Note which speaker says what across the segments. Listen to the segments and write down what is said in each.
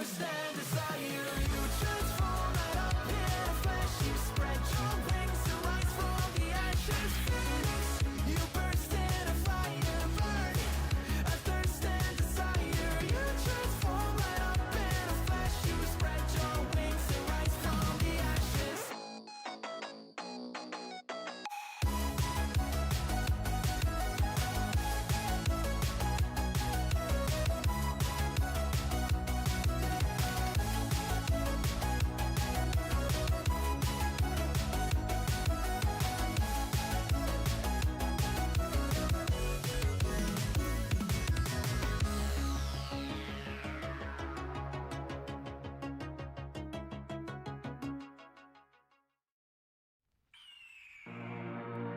Speaker 1: thirst and desire. You transform right up in a flash. You spread your wings to rise from the ashes. Phoenix, you burst in a fire, burn a thirst and desire. You transform right up in a flash. You spread your wings to rise from the ashes.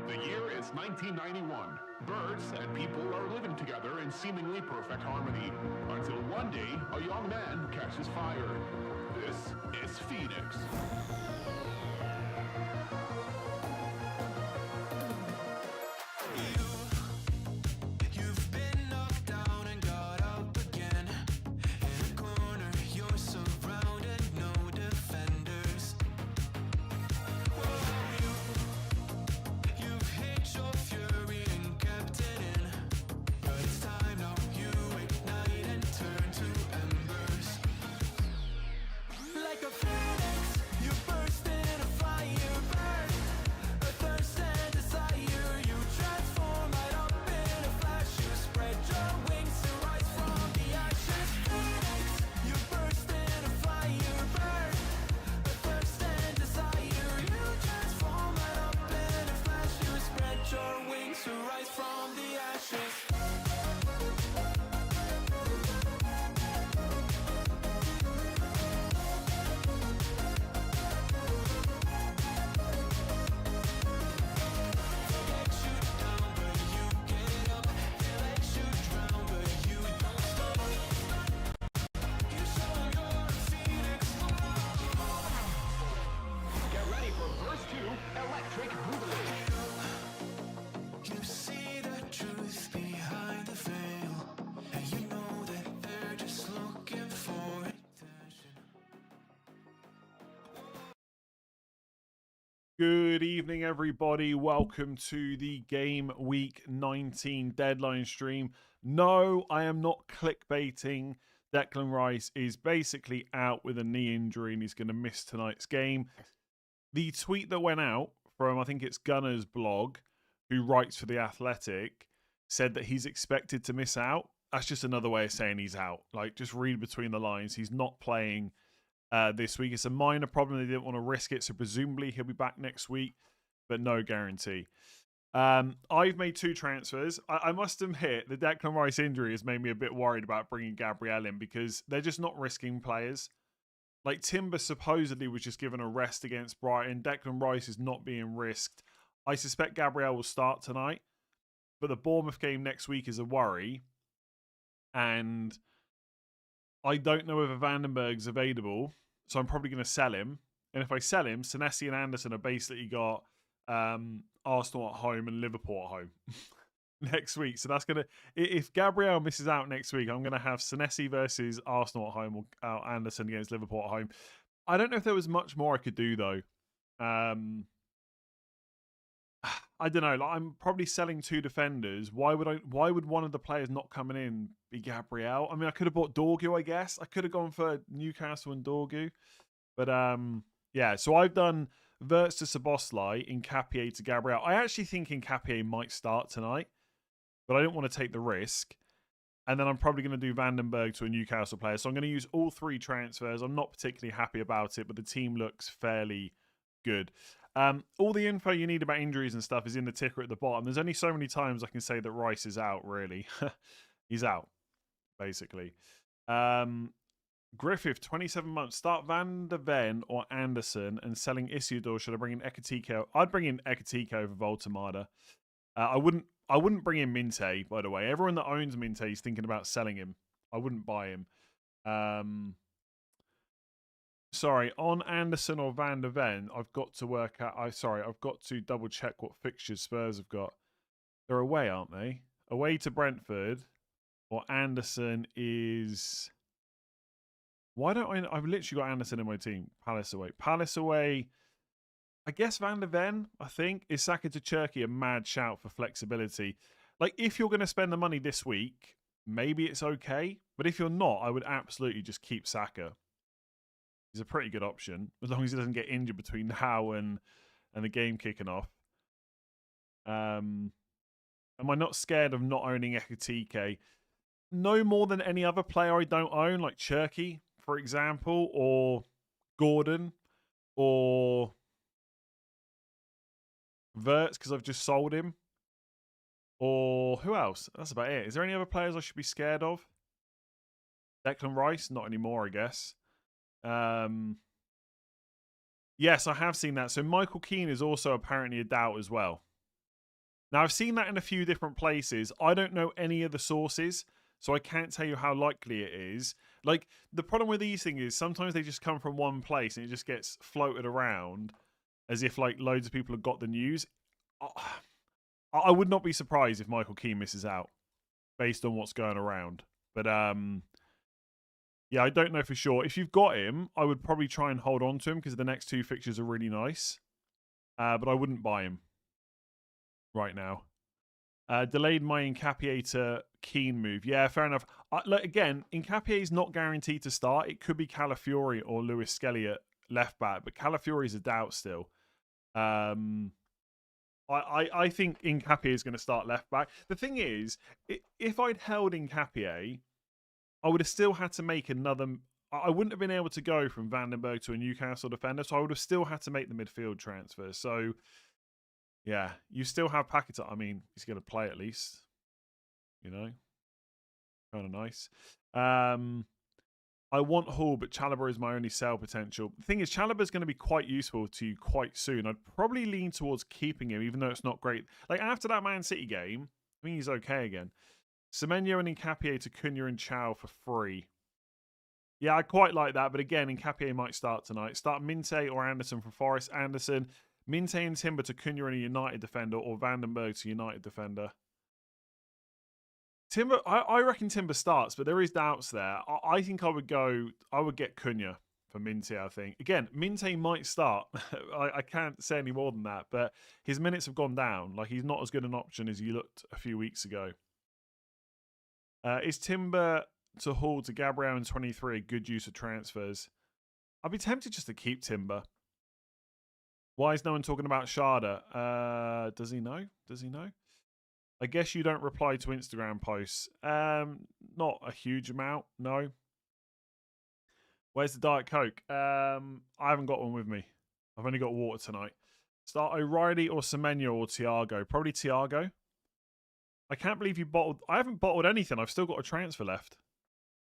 Speaker 2: The year is 1991. Birds and people are living together in seemingly perfect harmony, until one day a young man catches fire. This is Phoenix.
Speaker 1: You've been knocked down and got up again. In a corner, you're surrounded, no defenders. You've hid your fury and kept it in. But it's time now, you ignite and turn to embers. Like a phoenix, you burst in a fire, burn a thirst and desire. You transform right up in a flash. You spread your wings to rise from the ashes. Phoenix, you burst in a fire, burn a thirst and desire. You transform right up in a flash. You spread your wings to rise from the ashes.
Speaker 2: Get ready for verse 2, Electric Boogaloo.
Speaker 1: You see the truth behind the veil, and you know that they're just looking for attention.
Speaker 3: Good evening, everybody. Welcome to the Game Week 19 deadline stream. No, I am not clickbaiting. Declan Rice is basically out with a knee injury and he's going to miss tonight's game. The tweet that went out from, I think it's Gunner's blog, who writes for The Athletic, said that he's expected to miss out. That's just another way of saying he's out. Like, just read between the lines. He's not playing this week. It's a minor problem. They didn't want to risk it, so presumably he'll be back next week, but no guarantee. I've made 2 transfers. I must admit, the Declan Rice injury has made me a bit worried about bringing Gabriel in because they're just not risking players. Like, Timber supposedly was just given a rest against Brighton. Declan Rice is not being risked. I suspect Gabriel will start tonight, but the Bournemouth game next week is a worry. And I don't know whether Vandenberg's available, so I'm probably going to sell him. And if I sell him, Senesi and Anderson have basically got Arsenal at home and Liverpool at home next week. So that's going to... If Gabriel misses out next week, I'm going to have Senesi versus Arsenal at home or Anderson against Liverpool at home. I don't know if there was much more I could do, though. I don't know. Like, I'm probably selling 2 defenders. Why would one of the players not coming in be Gabriel? I mean, I could have bought Dorgu, I guess. I could have gone for Newcastle and Dorgu. But yeah, so I've done Verts to Szoboszlai, Nkapie to Gabriel. I actually think Nkapie might start tonight, but I don't want to take the risk. And then I'm probably going to do Vandenberg to a Newcastle player. So I'm going to use all 3 transfers. I'm not particularly happy about it, but the team looks fairly good. All the info you need about injuries and stuff is in the ticker at the bottom. There's only so many times I can say that Rice is out, really. He's out, basically. Griffith, 27 months. Start Van der Ven or Anderson and selling Isidore. Should I bring in Ekatiko? I'd bring in Ekatiko over Voltemada. I wouldn't bring in Minte, by the way. Everyone that owns Minte is thinking about selling him. I wouldn't buy him. Sorry, on Anderson or Van der Ven, I've got to work out... I've got to double check what fixtures Spurs have got. They're away, aren't they? Away to Brentford. Or Anderson is... Why don't I? I've literally got Anderson in my team. Palace away. Palace away. I guess Van der Ven, I think. Is Saka to Cherky a mad shout for flexibility? Like, if you're going to spend the money this week, maybe it's okay. But if you're not, I would absolutely just keep Saka. He's a pretty good option, as long as he doesn't get injured between now and the game kicking off. Am I not scared of not owning Ekatike? No more than any other player I don't own, like Cherky, for example, or Gordon, or Verts, because I've just sold him. Or who else? That's about it. Is there any other players I should be scared of? Declan Rice? Not anymore, I guess. Yes, I have seen that. So Michael Keane is also apparently a doubt as well. Now, I've seen that in a few different places. I don't know any of the sources, so I can't tell you how likely it is. Like, the problem with these things is sometimes they just come from one place and it just gets floated around as if, like, loads of people have got the news. I would not be surprised if Michael Keane misses out based on what's going around. But, yeah, I don't know for sure. If you've got him, I would probably try and hold on to him because the next two fixtures are really nice. But I wouldn't buy him right now. Delayed my Nkapie to Keane move. Yeah, fair enough. Look, again, Nkapie is not guaranteed to start. It could be Calafiori or Lewis Skelly at left back, but Calafiori is a doubt still. I think Nkapie is going to start left back. The thing is, if I'd held Nkapie, I would have still had to make another. I wouldn't have been able to go from Vandenberg to a Newcastle defender, so I would have still had to make the midfield transfer. So, yeah, you still have Paquetá. I mean, he's going to play at least. You know, kind of nice. I want Hall, but Chalobah is my only sell potential. The thing is, Chalobah is going to be quite useful to you quite soon. I'd probably lean towards keeping him, even though it's not great. Like, after that Man City game, I think he's okay again. Semenyo and Nkapie to Cunha and Chow for free. Yeah, I quite like that. But again, Nkapie might start tonight. Start Minte or Anderson for Forest. Anderson. Minte and Timber to Cunha and a United defender, or Vandenberg to United defender. Timber, I reckon Timber starts, but there is doubts there. I think I would get Cunha for Minte, I think. Again, Minte might start. I can't say any more than that, but his minutes have gone down. Like, he's not as good an option as he looked a few weeks ago. Is Timber to Hall to Gabriel in 23 a good use of transfers? I'd be tempted just to keep Timber. Why is no one talking about Sharda? Does he know? Does he know? I guess you don't reply to Instagram posts. Not a huge amount, no. Where's the Diet Coke? I haven't got one with me. I've only got water tonight. Start O'Reilly or Semenyo or Thiago? Probably Thiago. I can't believe you bottled. I haven't bottled anything. I've still got a transfer left.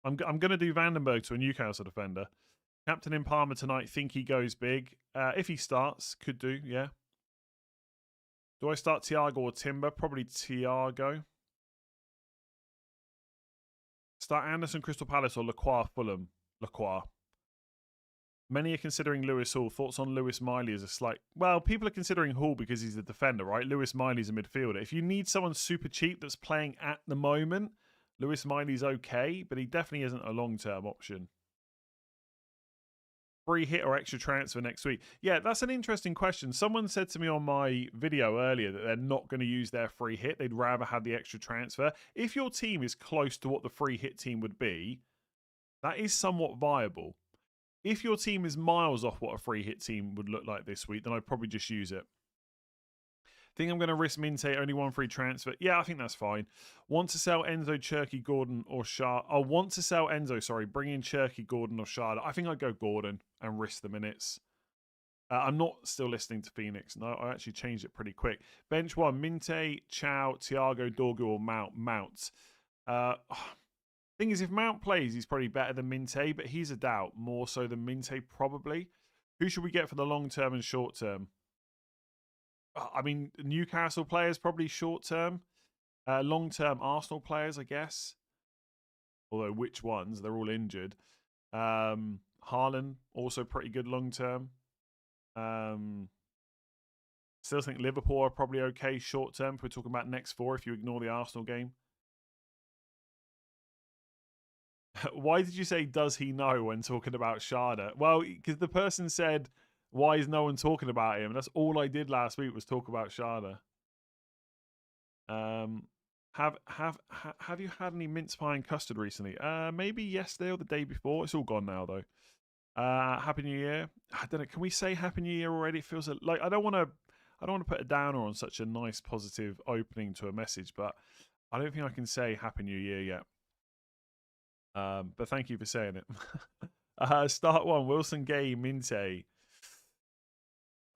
Speaker 3: I'm going to do Vandenberg to a Newcastle defender. Captain in Palmer tonight. Think he goes big. If he starts, could do, yeah. Do I start Thiago or Timber? Probably Thiago. Start Anderson, Crystal Palace, or Lacroix, Fulham? Lacroix. Many are considering Lewis Hall. Thoughts on Lewis Miley as a slight... Well, people are considering Hall because he's a defender, right? Lewis Miley's a midfielder. If you need someone super cheap that's playing at the moment, Lewis Miley's okay, but he definitely isn't a long-term option. Free hit or extra transfer next week? Yeah, that's an interesting question. Someone said to me on my video earlier that they're not going to use their free hit. They'd rather have the extra transfer. If your team is close to what the free hit team would be, that is somewhat viable. If your team is miles off what a free hit team would look like this week, then I'd probably just use it. Think I'm going to risk Minte, only one free transfer. Yeah, I think that's fine. Want to sell Enzo, Cherky, Gordon, or Shard? I want to sell Enzo, sorry. Bring in Cherky, Gordon, or Shard. I think I'd go Gordon and risk the minutes. I'm not still listening to Phoenix. No, I actually changed it pretty quick. Bench one, Minte, Chow, Thiago, Dorgu, or Mount. Thing is, if Mount plays, he's probably better than Minte, but he's a doubt. More so than Minte, probably. Who should we get for the long term and short term? I mean, Newcastle players, probably short term. Long term, Arsenal players, I guess. Although, which ones? They're all injured. Haaland, also pretty good long term. Still think Liverpool are probably okay short term if we're talking about next four, if you ignore the Arsenal game. Why did you say does he know when talking about Sharda? Well, because the person said, why is no one talking about him? That's all I did last week was talk about Sharda. Have you had any mince pie and custard recently? Maybe yesterday or the day before. It's all gone now though. Happy New Year. I don't know. Can we say Happy New Year already? It feels like I don't want to put a downer on such a nice positive opening to a message, but I don't think I can say Happy New Year yet. But thank you for saying it. Start one. Wilson, Gay, Minte.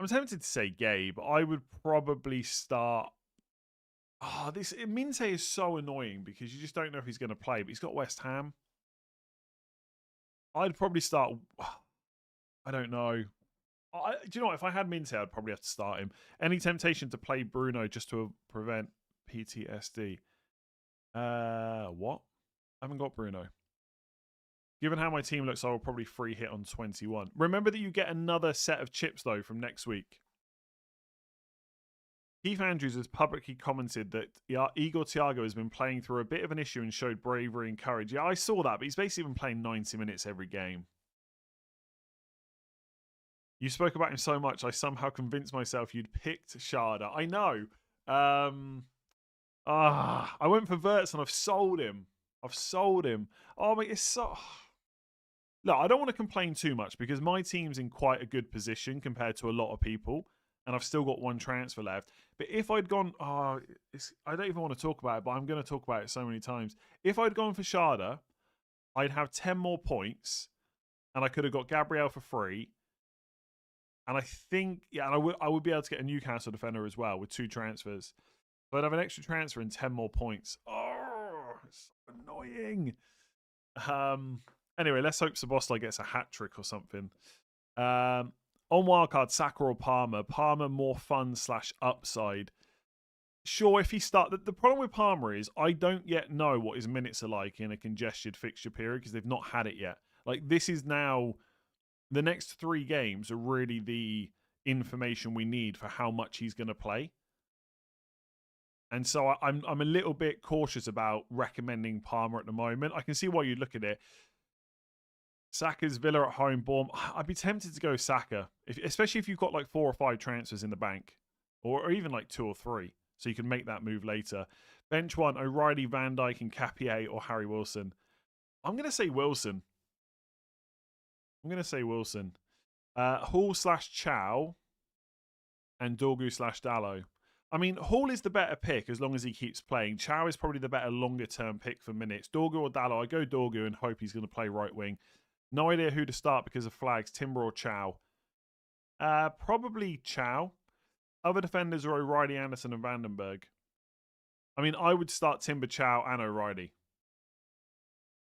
Speaker 3: I'm tempted to say Gay, but I would probably start. Oh, this Minte is so annoying because you just don't know if he's going to play, but he's got West Ham. I'd probably start. I don't know. Do you know what? If I had Minte, I'd probably have to start him. Any temptation to play Bruno just to prevent PTSD? What? I haven't got Bruno. Given how my team looks, I will probably free hit on 21. Remember that you get another set of chips, though, from next week. Keith Andrews has publicly commented that Igor Thiago has been playing through a bit of an issue and showed bravery and courage. Yeah, I saw that, but he's basically been playing 90 minutes every game. You spoke about him so much, I somehow convinced myself you'd picked Sharda. I know. I went for Verts and I've sold him. Oh, my, it's so... Look, I don't want to complain too much because my team's in quite a good position compared to a lot of people, and I've still got one transfer left. But if I'd gone... I don't even want to talk about it, but I'm going to talk about it so many times. If I'd gone for Sharda, I'd have 10 more points, and I could have got Gabriel for free. And I think, and I would be able to get a Newcastle defender as well with 2 transfers. So I'd have an extra transfer and 10 more points. Oh, it's so annoying. Anyway, let's hope Szoboszlai gets a hat trick or something. On wildcard, Saka or Palmer. Palmer more fun / upside. Sure, if he start... The problem with Palmer is I don't yet know what his minutes are like in a congested fixture period because they've not had it yet. Like, this is now... The next 3 games are really the information we need for how much he's going to play. And so I'm a little bit cautious about recommending Palmer at the moment. I can see why you look at it. Saka's Villa at home, Bournemouth. I'd be tempted to go Saka, especially if you've got like 4 or 5 transfers in the bank, or even like 2 or 3, so you can make that move later. Bench 1, O'Reilly, Van Dijk, and Capier or Harry Wilson. I'm going to say Wilson. Hall / Chow and Dorgu / Dallo. I mean, Hall is the better pick as long as he keeps playing. Chow is probably the better longer-term pick for minutes. Dorgu or Dallo, I go Dorgu and hope he's going to play right wing. No idea who to start because of flags, Timber or Chow. Probably Chow. Other defenders are O'Reilly, Anderson, and Vandenberg. I mean, I would start Timber, Chow, and O'Reilly.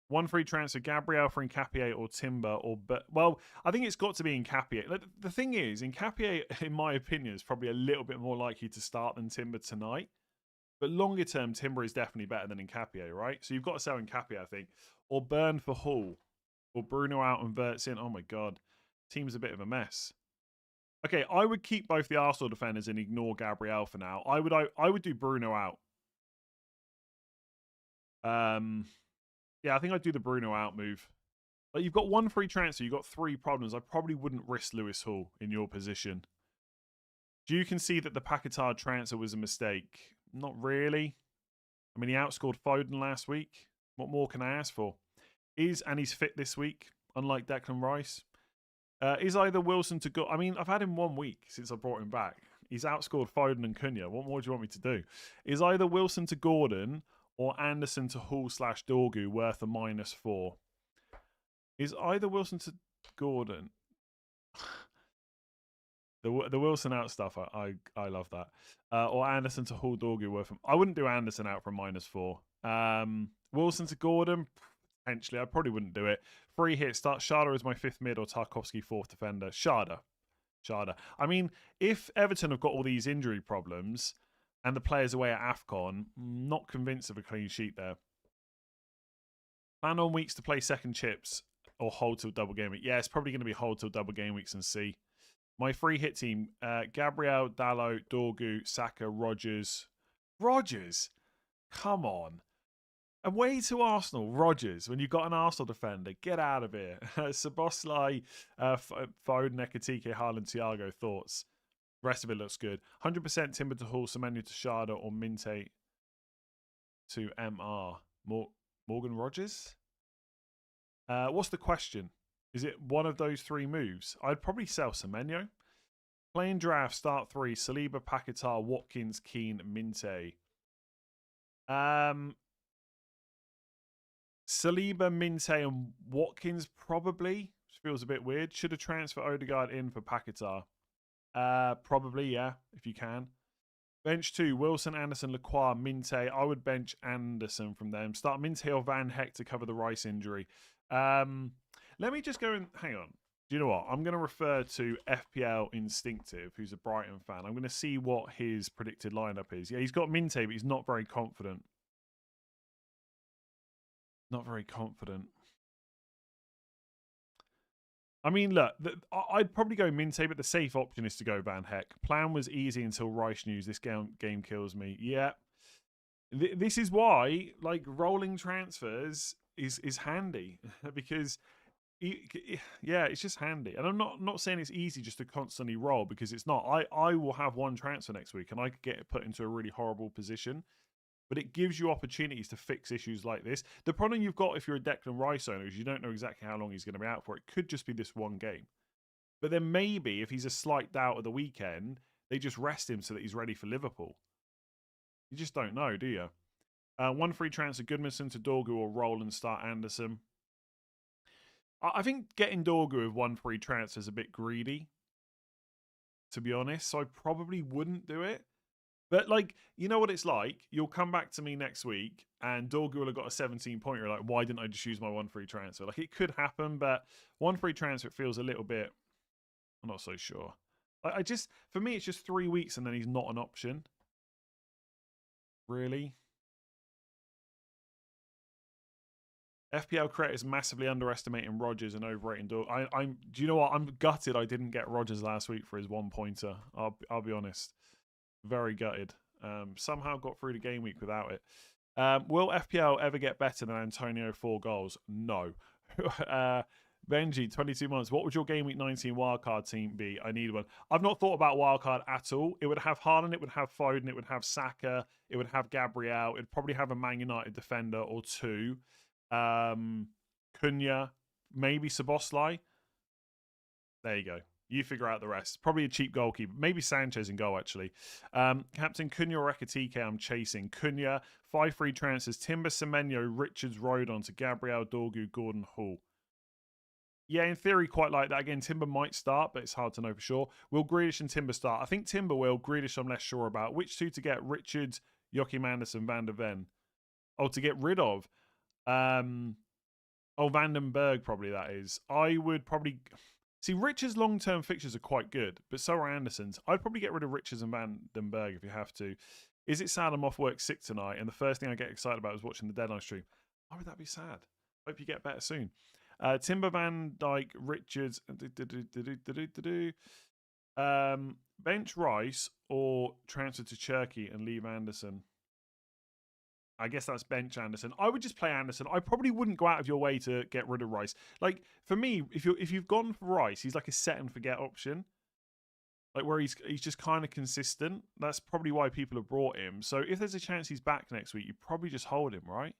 Speaker 3: 1 free transfer, Gabriel for Nkapie or Timber or... Well, I think it's got to be Nkapie. Like, the thing is, Nkapie, in my opinion, is probably a little bit more likely to start than Timber tonight. But longer term, Timber is definitely better than Nkapie, right? So you've got to sell Nkapie, I think. Or burn for Hull. Or Bruno out and Verts in. Oh my God. Team's a bit of a mess. Okay, I would keep both the Arsenal defenders and ignore Gabriel for now. I would do Bruno out. Yeah, I think I'd do the Bruno out move. Like, you've got 1 free transfer, you've got 3 problems. I probably wouldn't risk Lewis Hall in your position. Do you concede that the Paquetá transfer was a mistake? Not really. I mean, he outscored Foden last week. What more can I ask for? He's fit this week, unlike Declan Rice. Is either Wilson to go... I mean, I've had him 1 week since I brought him back. He's outscored Foden and Cunha. What more do you want me to do? Is either Wilson to Gordon... or Anderson to Hall / Dorgu worth a -4? Is either Wilson to Gordon? the Wilson out stuff, I love that. Or Anderson to Hall Dorgu worth... I wouldn't do Anderson out for a -4. Wilson to Gordon? Potentially. I probably wouldn't do it. Free hit. Start Sharda as my 5th mid or Tarkowski 4th defender. Sharda. I mean, if Everton have got all these injury problems... and the players away at AFCON, not convinced of a clean sheet there. Plan on weeks to play second chips or hold till double game week. Yeah, it's probably going to be hold till double game weeks and see. My free hit team, Gabriel, Dallo, Dorgu, Saka, Rogers. Rogers? Come on. Away to Arsenal, Rodgers. When you've got an Arsenal defender, get out of here. Saboslai, Foden, Ekatike, Haaland, Thiago. Thoughts? The rest of it looks good. 100% Timber to Hall, Semenyo to Shada, or Minte to MR. Morgan Rodgers? What's the question? Is it one of those three moves? I'd probably sell Semenyo. Playing draft, start three. Saliba, Paquetá, Watkins, Keane, Minte. Saliba, Minte, and Watkins probably. Which feels a bit weird. Should have transferred Odegaard in for Paquetá. Probably, yeah, if you can. Bench 2, Wilson, Anderson, Lacroix, Minte. I would bench Anderson from them. Start Minte or Van Heck to cover the Rice injury. Let me just go and hang on. Do you know what? I'm going to refer to FPL Instinctive, who's a Brighton fan. I'm going to see what his predicted lineup is. Yeah, he's got Minte, but he's not very confident. Not very confident. I mean, look, I'd probably go Minte, but the safe option is to go Van Heck. Plan was easy until Rice news. This game kills me. Yeah. This is why, like, rolling transfers is handy because, yeah, it's just handy. And I'm not saying it's easy just to constantly roll, because it's not. I will have one transfer next week and I could get put into a really horrible position. But it gives you opportunities to fix issues like this. The problem you've got if you're a Declan Rice owner is you don't know exactly how long he's going to be out for. It could just be this one game. But then maybe if he's a slight doubt at the weekend, they just rest him so that he's ready for Liverpool. You just don't know, do you? One free transfer, Goodmanson to Dorgu or roll and start Anderson. I think getting Dorgu with one free transfer is a bit greedy, to be honest. So I probably wouldn't do it. But, like, you know what it's like? You'll come back to me next week and Dorgu will have got a 17-pointer. You're like, why didn't I just use my one free transfer? Like, it could happen, but one free transfer feels a little bit... I'm not so sure. I just... For me, it's just 3 weeks and then he's not an option. Really? FPL creators massively underestimating Rodgers and overrating Dorgu. Do you know what? I'm gutted I didn't get Rodgers last week for his one-pointer. I'll be honest. Very gutted. Somehow got through the game week without it. Will FPL ever get better than Antonio 4 goals? No. Benji, 22 months. What would your game week 19 wildcard team be? I need one. I've not thought about wildcard at all. It would have Haaland, it would have Foden, it would have Saka, it would have Gabriel. It'd probably have a Man United defender or two. Cunha, maybe Szoboszlai. There you go. You figure out the rest. Probably a cheap goalkeeper. Maybe Sanchez in goal, actually. Captain Cunha or Ekatike, I'm chasing. Cunha, 5 free transfers. Timber, Semenyo, Richards, Rodon to Gabriel, Dorgu, Gordon, Hall. Yeah, in theory, quite like that. Again, Timber might start, but it's hard to know for sure. Will Grealish and Timber start? I think Timber will. Grealish, I'm less sure about. Which two to get? Richards, Joachim Anderson, Van der Ven. Oh, to get rid of? Van den Berg, probably that is. I would probably... See, Richards' long-term fixtures are quite good, but so are Anderson's. I'd probably get rid of Richards and Van den Berg if you have to. Is it sad I'm off work sick tonight? And the first thing I get excited about is watching the deadline stream. Why would that be sad? Hope you get better soon. Timber, Van Dijk, Richards. Bench Rice or transfer to Turkey and leave Anderson. I guess that's bench Anderson. I would just play Anderson. I probably wouldn't go out of your way to get rid of Rice. Like, for me, if you've gone for Rice, he's like a set and forget option. Like, where he's just kind of consistent. That's probably why people have brought him. So if there's a chance he's back next week, you probably just hold him, right?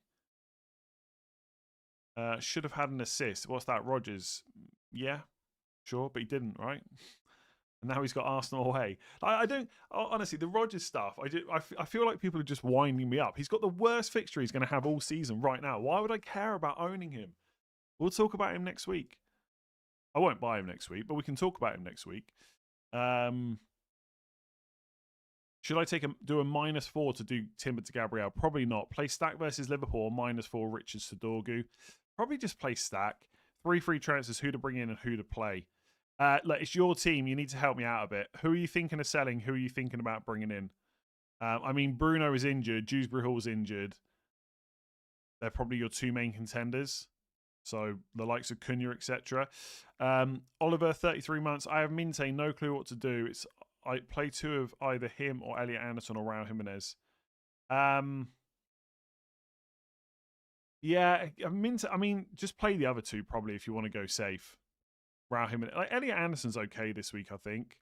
Speaker 3: Should have had an assist. What's that, Rodgers? Yeah, sure, but he didn't, right? And now he's got Arsenal away. I don't... Honestly, the Rodgers stuff, I feel like people are just winding me up. He's got the worst fixture he's going to have all season right now. Why would I care about owning him? We'll talk about him next week. I won't buy him next week, but we can talk about him next week. Should I do a -4 to do Timber to Gabriel? Probably not. Play Stack versus Liverpool or -4 Richards to Dorgu. Probably just play Stack. 3 free transfers, who to bring in and who to play. Look, it's your team. You need to help me out a bit. Who are you thinking of selling? Who are you thinking about bringing in? I mean, Bruno is injured. Dewsbury Hall's injured. They're probably your 2 main contenders. So the likes of Cunha, etc. Oliver, 33 months. I have Minte. No clue what to do. I play 2 of either him or Elliot Anderson or Raul Jimenez. Yeah, I mean, just play the other two probably if you want to go safe. Rahim and like Elliot Anderson's okay this week, I think.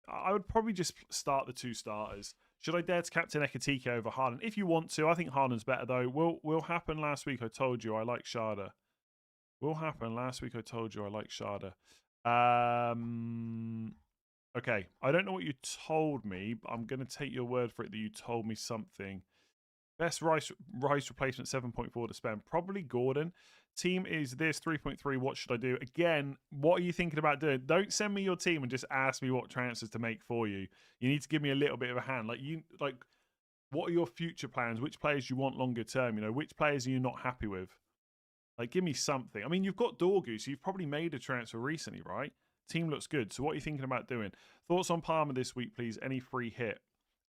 Speaker 3: I would probably just start the two starters. Should I dare to captain Ekatike over Haaland? If you want to, I think Haaland's better though. Will happen last week. I told you I like Sharda. Will happen last week. I told you I like Sharda. Okay, I don't know what you told me, but I'm going to take your word for it that you told me something. Best Rice replacement 7.4 to spend. Probably Gordon. Team is this 3.3. What should I do? Again, what are you thinking about doing? Don't send me your team and just ask me what transfers to make for you. You need to give me a little bit of a hand. Like what are your future plans? Which players you want longer term? You know, which players are you not happy with? Like, give me something. I mean, you've got Dorgu, so you've probably made a transfer recently, right? Team looks good. So what are you thinking about doing? Thoughts on Palmer this week, please? Any free hit?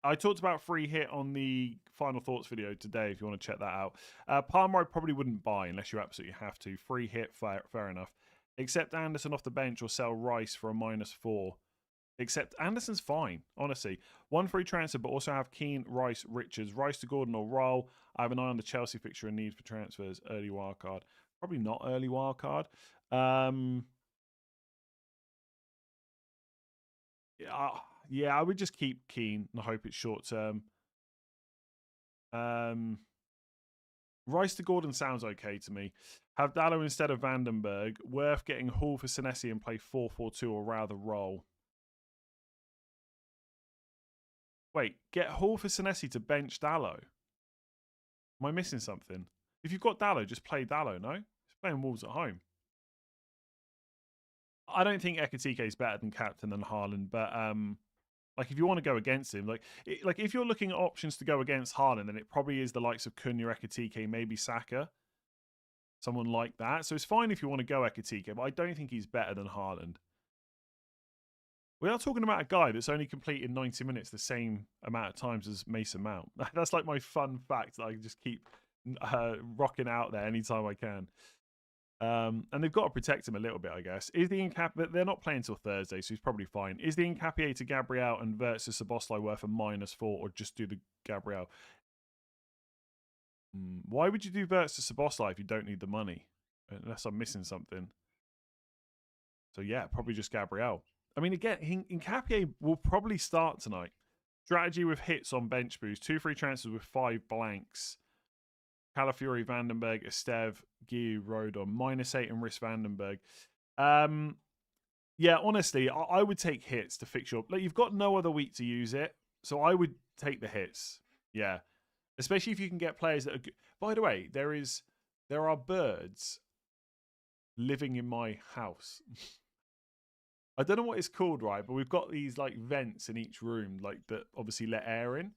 Speaker 3: I talked about free hit on the final thoughts video today, if you want to check that out. Palmer I probably wouldn't buy unless you absolutely have to. Free hit, fair enough. Except Anderson off the bench or sell Rice for a -4. Except Anderson's fine, honestly. One free transfer, but also have Keane, Rice, Richards. Rice to Gordon or Roll. I have an eye on the Chelsea fixture and need for transfers. Early wildcard. Probably not early wildcard. Yeah, I would just keep Keane and hope it's short term. Rice to Gordon sounds okay to me. Have Dallo instead of Vandenberg. Worth getting Hall for Senesi and play 4-4-2 or rather roll. Wait, get Hall for Senesi to bench Dallo. Am I missing something? If you've got Dallo, just play Dallo, no? He's playing Wolves at home. I don't think Ekatike is better than captain than Haaland, but like if you want to go against him, like if you're looking at options to go against Haaland, then it probably is the likes of Cunha, Ekatike, maybe Saka, someone like that. So it's fine if you want to go Ekatike, but I don't think he's better than Haaland. We are talking about a guy that's only completed 90 minutes the same amount of times as Mason Mount. That's like my fun fact that I just keep rocking out there anytime I can. And they've got to protect him a little bit, I guess. Is the they're not playing till Thursday, so he's probably fine. Is the Incapié to Gabriel and versus Szoboszlai worth a -4 or just do the Gabriel? Why would you do versus Szoboszlai if you don't need the money? Unless I'm missing something. So yeah, probably just Gabriel. I mean, again, Incapié will probably start tonight. Strategy with hits on bench boost. 2 free transfers with 5 blanks. Calafiori, Vandenberg, Esteve, Guy, Rodon. -8 and risk Vandenberg. Yeah, honestly, I would take hits to fix your... Like, you've got no other week to use it, so I would take the hits. Yeah. Especially if you can get players that are good. By the way, there are birds living in my house. I don't know what it's called, right? But we've got these like vents in each room, like that obviously let air in.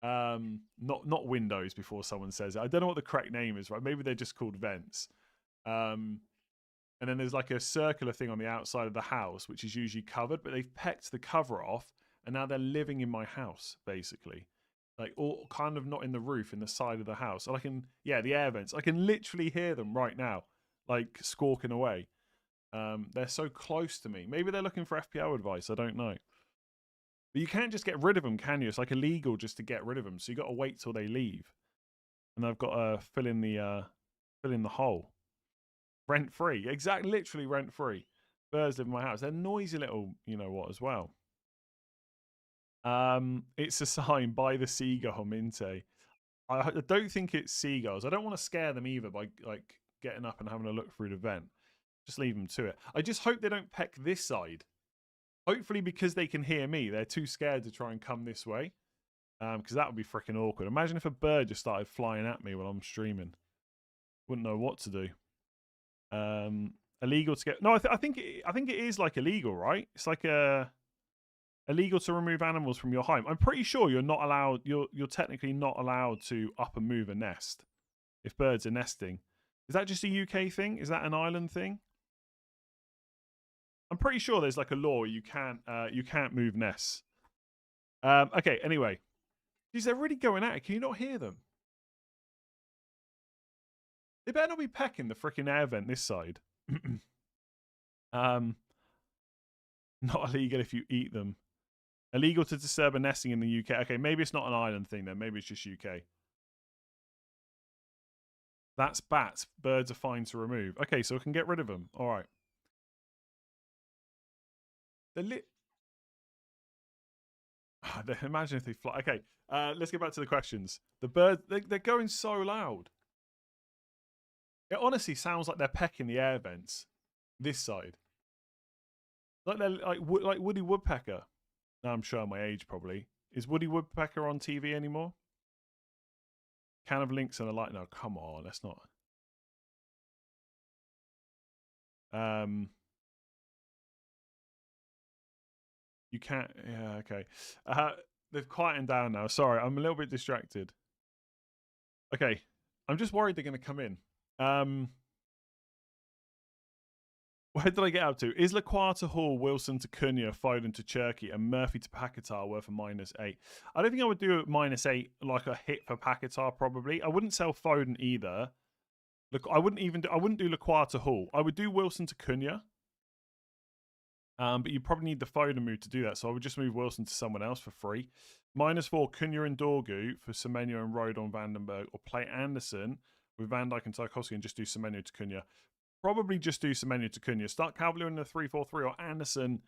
Speaker 3: Not windows before someone says it. I don't know what the correct name is, right? Maybe they're just called vents. And then there's like a circular thing on the outside of the house, which is usually covered, but they've pecked the cover off, and now they're living in my house, basically. Like, all kind of not in the roof, in the side of the house. And I can, yeah, the air vents. I can literally hear them right now, like squawking away. They're so close to me. Maybe they're looking for FPL advice. I don't know. But you can't just get rid of them, can you? It's like illegal just to get rid of them. So you got to wait till they leave, and I've got to fill in the hole. Rent free, exactly, literally rent free. Birds live in my house. They're noisy little, you know what, as well. It's a sign by the seagull, Minte. I don't think it's seagulls. I don't want to scare them either by like getting up and having a look through the vent. Just leave them to it. I just hope they don't peck this side. Hopefully, because they can hear me, they're too scared to try and come this way. Because that would be freaking awkward. Imagine if a bird just started flying at me while I'm streaming. Wouldn't know what to do. Illegal to get... No, I think it is like illegal, right? It's like illegal to remove animals from your home. I'm pretty sure you're not allowed... You're technically not allowed to up and move a nest if birds are nesting. Is that just a UK thing? Is that an Ireland thing? I'm pretty sure there's like a law you can't move nests. Okay, anyway. Jeez, they're really going at it. Can you not hear them? They better not be pecking the freaking air vent this side. Not illegal if you eat them. Illegal to disturb a nesting in the UK. Okay, maybe it's not an island thing then. Maybe it's just UK. That's bats. Birds are fine to remove. Okay, so we can get rid of them. All right. Imagine if they fly. Okay, let's get back to the questions. The birds, they're going so loud. It honestly sounds like they're pecking the air vents. This side, like they're like Woody Woodpecker. Now I'm showing my age. Probably is Woody Woodpecker on TV anymore? Can of links and a light. No, come on, let's not. You can't. Yeah, okay. They've quietened down now. Sorry, I'm a little bit distracted. Okay, I'm just worried they're going to come in. Where did I get up to? Is Lacroix to Hall, Wilson to Cunha, Foden to Cherky, and Murphy to Paquetá worth a -8? I don't think I would do a -8 like a hit for Paquetá. Probably, I wouldn't sell Foden either. Look, I wouldn't do Lacroix to Hall. I would do Wilson to Cunha. But you probably need the Foden move to do that. So I would just move Wilson to someone else for free. -4, Cunha and Dorgu for Semenyo and Rodon Vandenberg. Or play Anderson with Van Dijk and Tarkowski and just do Semenyo to Cunha. Probably just do Semenyo to Cunha. Start Calvert-Lewin in a 3-4-3 or Anderson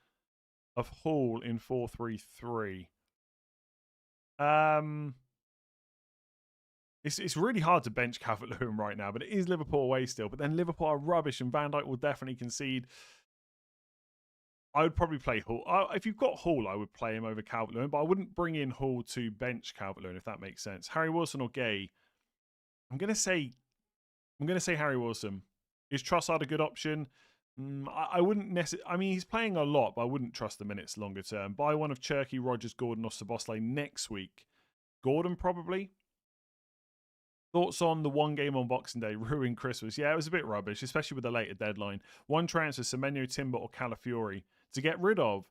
Speaker 3: of Hall in 4-3-3. It's really hard to bench Calvert-Lewin right now, but it is Liverpool away still. But then Liverpool are rubbish and Van Dijk will definitely concede. I would probably play Hall. If you've got Hall, I would play him over Calvert-Lewin, but I wouldn't bring in Hall to bench Calvert-Lewin, if that makes sense. Harry Wilson or Gay? I'm gonna say Harry Wilson. Is Trossard a good option? I wouldn't necessarily. I mean, he's playing a lot, but I wouldn't trust the minutes longer term. Buy one of Cherky, Rogers, Gordon, or Szoboszlai next week. Gordon probably. Thoughts on the one game on Boxing Day ruined Christmas? Yeah, it was a bit rubbish, especially with the later deadline. One transfer: Semenyo, Timber, or Calafiori to get rid of.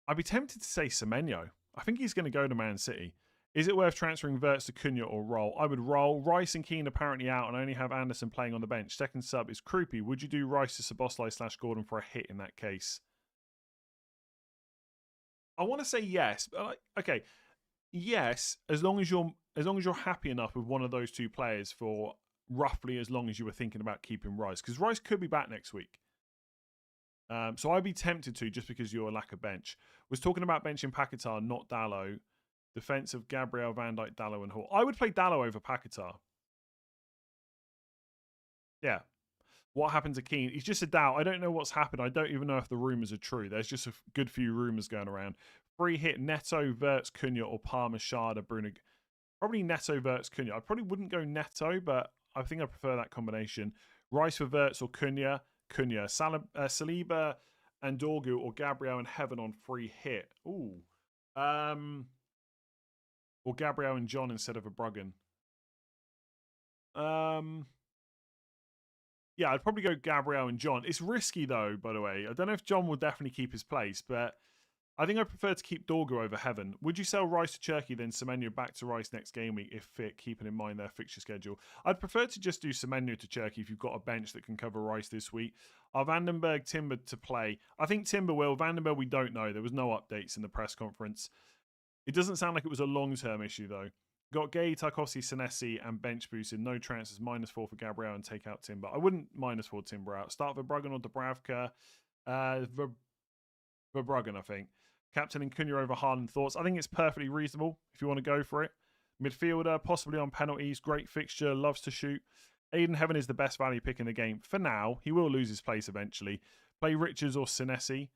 Speaker 3: I'd be tempted to say Semenyo. I think he's going to go to Man City. Is it worth transferring Wirtz to Cunha or Roll? I would roll. Rice and Keane apparently out and only have Anderson playing on the bench. Second sub is Krupi. Would you do Rice to Szoboszlai / Gordon for a hit in that case? I want to say yes. But okay, yes, as long as you're happy enough with one of those two players for roughly as long as you were thinking about keeping Rice, because Rice could be back next week. So I'd be tempted to, just because you're a lack of bench. Was talking about benching Paquetá, not Dalot. Defense of Gabriel, Van Dijk, Dalot, and Hall. I would play Dalot over Paquetá. Yeah. What happened to Keane? He's just a doubt. I don't know what's happened. I don't even know if the rumours are true. There's just a good few rumours going around. Free hit, Neto, Wirtz, Cunha, or Palmer, Schade, Bruno. Probably Neto, Wirtz, Cunha. I probably wouldn't go Neto, but I think I prefer that combination. Rice for Wirtz or Cunha. Saliba and Dorgu or Gabriel and Heaven on free hit. Ooh. Or Gabriel and John instead of a Bruggen. Yeah, I'd probably go Gabriel and John. It's risky though, by the way. I don't know if John will definitely keep his place, but I think I prefer to keep Dorgu over Heaven. Would you sell Rice to Cherky, then Semenyo back to Rice next game week if fit, keeping in mind their fixture schedule? I'd prefer to just do Semenyo to Cherky if you've got a bench that can cover Rice this week. Are Vandenberg, Timber to play? I think Timber will. Vandenberg, we don't know. There was no updates in the press conference. It doesn't sound like it was a long-term issue, though. Got Gay, Tarkovsky, Senesi, and bench boosted. No transfers. -4 for Gabriel and take out Timber. I wouldn't -4 Timber out. Start Verbruggen or Dubravka. Verbruggen, I think. Captain and Cunha over Haaland. Thoughts? I think it's perfectly reasonable if you want to go for it. Midfielder, possibly on penalties. Great fixture. Loves to shoot. Aiden Heaven is the best value pick in the game. For now, he will lose his place eventually. Play Richards or Senesi.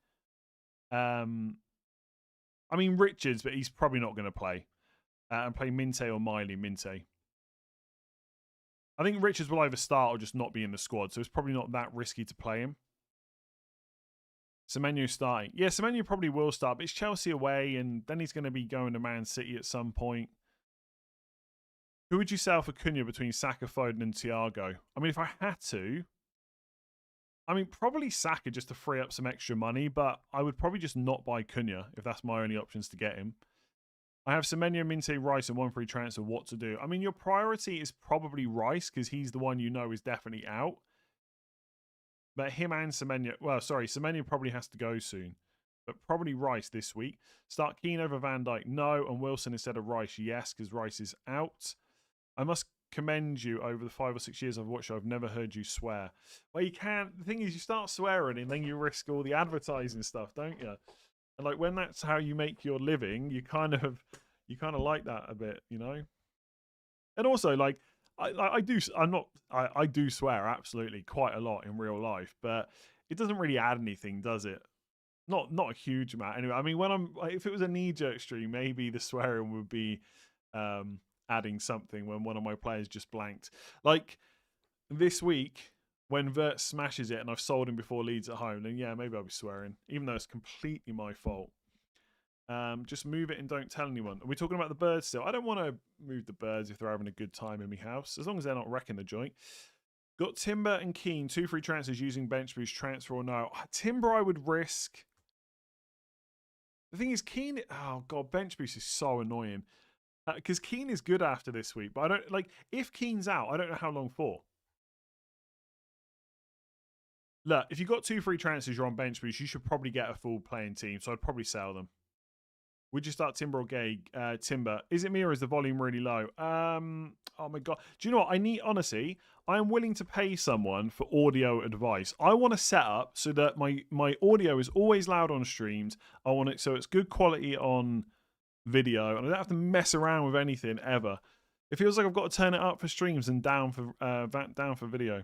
Speaker 3: I mean, Richards, but he's probably not going to play. And play Minte or Miley. Minte. I think Richards will either start or just not be in the squad, so it's probably not that risky to play him. Semenyo starting. Yeah, Semenyo probably will start, but it's Chelsea away, and then he's going to be going to Man City at some point. Who would you sell for Cunha between Saka, Foden, and Thiago? I mean, if I had to, I mean, probably Saka just to free up some extra money, but I would probably just not buy Cunha if that's my only options to get him. I have Semenyo, Minte, Rice, and one free transfer. What to do? I mean, your priority is probably Rice because he's the one you know is definitely out. But him and Semenyo, well, sorry, Semenyo probably has to go soon. But probably Rice this week. Start Keane over Van Dijk, no. And Wilson instead of Rice, yes, because Rice is out. I must commend you over the 5 or 6 years I've watched you. I've never heard you swear. Well, you can't. The thing is, you start swearing and then you risk all the advertising stuff, don't you? And like when that's how you make your living, you kind of like that a bit, you know. And also, like I do, I do swear absolutely quite a lot in real life, but it doesn't really add anything, does it? Not a huge amount. Anyway, I mean, when I'm if it was a knee jerk stream, maybe the swearing would be adding something when one of my players just blanked. Like this week, when Vert smashes it and I've sold him before Leeds at home, then yeah, maybe I'll be swearing, even though it's completely my fault. Just move it and don't tell anyone. Are we talking about the birds still? I don't want to move the birds if they're having a good time in my house, as long as they're not wrecking the joint. Got Timber and Keane, 2 free transfers using bench boost, transfer or no. Timber I would risk. The thing is, Keane, oh god, bench boost is so annoying. Because Keane is good after this week, but I don't like if Keane's out, I don't know how long for. Look, if you've got 2 free transfers, you're on bench boost, you should probably get a full playing team, so I'd probably sell them. Would you start Timber or Gay? Timber. Is it me or is the volume really low? Oh my god. Do you know what? Honestly, I am willing to pay someone for audio advice. I want to set up so that my audio is always loud on streams. I want it so it's good quality on video, and I don't have to mess around with anything ever. It feels like I've got to turn it up for streams and down for video.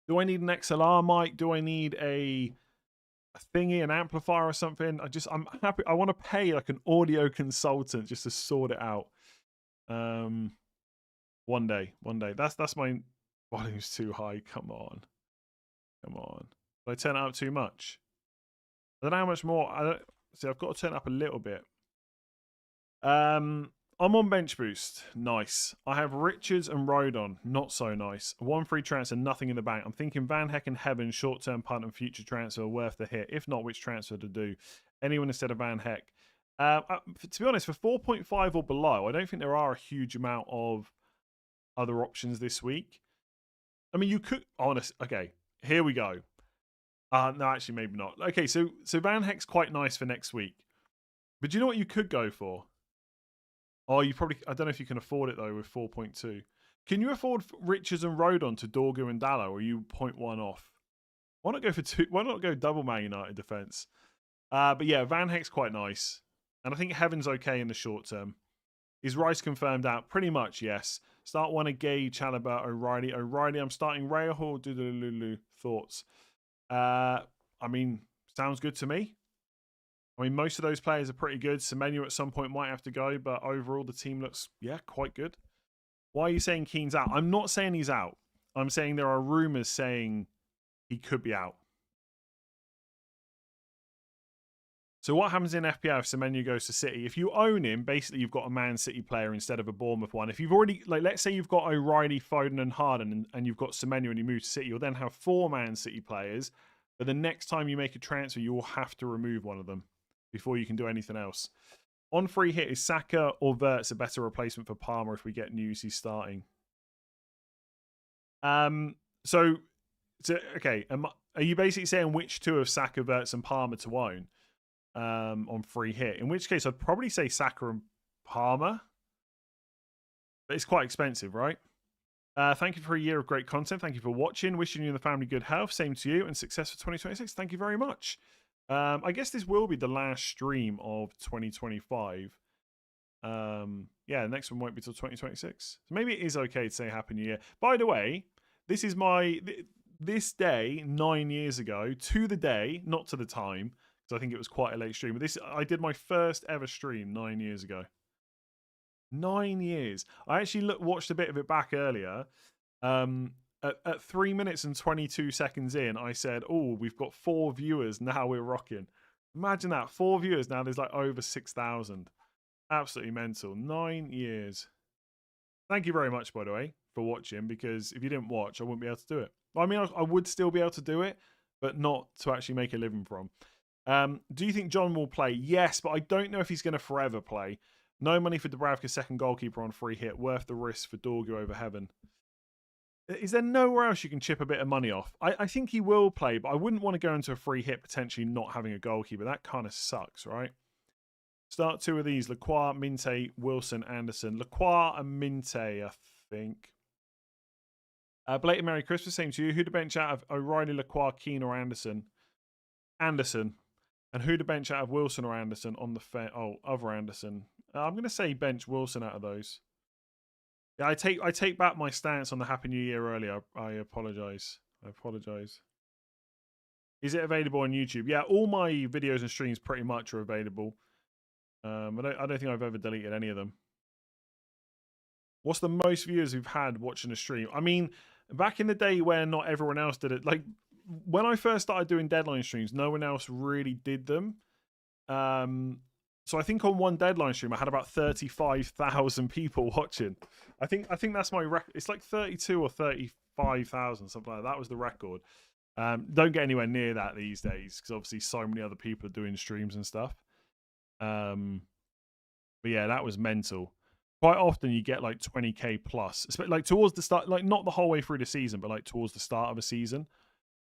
Speaker 3: Do I need an XLR mic? Do I need a thingy, an amplifier or something? I'm happy. I want to pay like an audio consultant just to sort it out. One day. That's my volume's too high. Come on. Did I turn it up too much? I don't know how much more. I've got to turn it up a little bit. I'm on bench boost. Nice. I have Richards and Rodon. Not so nice. 1 free transfer, nothing in the bank. I'm thinking Van Heck and Heaven, short-term punt and future transfer worth the hit. If not, which transfer to do? Anyone instead of Van Heck. To be honest, for 4.5 or below, I don't think there are a huge amount of other options this week. I mean, you could... Okay, here we go. No, actually, maybe not. Okay, so Van Heck's quite nice for next week. But do you know what you could go for? Oh, you probably... I don't know if you can afford it, though, with 4.2. Can you afford Richards and Rodon to Dorgu and Dallo, or are you 0.1 off? Why not go for 2? Why not go double Man United defence? But yeah, Van Heck's quite nice. And I think Heaven's okay in the short term. Is Rice confirmed out? Pretty much, yes. Start one of Gay, Chalobah, O'Reilly. O'Reilly, I'm starting Rahal. Doodaloo. Thoughts? I mean, sounds good to me. I mean, most of those players are pretty good. Semenyo at some point might have to go, but overall the team looks, yeah, quite good. Why are you saying Keane's out? I'm not saying he's out. I'm saying there are rumours saying he could be out. So what happens in FPL if Semenyo goes to City? If you own him, basically you've got a Man City player instead of a Bournemouth one. If you've already, like, let's say you've got O'Reilly, Foden and Harden and you've got Semenyo and you move to City, you'll then have 4 Man City players. But the next time you make a transfer, you will have to remove one of them before you can do anything else. On free hit, is Saka or Verts a better replacement for Palmer if we get news he's starting? So okay, are you basically saying which 2 of Saka, Verts and Palmer to own on free hit? In which case, I'd probably say Saka and Palmer. But it's quite expensive, right? Thank you for a year of great content. Thank you for watching. Wishing you and the family good health. Same to you, and success for 2026. Thank you very much. I guess this will be the last stream of 2025. Yeah, the next one won't be till 2026. So maybe it is okay to say Happy New Year. By the way, this is this day 9 years ago, to the day, not to the time, because I think it was quite a late stream. But I did my first ever stream 9 years ago. 9 years. I actually watched a bit of it back earlier. At 3 minutes and 22 seconds in, I said, oh, we've got 4 viewers. Now we're rocking. Imagine that. 4 viewers. Now there's like over 6,000. Absolutely mental. 9 years. Thank you very much, by the way, for watching, because if you didn't watch, I wouldn't be able to do it. I mean, I would still be able to do it, but not to actually make a living from. Do you think John will play? Yes, but I don't know if he's going to forever play. No money for Dubravka's second goalkeeper on free hit. Worth the risk for Dorgu over Heaven. Is there nowhere else you can chip a bit of money off? I think he will play, but I wouldn't want to go into a free hit potentially not having a goalkeeper. That kind of sucks, right? Start 2 of these. Lacroix, Minte, Wilson, Anderson. Lacroix and Minte, I think. Blatant Merry Christmas, same to you. Who'd bench out of O'Reilly, Lacroix, Keane, or Anderson? Anderson. And who'd bench out of Wilson or Anderson on the other Anderson? I'm going to say bench Wilson out of those. Yeah, I take back my stance on the Happy New Year earlier. I apologize. I apologize. Is it available on YouTube? Yeah, all my videos and streams pretty much are available. I don't think I've ever deleted any of them. What's the most viewers we've had watching a stream? I mean, back in the day when not everyone else did it, like when I first started doing deadline streams, no one else really did them. So I think on one deadline stream I had about 35,000 people watching. I think that's my record. It's like 32 or 35,000, something like that. That was the record. Don't get anywhere near that these days because obviously so many other people are doing streams and stuff. But yeah, that was mental. Quite often you get like 20k plus, like towards the start, like not the whole way through the season, but like towards the start of a season.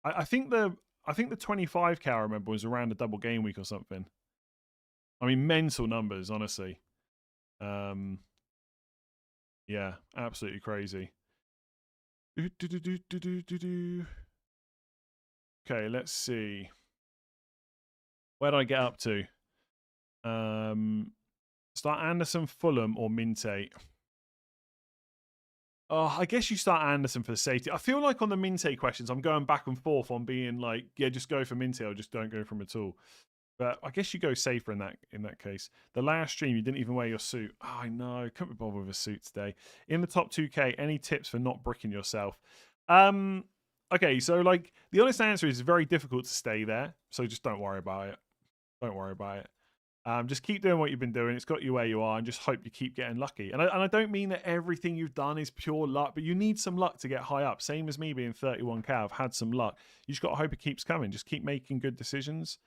Speaker 3: I think the 25k I remember was around a double game week or something. I mean, mental numbers, honestly. Yeah, absolutely crazy. Okay, let's see. Where did I get up to? Start Anderson, Fulham, or Minte? Oh, I guess you start Anderson for the safety. I feel like on the Minte questions, I'm going back and forth on being like, yeah, just go for Minte or just don't go for him at all. But I guess you go safer in that case. The last stream, you didn't even wear your suit. Oh, I know. Couldn't be bothered with a suit today. In the top 2K, any tips for not bricking yourself? Okay, so like the honest answer is it's very difficult to stay there. So just don't worry about it. Don't worry about it. Just keep doing what you've been doing. It's got you where you are, and just hope you keep getting lucky. And I don't mean that everything you've done is pure luck, but you need some luck to get high up. Same as me being 31k. I've had some luck. You just got to hope it keeps coming. Just keep making good decisions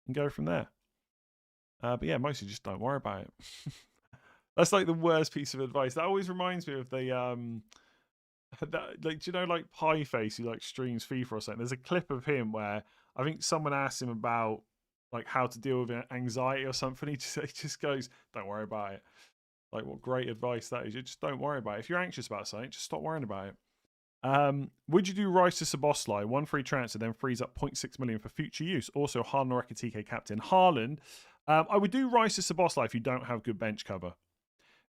Speaker 3: and go from there. But yeah, mostly just don't worry about it. That's like the worst piece of advice. That always reminds me of the like, do you know, like Pie Face who like streams FIFA or something? There's a clip of him where I think someone asked him about like how to deal with anxiety or something. He just goes, "Don't worry about it." Like, what great advice that is. You just don't worry about it. If you're anxious about something, just stop worrying about it. Would you do Rice to Szoboszlai, 1 free transfer, then frees up 0.6 million for future use? Also, Haaland or Ekitike captain. Haaland. I would do Rice to Szoboszlai if you don't have good bench cover.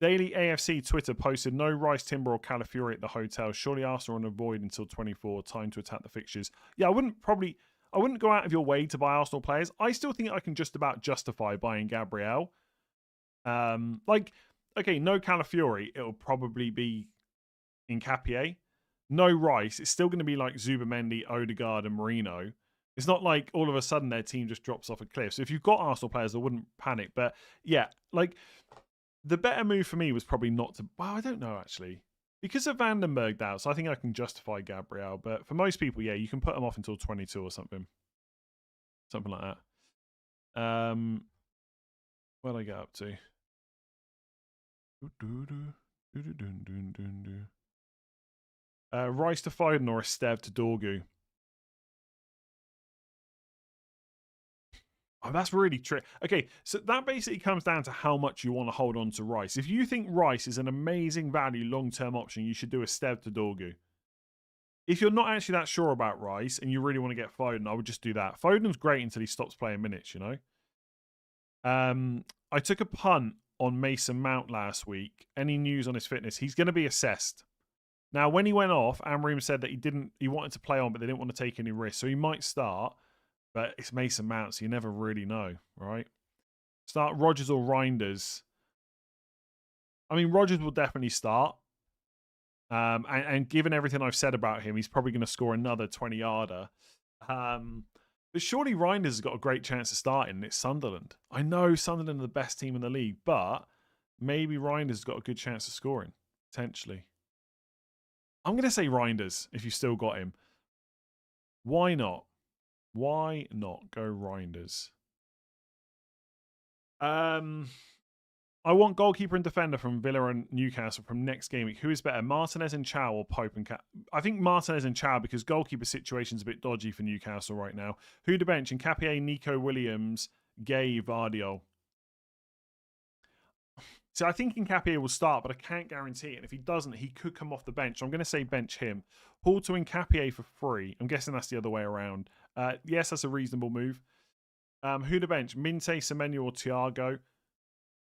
Speaker 3: Daily AFC Twitter posted no Rice, Timber, or Calafiori at the hotel. Surely Arsenal are on a void until 24. Time to attack the fixtures. Yeah, I wouldn't go out of your way to buy Arsenal players. I still think I can just about justify buying Gabriel. Like, okay, no Calafiori. It'll probably be Nketiah. No Rice. It's still going to be like Zubamendi, Odegaard, and Marino. It's not like all of a sudden their team just drops off a cliff. So if you've got Arsenal players, I wouldn't panic. But yeah, like the better move for me was probably not to. Well, I don't know actually. Because of Vandenberg out, so I think I can justify Gabriel. But for most people, yeah, you can put them off until 22 or something. Something like that. What'd I get up to? Rice to Foden or a Stev to Dorgu? Oh, that's really tricky. Okay, so that basically comes down to how much you want to hold on to Rice. If you think Rice is an amazing value long-term option, you should do a Stev to Dorgu. If you're not actually that sure about Rice and you really want to get Foden, I would just do that. Foden's great until he stops playing minutes, you know? I took a punt on Mason Mount last week. Any news on his fitness? He's going to be assessed. Now, when he went off, Amorim said that he wanted to play on, but they didn't want to take any risks. So he might start. But it's Mason Mount, so you never really know, right? Start Rodgers or Reinders. I mean, Rodgers will definitely start. And given everything I've said about him, he's probably going to score another 20-yarder. But surely Reinders has got a great chance of starting, and it's Sunderland. I know Sunderland are the best team in the league, but maybe Reinders has got a good chance of scoring, potentially. I'm going to say Reinders if you've still got him. Why not? Why not go Reinders? I want goalkeeper and defender from Villa and Newcastle from next game week. Who is better, Martinez and Chow or Pope and Cat? I think Martinez and Chow because goalkeeper situation's a bit dodgy for Newcastle right now. Who to bench? Nketiah, Nico Williams, Gay, Vardio. So I think Nkapie will start, but I can't guarantee it. And if he doesn't, he could come off the bench. So I'm going to say bench him. Hall to Nkapie for free. I'm guessing that's the other way around. Yes, that's a reasonable move. Who to bench? Minte, Semenyo, or Thiago?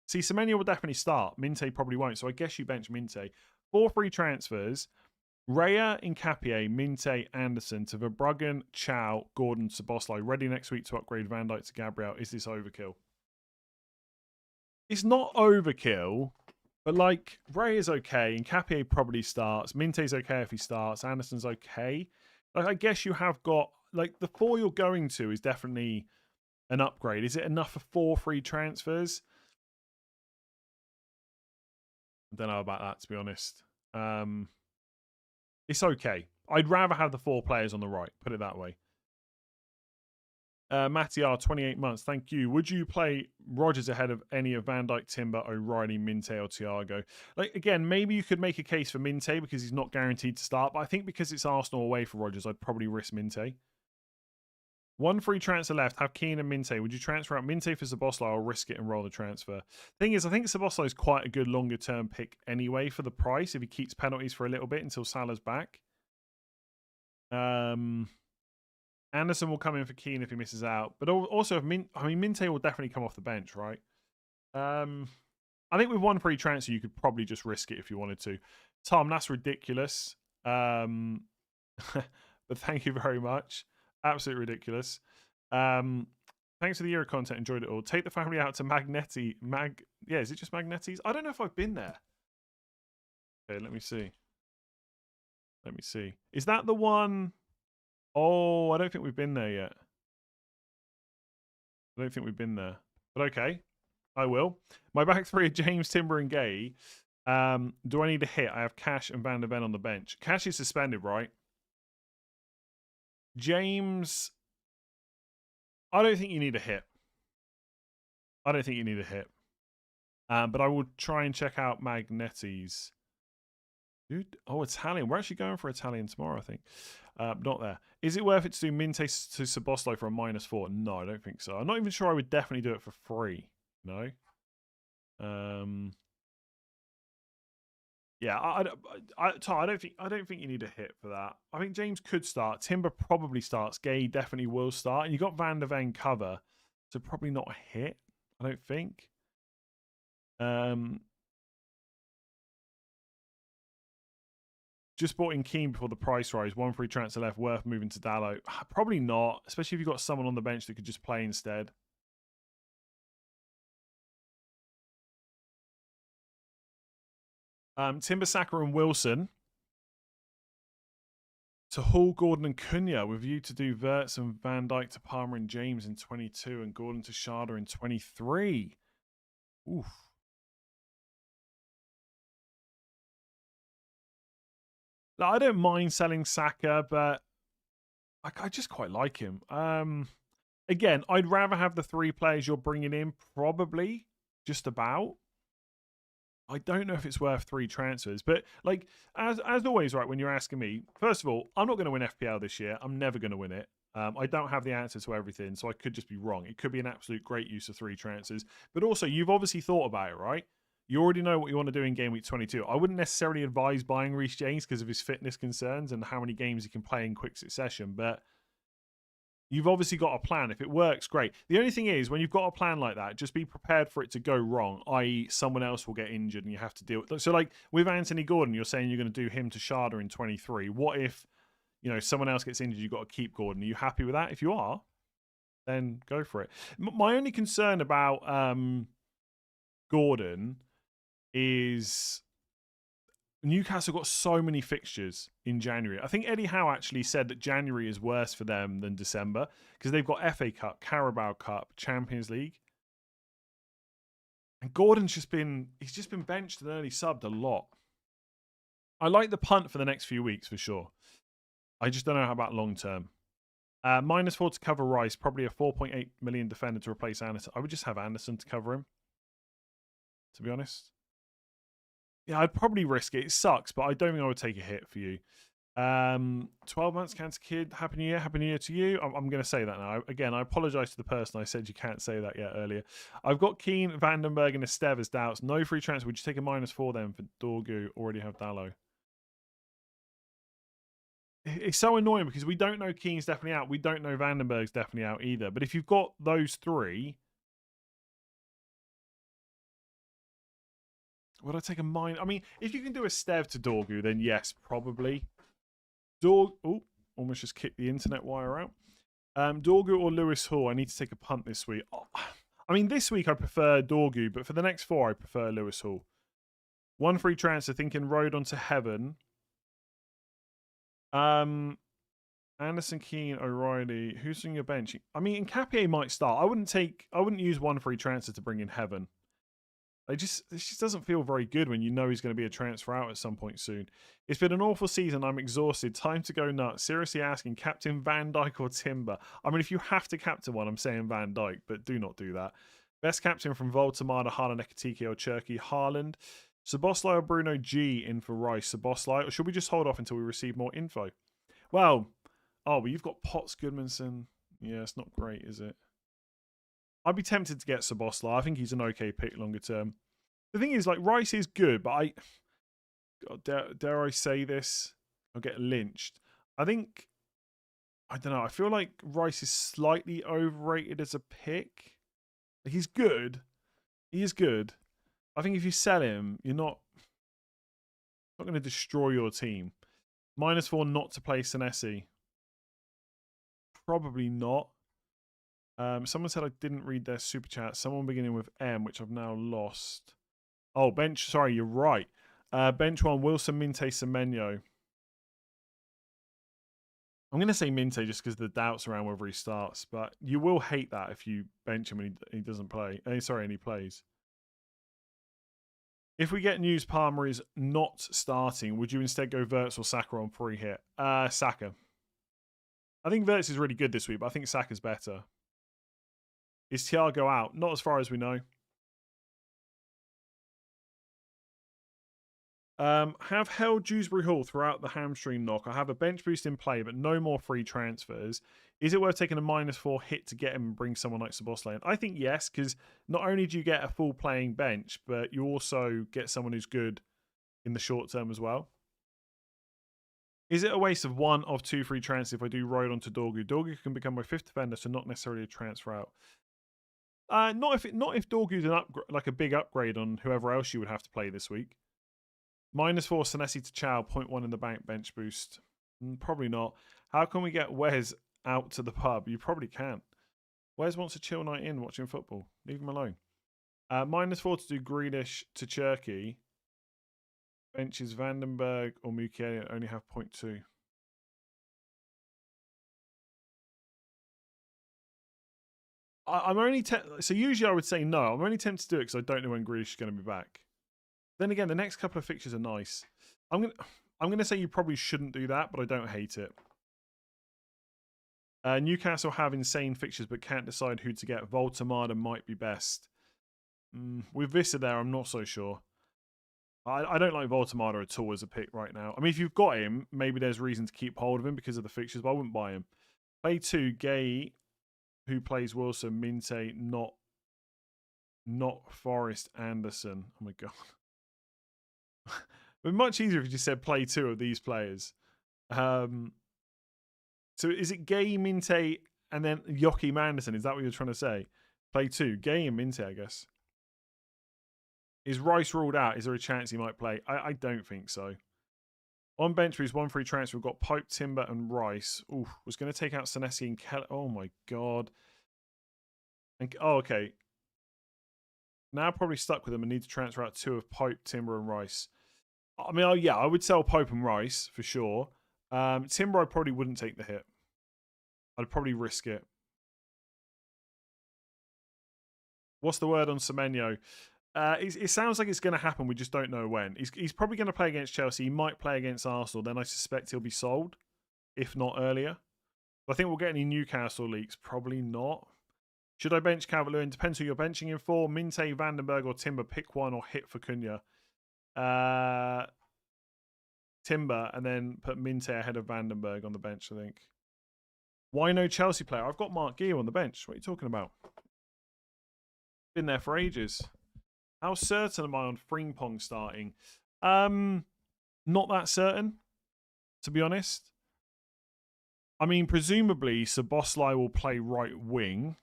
Speaker 3: See, Semenyo will definitely start. Minte probably won't. So I guess you bench Minte. 4 free transfers. Raya, Nkapie, Minte, Anderson to Verbruggen, Chow, Gordon, Szoboszlai. Ready next week to upgrade Van Dijk to Gabriel. Is this overkill? It's not overkill, but like Ray is okay. Nkapie probably starts. Minte's okay if he starts. Anderson's okay. Like I guess you have got like the 4 you're going to is definitely an upgrade. Is it enough for 4 free transfers? I don't know about that, to be honest. It's okay. I'd rather have the 4 players on the right. Put it that way. Matty R, 28 months. Thank you. Would you play Rodgers ahead of any of Van Dijk, Timber, O'Reilly, Minte, or Thiago? Like again, maybe you could make a case for Minte because he's not guaranteed to start. But I think because it's Arsenal away for Rodgers, I'd probably risk Minte. 1 free transfer left. Have Keane and Minte. Would you transfer out Minte for Szoboszlai or risk it and roll the transfer? Thing is, I think Szoboszlai is quite a good longer term pick anyway for the price if he keeps penalties for a little bit until Salah's back. Anderson will come in for Keane if he misses out, but also if Minte will definitely come off the bench, right? I think with 1 free transfer, you could probably just risk it if you wanted to. Tom, that's ridiculous. But thank you very much. Absolutely ridiculous. Thanks for the year of content. Enjoyed it all. Take the family out to Magnetti. Yeah, is it just Magnetti's? I don't know if I've been there. Okay, let me see. Let me see. Is that the one? Oh, I don't think we've been there yet. I don't think we've been there. But okay, I will. My back 3 are James, Timber, and Gay. Do I need a hit? I have Cash and Van der Ven on the bench. Cash is suspended, right? James, I don't think you need a hit. I don't think you need a hit. But I will try and check out Magnetti's. Dude, oh, Italian. We're actually going for Italian tomorrow, I think. Not there. Is it worth it to do Minte to Szoboszlai for a -4? No, I don't think so. I'm not even sure I would definitely do it for free. No. Yeah, Tom, I don't think you need a hit for that. I think James could start. Timber probably starts. Gay definitely will start. And you got Van der Ven cover, so probably not a hit. I don't think. Just bought in Keane before the price rise. 1 free transfer left. Worth moving to Dallo. Probably not, especially if you've got someone on the bench that could just play instead. Timber, Saka, and Wilson. To Hall, Gordon, and Cunha with you to do Verts and Van Dijk to Palmer and James in 22 and Gordon to Sharda in 23. Oof. Now, I don't mind selling Saka, but I just quite like him. Again, I'd rather have the 3 players you're bringing in, probably, just about. I don't know if it's worth 3 transfers, but like as always, right? When you're asking me, first of all, I'm not going to win FPL this year. I'm never going to win it. I don't have the answer to everything, so I could just be wrong. It could be an absolute great use of 3 transfers, but also you've obviously thought about it, right? You already know what you want to do in game week 22. I wouldn't necessarily advise buying Reece James because of his fitness concerns and how many games he can play in quick succession, but you've obviously got a plan. If it works, great. The only thing is, when you've got a plan like that, just be prepared for it to go wrong, i.e. someone else will get injured and you have to deal with it. So like with Anthony Gordon, you're saying you're going to do him to Sharda in 23. What if, someone else gets injured, you've got to keep Gordon? Are you happy with that? If you are, then go for it. My only concern about Gordon is Newcastle got so many fixtures in January. I think Eddie Howe actually said that January is worse for them than December because they've got FA Cup, Carabao Cup, Champions League. And Gordon's just been benched and early subbed a lot. I like the punt for the next few weeks for sure. I just don't know how about long term. -4 to cover Rice, probably a 4.8 million defender to replace Anderson. I would just have Anderson to cover him, to be honest. Yeah, I'd probably risk it. It sucks, but I don't think I would take a hit for you. 12 months, Cancer Kid. Happy New Year. Happy New Year to you. I'm going to say that now. Again, I apologize to the person I said you can't say that yet earlier. I've got Keane, Vandenberg, and Esteve as doubts. No free transfer. Would you take a -4 then for Dorgu? Already have Dallo. It's so annoying because we don't know Keane's definitely out. We don't know Vandenberg's definitely out either. But if you've got those three, would I take a I mean, if you can do a Stev to Dorgu, then yes, probably. Oh, almost just kicked the internet wire out. Dorgu or Lewis Hall? I need to take a punt this week. Oh, I mean, this week I prefer Dorgu, but for the next 4, I prefer Lewis Hall. 1 free transfer, thinking road onto heaven. Anderson, Keane, O'Reilly. Who's on your bench? I mean, Nkapie might start. I wouldn't use 1 free transfer to bring in heaven. It just doesn't feel very good when you know he's going to be a transfer out at some point soon. It's been an awful season. I'm exhausted. Time to go nuts. Seriously asking, captain Van Dijk or Timber? I mean, if you have to captain one, I'm saying Van Dijk, but do not do that. Best captain from Voltemada, Haaland, Ekatike, or Cherky, Haaland. Szoboszlai or Bruno G in for Rice. Szoboszlai, or should we just hold off until we receive more info? Well, you've got Potts, Goodmanson. Yeah, it's not great, is it? I'd be tempted to get Szoboszlai. I think he's an okay pick longer term. The thing is, like, Rice is good, but God, dare I say this? I'll get lynched. I don't know. I feel like Rice is slightly overrated as a pick. He's good. He is good. I think if you sell him, you're not going to destroy your team. -4 not to play Senesi. Probably not. Someone said I didn't read their super chat. Someone beginning with M, which I've now lost. Oh, bench. Sorry, you're right. Bench 1, Wilson, Minte, Semenyo. I'm going to say Minte just because the doubts around whether he starts. But you will hate that if you bench him and he doesn't play. And he plays. If we get news Palmer is not starting, would you instead go Wirtz or Saka on free hit? Saka. I think Wirtz is really good this week, but I think Saka's better. Is Thiago out? Not as far as we know. Have held Dewsbury Hall throughout the hamstring knock. I have a bench boost in play, but no more free transfers. Is it worth taking a -4 hit to get him and bring someone like Szoboszlai in? I think yes, because not only do you get a full playing bench, but you also get someone who's good in the short term as well. Is it a waste of 1 of 2 free transfers if I do road onto Dorgu? Dorgu can become my 5th defender, so not necessarily a transfer out. Not if Dorgu's like a big upgrade on whoever else you would have to play this week. -4 Senesi to Chow, 0.1 in the bank bench boost. Probably not. How can we get Wes out to the pub? You probably can't. Wes wants a chill night in watching football. Leave him alone. -4 to do Grealish to Cherky. Benches Vandenberg or Mukiele only have 0.2. I'm only so usually I would say no. I'm only tempted to do it because I don't know when Grealish is going to be back. Then again, the next couple of fixtures are nice. I'm gonna say you probably shouldn't do that, but I don't hate it. Newcastle have insane fixtures, but can't decide who to get. Voltemada might be best. With Vista there, I'm not so sure. I don't like Voltemada at all as a pick right now. I mean, if you've got him, maybe there's reason to keep hold of him because of the fixtures, but I wouldn't buy him. Play 2, Gay, who plays Wilson, Minte, not Forrest Anderson. Oh my god. But much easier if you just said play 2 of these players. So is it Gay, Minte, and then Joachim Anderson? Is that what you're trying to say? Play 2, Gay and Minte, I guess. Is Rice ruled out? Is there a chance he might play? I don't think so. On bench boost, 1 free transfer. We've got Pope, Timber, and Rice. Ooh, was going to take out Senesi and Keller. Oh my god. Okay. Now probably stuck with them and need to transfer out 2 of Pope, Timber, and Rice. I mean, yeah, I would sell Pope and Rice for sure. Timber, I probably wouldn't take the hit. I'd probably risk it. What's the word on Semenyo? It sounds like it's going to happen. We just don't know when. He's probably going to play against Chelsea. He might play against Arsenal. Then I suspect he'll be sold, if not earlier. I think we'll get any Newcastle leaks. Probably not. Should I bench Calvert-Lewin? Depends who you're benching him for. Minte, Vandenberg, or Timber. Pick one or hit for Cunha. Timber and then put Minte ahead of Vandenberg on the bench, I think. Why no Chelsea player? I've got Mark Gear on the bench. What are you talking about? Been there for ages. How certain am I on Frimpong starting? Not that certain, to be honest. I mean, presumably, Szoboszlai will play right wing.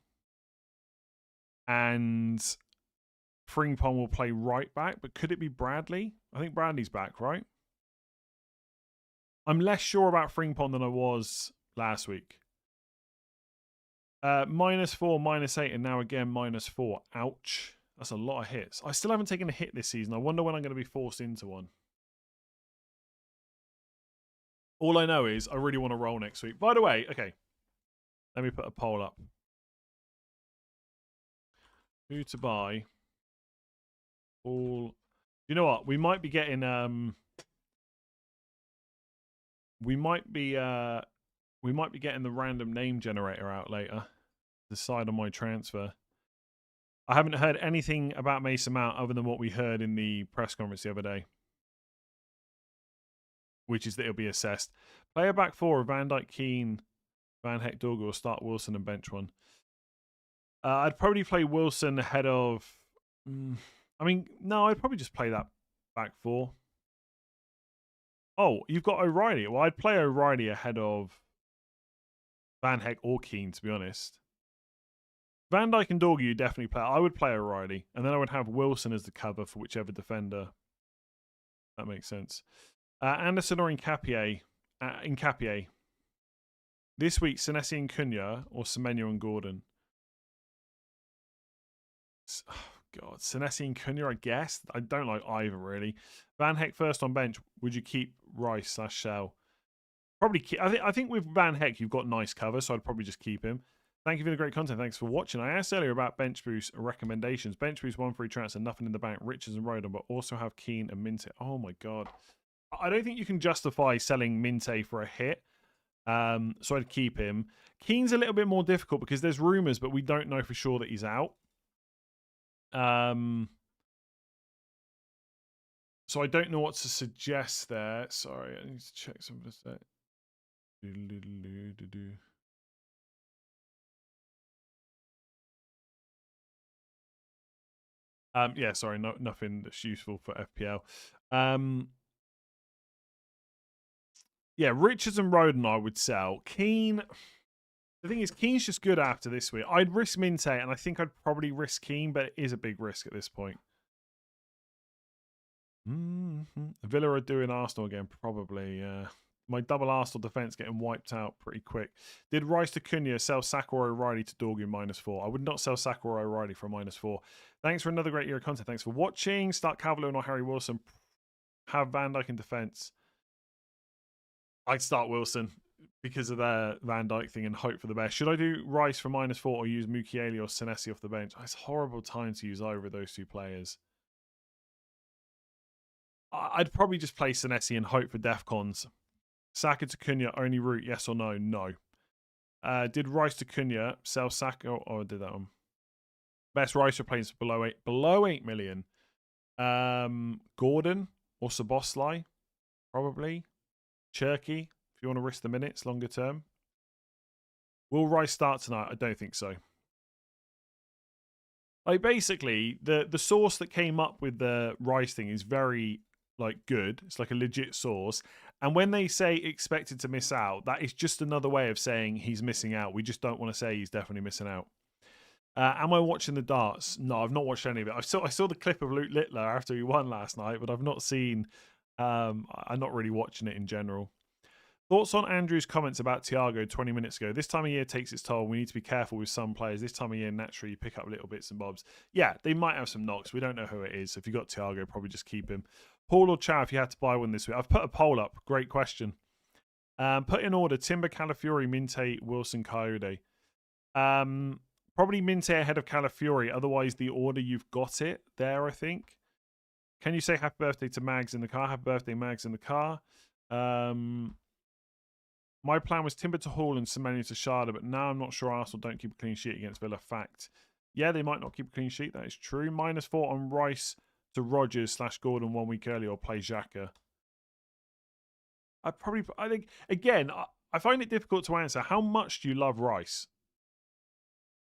Speaker 3: And Frimpong will play right back. But could it be Bradley? I think Bradley's back, right? I'm less sure about Frimpong than I was last week. -4, -8, and now again -4. Ouch. That's a lot of hits. I still haven't taken a hit this season. I wonder when I'm going to be forced into one. All I know is I really want to roll next week. By the way, okay. Let me put a poll up. Who to buy? All. You know what? We might be getting we might be getting the random name generator out later. Decide on my transfer. I haven't heard anything about Mason Mount other than what we heard in the press conference the other day, which is that it'll be assessed. Player back four: Van Dijk, Keane, Van Heck, Dorgu, or start Wilson and bench one. I'd probably play Wilson ahead of. I mean, no, I'd probably just play that back four. Oh, you've got O'Reilly. Well, I'd play O'Reilly ahead of Van Heck or Keane, to be honest. Van Dijk and Dorgu, you definitely play. I would play O'Reilly, and then I would have Wilson as the cover for whichever defender. That makes sense. Anderson or Nkapie? Nkapie. This week, Senesi and Cunha, or Semenyo and Gordon? Oh, God. Senesi and Cunha, I guess. I don't like either, really. Van Heck first on bench. Would you keep Rice / Shell? Probably keep. I think with Van Heck, you've got nice cover, so I'd probably just keep him. Thank you for the great content. Thanks for watching. I asked earlier about Bench Boost recommendations. Bench Boost, 1 free transfer, nothing in the bank. Richards and Rodon, but also have Keane and Minte. Oh, my God. I don't think you can justify selling Minte for a hit. So I'd keep him. Keane's a little bit more difficult because there's rumours, but we don't know for sure that he's out. So I don't know what to suggest there. Sorry, I need to check something to say. Yeah, sorry, nothing that's useful for FPL. Yeah, Richards and Rodon I would sell. Keane, the thing is, Keane's just good after this week. I'd risk Minte, and I think I'd probably risk Keane, but it is a big risk at this point. Villa are doing Arsenal again, probably. My double Arsenal defence getting wiped out pretty quick. Did Rice to Cunha sell Saka or O'Reilly to Dorgu -4? I would not sell Saka or O'Reilly for -4. Thanks for another great year of content. Thanks for watching. Start Calvert-Lewin or Harry Wilson. Have Van Dijk in defence. I'd start Wilson because of their Van Dijk thing and hope for the best. Should I do Rice for -4 or use Mukiele or Senesi off the bench? It's a horrible time to use either of those two players. I'd probably just play Senesi and hope for Defcons. Saka to Cunha, only route, yes or no? No. Did Rice to Cunha sell Saka? Or I did that one. Best Rice replacements below 8 million. Gordon or Szoboszlai, probably. Cherky, if you want to risk the minutes longer term. Will Rice start tonight? I don't think so. Like, basically, the source that came up with the Rice thing is very good. It's like a legit source. And when they say expected to miss out, that is just another way of saying he's missing out. We just don't want to say he's definitely missing out. Am I watching the darts? No, I've not watched any of it. I saw the clip of Luke Littler after he won last night, but I've not seen. I'm not really watching it in general. Thoughts on Andrew's comments about Thiago 20 minutes ago? This time of year takes its toll. We need to be careful with some players. This time of year, naturally, you pick up little bits and bobs. Yeah, they might have some knocks. We don't know who it is. If you got Thiago, probably just keep him. Paul or Chow, if you had to buy one this week. I've put a poll up. Great question. Put in order Timber, Calafiori, Minte, Wilson, Coyote. Probably Minte ahead of Calafiori. Otherwise, the order you've got it there, I think. Can you say happy birthday to Mags in the car? Happy birthday, Mags in the car. My plan was Timber to Hall and Semenyo to Sharda, but now I'm not sure Arsenal don't keep a clean sheet against Villa. Fact. Yeah, they might not keep a clean sheet. That is true. -4 on Rice to Rodgers / Gordon 1 week earlier, or play Xhaka. I think, again, I find it difficult to answer. How much do you love Rice?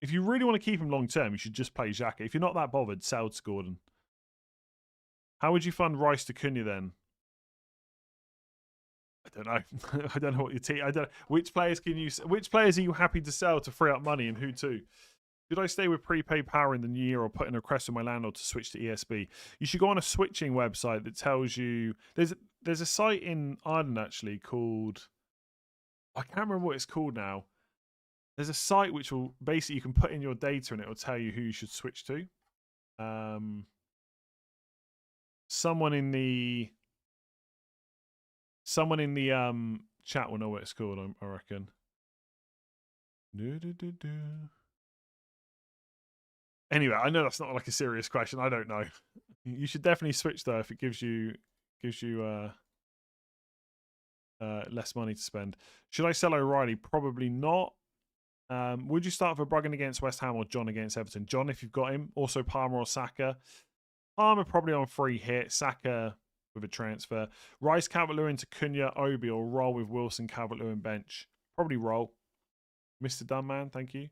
Speaker 3: If you really want to keep him long term, you should just play Xhaka. If you're not that bothered, sell to Gordon. How would you fund Rice to Cunha then? I don't know. I don't know what your team. I don't. Which players can you? Which players are you happy to sell to free up money, and who to? Should I stay with prepaid power in the new year or put in a request with my landlord to switch to ESB? You should go on a switching website that tells you. There's a site in Ireland actually called. I can't remember what it's called now. There's a site which will basically you can put in your data and it will tell you who you should switch to. Someone in the chat will know what it's called. I reckon. Anyway, I know that's not like a serious question. I don't know. You should definitely switch though if it gives you less money to spend. Should I sell O'Reilly? Probably not. Would you start for Bruggen against West Ham or John against Everton? John, if you've got him. Also Palmer or Saka. Palmer probably on free hit. Saka with a transfer. Rice, Calvert-Lewin to Cunha, Obi, or roll with Wilson, Calvert-Lewin bench. Probably roll. Mr. Dunman, thank you.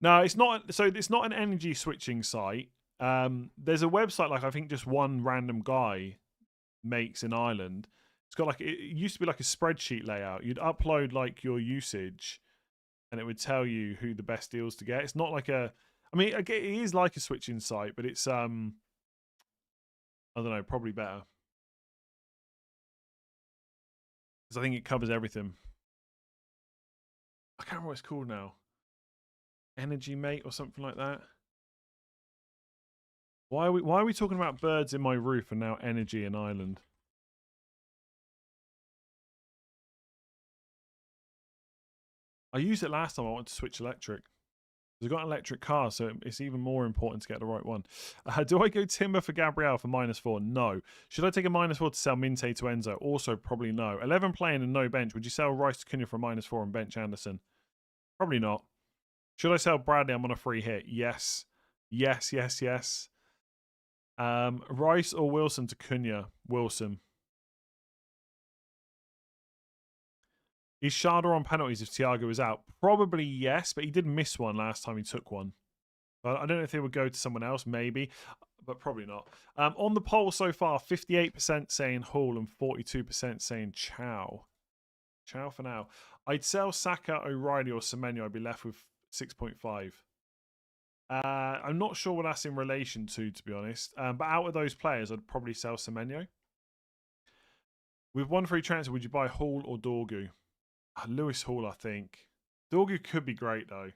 Speaker 3: No, it's not. So it's not an energy switching site. There's a website like I think just one random guy makes in Ireland. It's got like it used to be like a spreadsheet layout. You'd upload like your usage, and it would tell you who the best deals to get. It's not like a. I mean, it is like a switching site, but it's I don't know, probably better because I think it covers everything. I can't remember what it's called now. Energy Mate or something like that. Why are we talking about birds in my roof and now energy in Ireland? I used it last time I wanted to switch electric. I've got an electric car, so it's even more important to get the right one. Do I go Timber for Gabriel for -4? No. Should I take a -4 to sell Minte to Enzo? Also, probably no. 11 playing and no bench. Would you sell Rice to Cunha for a -4 and bench Anderson? Probably not. Should I sell Bradley? I'm on a free hit. Yes. Yes, yes, yes. Rice or Wilson to Cunha? Wilson. Is Sharda on penalties if Thiago is out? Probably yes, but he did miss one last time he took one. I don't know if they would go to someone else, maybe, but probably not. On the poll so far, 58% saying Hall and 42% saying Chow. Chow for now. I'd sell Saka, O'Reilly, or Semenyo. I'd be left with 6.5. I'm not sure what that's in relation to be honest. But out of those players, I'd probably sell Semenyo. With one free transfer, would you buy Hall or Dorgu? Lewis Hall, I think. Dorgu could be great, though.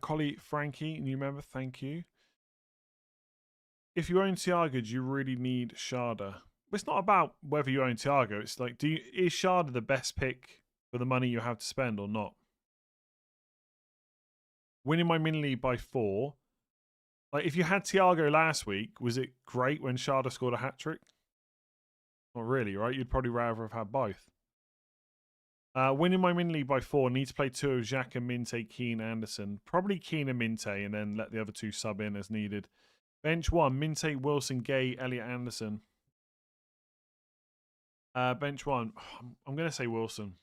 Speaker 3: Collie Frankie, new member, thank you. If you own Thiago, do you really need Sharda? It's not about whether you own Thiago. It's like, is Sharda the best pick for the money you have to spend or not? Winning my mini league by 4. Like, if you had Thiago last week, was it great when Sharda scored a hat trick? Not really, right? You'd probably rather have had both. Winning my mini league by 4. Need to play 2 of Xhaka, Minte, Keane, Anderson. Probably Keane and Minte, and then let the other 2 sub in as needed. Bench 1, Minte, Wilson, Gay, Elliot, Anderson. Bench 1, I'm going to say Wilson.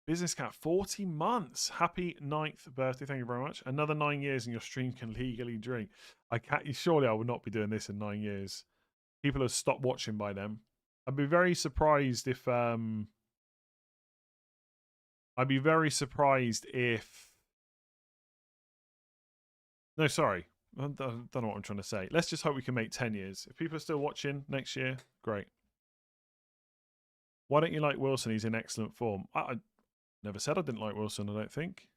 Speaker 3: Business Cat, 40 months. Happy 9th birthday. Thank you very much. Another 9 years and your stream can legally drink. Surely I would not be doing this in 9 years. People have stopped watching by then. I'd be very surprised if no, sorry. I don't know what I'm trying to say. Let's just hope we can make 10 years. If people are still watching next year, great. Why don't you like Wilson? He's in excellent form. I never said I didn't like Wilson, I don't think.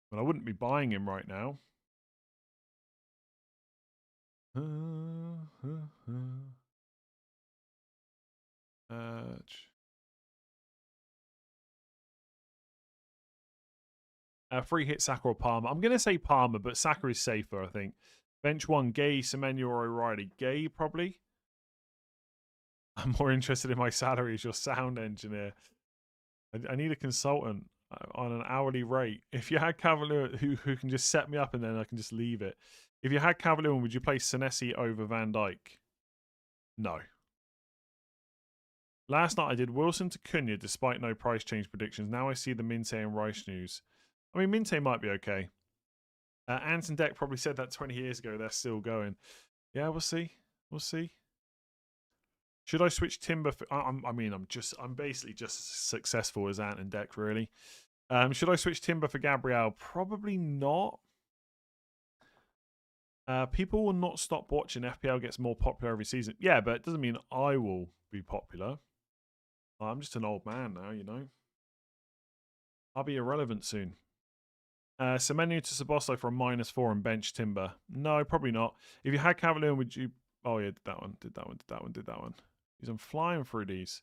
Speaker 3: But I wouldn't be buying him right now. Free hit Saka or Palmer. I'm going to say Palmer, but Saka is safer, I think. Bench 1, Gay, Semenyo or O'Reilly. Gay, probably. I'm more interested in my salary as your sound engineer. I need a consultant on an hourly rate. If you had Cavalier who can just set me up and then I can just leave it. If you had Cavalier, would you play Senesi over Van Dijk? No. Last night I did Wilson to Cunha despite no price change predictions. Now I see the Minte and Rice news. I mean, Minte might be okay. Anton Deck probably said that 20 years ago. They're still going. Yeah, we'll see. We'll see. Should I switch Timber? I'm basically just as successful as Ant and Deck, really. Should I switch Timber for Gabriel? Probably not. People will not stop watching. FPL gets more popular every season. Yeah, but it doesn't mean I will be popular. I'm just an old man now, you know. I'll be irrelevant soon. Semenyo to Saboslo for a -4 and bench Timber. No, probably not. If you had Cavalier, would you... Oh, yeah, did that one. Did that one. Did that one. Did that one. I'm flying through these.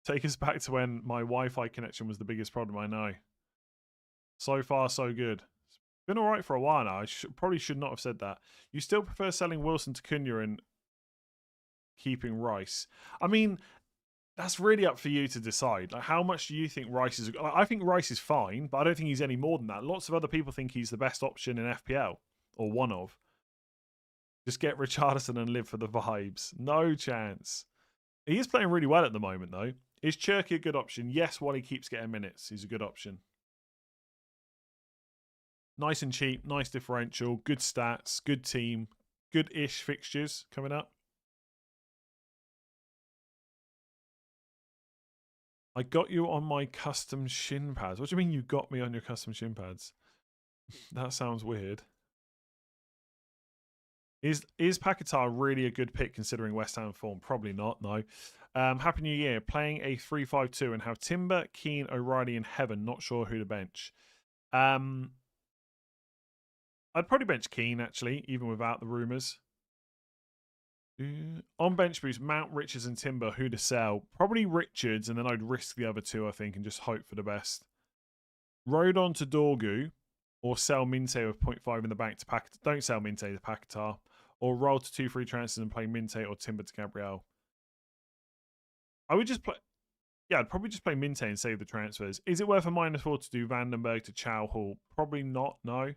Speaker 3: Take us back to when my Wi-Fi connection was the biggest problem, I know. So far, so good. It's been all right for a while now. I probably should not have said that. You still prefer selling Wilson to Cunha and keeping Rice? I mean, that's really up for you to decide. Like, how much do you think Rice is... I think Rice is fine, but I don't think he's any more than that. Lots of other people think he's the best option in FPL. Or one of. Just get Richarlison and live for the vibes. No chance. He is playing really well at the moment, though. Is Cherky a good option? Yes, while he keeps getting minutes. He's a good option. Nice and cheap. Nice differential. Good stats. Good team. Good-ish fixtures coming up. I got you on my custom shin pads. What do you mean you got me on your custom shin pads? That sounds weird. Is Paquetá really a good pick considering West Ham form? Probably not, no. Happy New Year. Playing a 3-5-2 and have Timber, Keane, O'Reilly, and Heaven. Not sure who to bench. I'd probably bench Keane, actually, even without the rumours. On bench boost, Mount, Richards, and Timber. Who to sell? Probably Richards, and then I'd risk the other two, I think, and just hope for the best. Rodon to Dorgu, or sell Minte with 0.5 in the bank to Paquetá. Don't sell Minte to Paquetá. Or roll to 2 free transfers and play Minte or Timber to Gabriel. I would just play... Yeah, I'd probably just play Minte and save the transfers. Is it worth a -4 to do Vandenberg to Chow Hall? Probably not, no.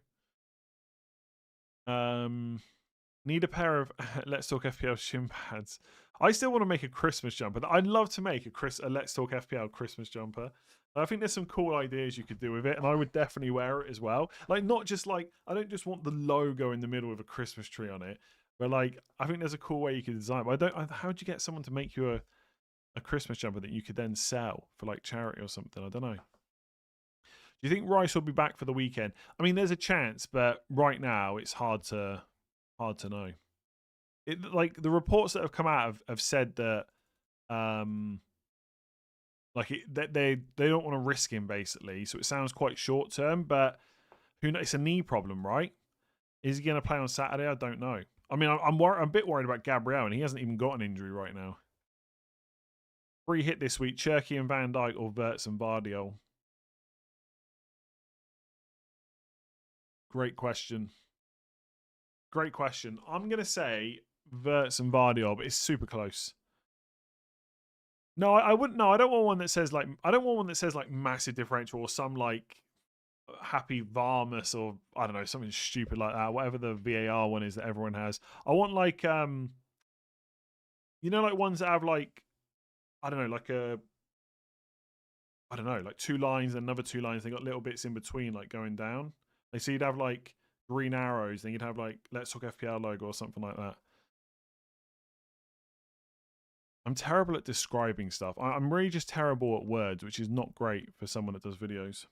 Speaker 3: Need a pair of Let's Talk FPL shin pads. I still want to make a Christmas jumper. I'd love to make a Let's Talk FPL Christmas jumper. I think there's some cool ideas you could do with it, and I would definitely wear it as well. Like, not just like, I don't just want the logo in the middle with a Christmas tree on it, but like, I think there's a cool way you could design it. But how'd you get someone to make you a Christmas jumper that you could then sell for like charity or something? I don't know. Do you think Rice will be back for the weekend? I mean, there's a chance, but right now it's hard to know. Like, the reports that have come out have said that that they don't want to risk him, basically. So it sounds quite short term, but who knows? It's a knee problem, right? Is he going to play on Saturday? I don't know. I mean, I'm a bit worried about Gabriel, and he hasn't even got an injury right now. Free hit this week: Cherky and Van Dijk or Wirtz and Vardiol. Great question. Great question. I'm going to say Wirtz and Vardiol, but it's super close. No, I wouldn't. No, I don't want one that says like. I don't want one that says like massive differential or some like happy Varmus or I don't know, something stupid like that. Whatever the VAR one is that everyone has. I want like like ones that have like I don't know, like like 2 lines and another 2 lines. They got little bits in between, like going down. Like, so you'd have like green arrows, then you'd have like Let's Talk FPL logo or something like that. I'm terrible at describing stuff. I'm really just terrible at words, which is not great for someone that does videos.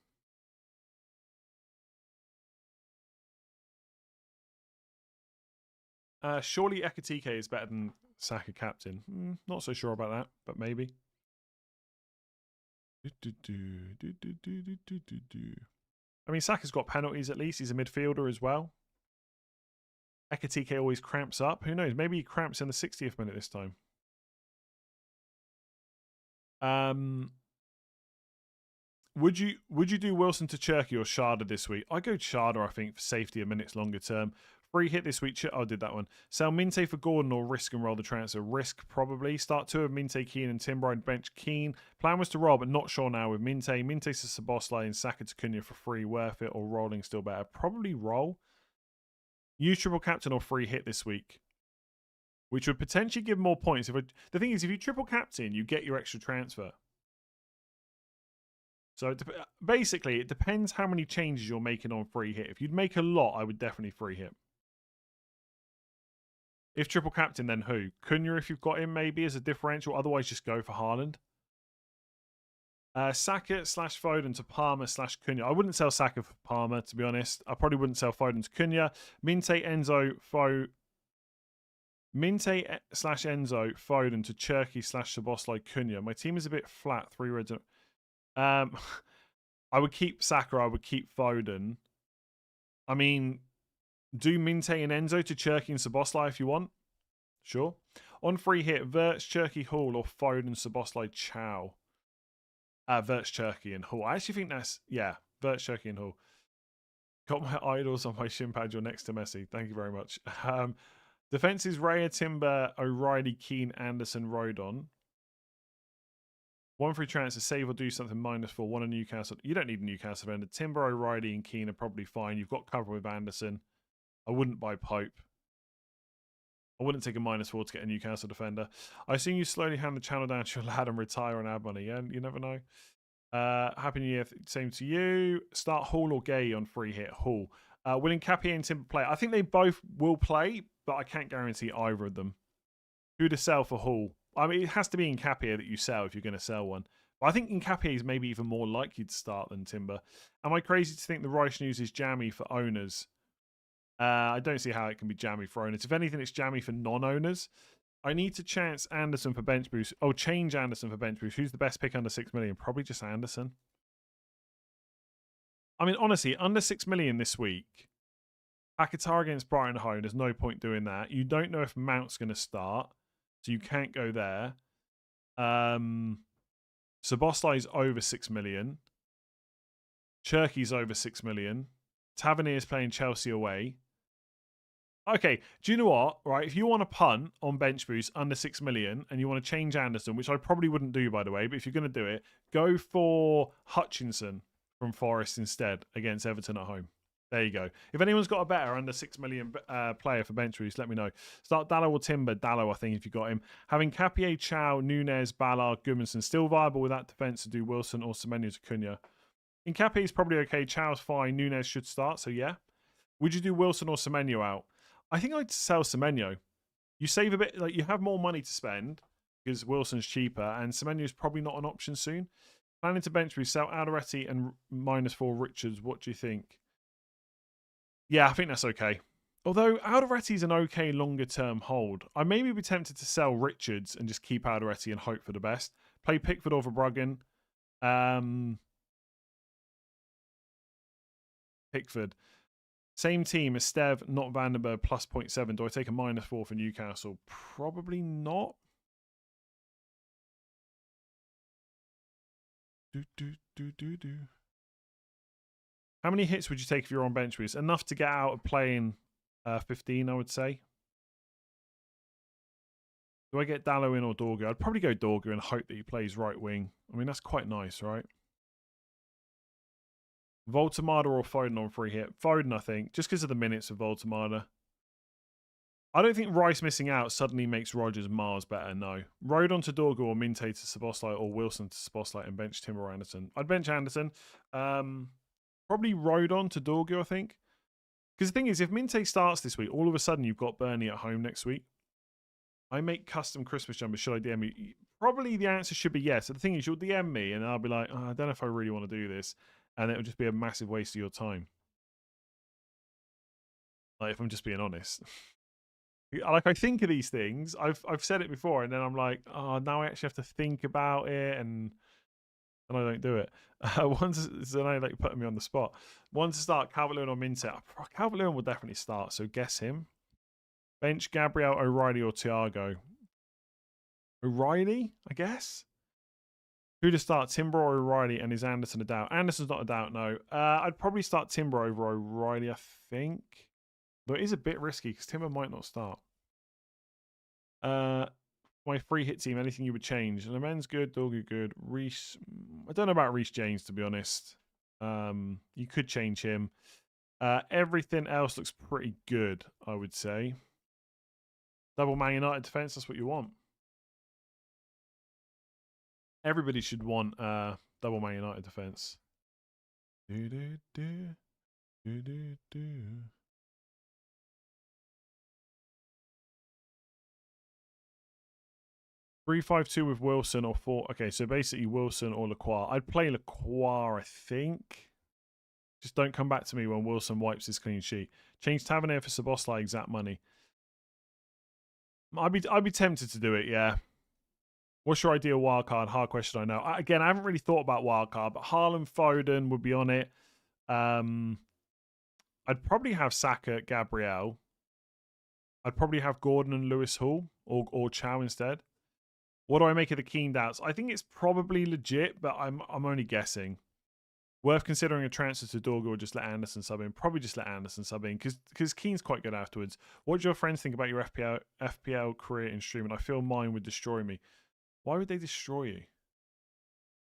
Speaker 3: Surely Ekatike is better than Saka captain. Not so sure about that, but maybe. I mean, Saka's got penalties at least. He's a midfielder as well. Ekatike always cramps up. Who knows? Maybe he cramps in the 60th minute this time. would you do Wilson to Cherky or Sharda this week? I go Sharda, I think, for safety a minutes longer term. Free hit this week. I did that one. Sell Minte for Gordon or risk and roll the transfer. Risk, probably. Start two of Minte, Keane, and Timber. I'd bench Keane. Plan was to roll, but not sure now with Minte. Minte to Szoboszlai and Saka to Cunha for free. Worth it, or rolling still better? Probably roll. Use triple captain or free hit this week, which would potentially give more points. The thing is, if you triple captain, you get your extra transfer. So basically, it depends how many changes you're making on free hit. If you'd make a lot, I would definitely free hit. If triple captain, then who? Cunha, if you've got him, maybe as a differential. Otherwise, just go for Haaland. Saka / Foden to Palmer / Cunha. I wouldn't sell Saka for Palmer, to be honest. I probably wouldn't sell Foden to Cunha. Minte, Enzo, Minte / Enzo, Foden to Cherky / Szoboszlai, Cunha. My team is a bit flat. 3 reds. I would keep Saka. I would keep Foden. I mean, do Minte and Enzo to Cherky and Szoboszlai if you want. Sure. On free hit, Verts, Cherky, Hall, or Foden, Szoboszlai, Chow. Verts, Cherky, and Hall. I actually think that's, yeah, Verts, Cherky, and Hall. Got my idols on my shin pad. You're next to Messi. Thank you very much. Defense is Raya, Timber, O'Reilly, Keane, Anderson, Rodon. 1 free transfer, save or do something -4. 1 on Newcastle. You don't need a Newcastle defender. Timber, O'Reilly, and Keane are probably fine. You've got cover with Anderson. I wouldn't buy Pope. I wouldn't take a -4 to get a Newcastle defender. I assume you slowly hand the channel down to your lad and retire and add money. Yeah, you never know. Happy New Year. Same to you. Start Hall or Gay on free hit. Hall. Will Nkapie and Timber play? I think they both will play, but I can't guarantee either of them. Who to sell for Hall? I mean, it has to be Nkapie that you sell if you're going to sell one. But I think Nkapie is maybe even more likely to start than Timber. Am I crazy to think the Rice News is jammy for owners? I don't see how it can be jammy for owners. If anything, it's jammy for non-owners. I need to chance Anderson for bench boost. Oh, change Anderson for bench boost. Who's the best pick under 6 million? Probably just Anderson. I mean, honestly, under 6 million this week, Paquetá against Brighton at home, there's no point doing that. You don't know if Mount's going to start, so you can't go there. Szoboszlai's over 6 million. Cherky's over 6 million. Tavernier's playing Chelsea away. Okay, do you know what? Right, if you want to punt on bench boost under 6 million and you want to change Anderson, which I probably wouldn't do, by the way, but if you're going to do it, go for Hutchinson from Forest instead against Everton at home. There you go. If anyone's got a better under 6 million player for bench boost, let me know. Start Dallo or Timber. Dallo, I think, if you got him. Having Capie, Chow, Nunez, Ballard, Goodmanson still viable with that defence to do Wilson or Semenyo to Cunha. Nkapie is probably okay. Chow's fine. Nunez should start, so yeah. Would you do Wilson or Semenyo out? I think I'd sell Semenyo. You save a bit, like you have more money to spend because Wilson's cheaper and Semenyo's probably not an option soon. Planning to bench boost, sell Alderete and -4 Richards. What do you think? Yeah, I think that's okay. Although Alderete's an okay longer term hold. I maybe be tempted to sell Richards and just keep Alderete and hope for the best. Play Pickford over Bruggen. Pickford. Same team, Esteve, not Vandenberg, plus 0.7. Do I take a -4 for Newcastle? Probably not. How many hits would you take if you're on bench boost? Enough to get out of playing 15, I would say. Do I get Dallo in or Dorgu? I'd probably go Dorgu and hope that he plays right wing. I mean, that's quite nice, right? Voltemada or Foden on free hit? Foden, I think, just because of the minutes of Voltemada. I don't think Rice missing out suddenly makes Rodgers Mars better, no. Rodon to Dorgu or Minte to Szoboszlai or Wilson to Szoboszlai and bench Timber or Anderson. I'd bench Anderson. Probably Rodon to Dorgu, I think. Because the thing is, if Minte starts this week, all of a sudden you've got Burnley at home next week. I make custom Christmas jumpers. Should I DM you? Probably the answer should be yes. So the thing is, you'll DM me and I'll be like, oh, I don't know if I really want to do this. And it'll just be a massive waste of your time. Like, if I'm just being honest. Like, I think of these things. I've said it before, and then I'm like, oh, now I actually have to think about it, and I don't do it. So now like putting me on the spot. One to start, Calvert-Lewin or Minte. Calvert-Lewin will definitely start, so guess him. Bench Gabriel, O'Reilly or Thiago. O'Reilly, I guess. Who to start, Timber or O'Reilly, and is Anderson a doubt? Anderson's not a doubt, no. I'd probably start Timber over O'Reilly, I think. Though it is a bit risky because Timber might not start. My free hit team, anything you would change? Lemen's good, Dorgu good, Reece. I don't know about Reece James, to be honest. You could change him. Everything else looks pretty good, I would say. Double Man United defense, that's what you want. Everybody should want double Man United defense. Do, do, do. Do, do, do. Three, 5-2 with Wilson or 4. Okay, so basically Wilson or Lacroix. I'd play Lacroix, I think. Just don't come back to me when Wilson wipes his clean sheet. Change Tavernier for Szoboszlai, exact money. I'd be tempted to do it, yeah. What's your ideal wildcard? Hard question, I know. Again, I haven't really thought about wildcard, but Haaland, Foden would be on it. I'd probably have Saka, Gabriel. I'd probably have Gordon and Lewis Hall or Chow instead. What do I make of the Keane doubts? I think it's probably legit, but I'm only guessing. Worth considering a transfer to Dorgu or just let Anderson sub in? Probably just let Anderson sub in because Keane's quite good afterwards. What do your friends think about your FPL career in streaming? I feel mine would destroy me. Why would they destroy you?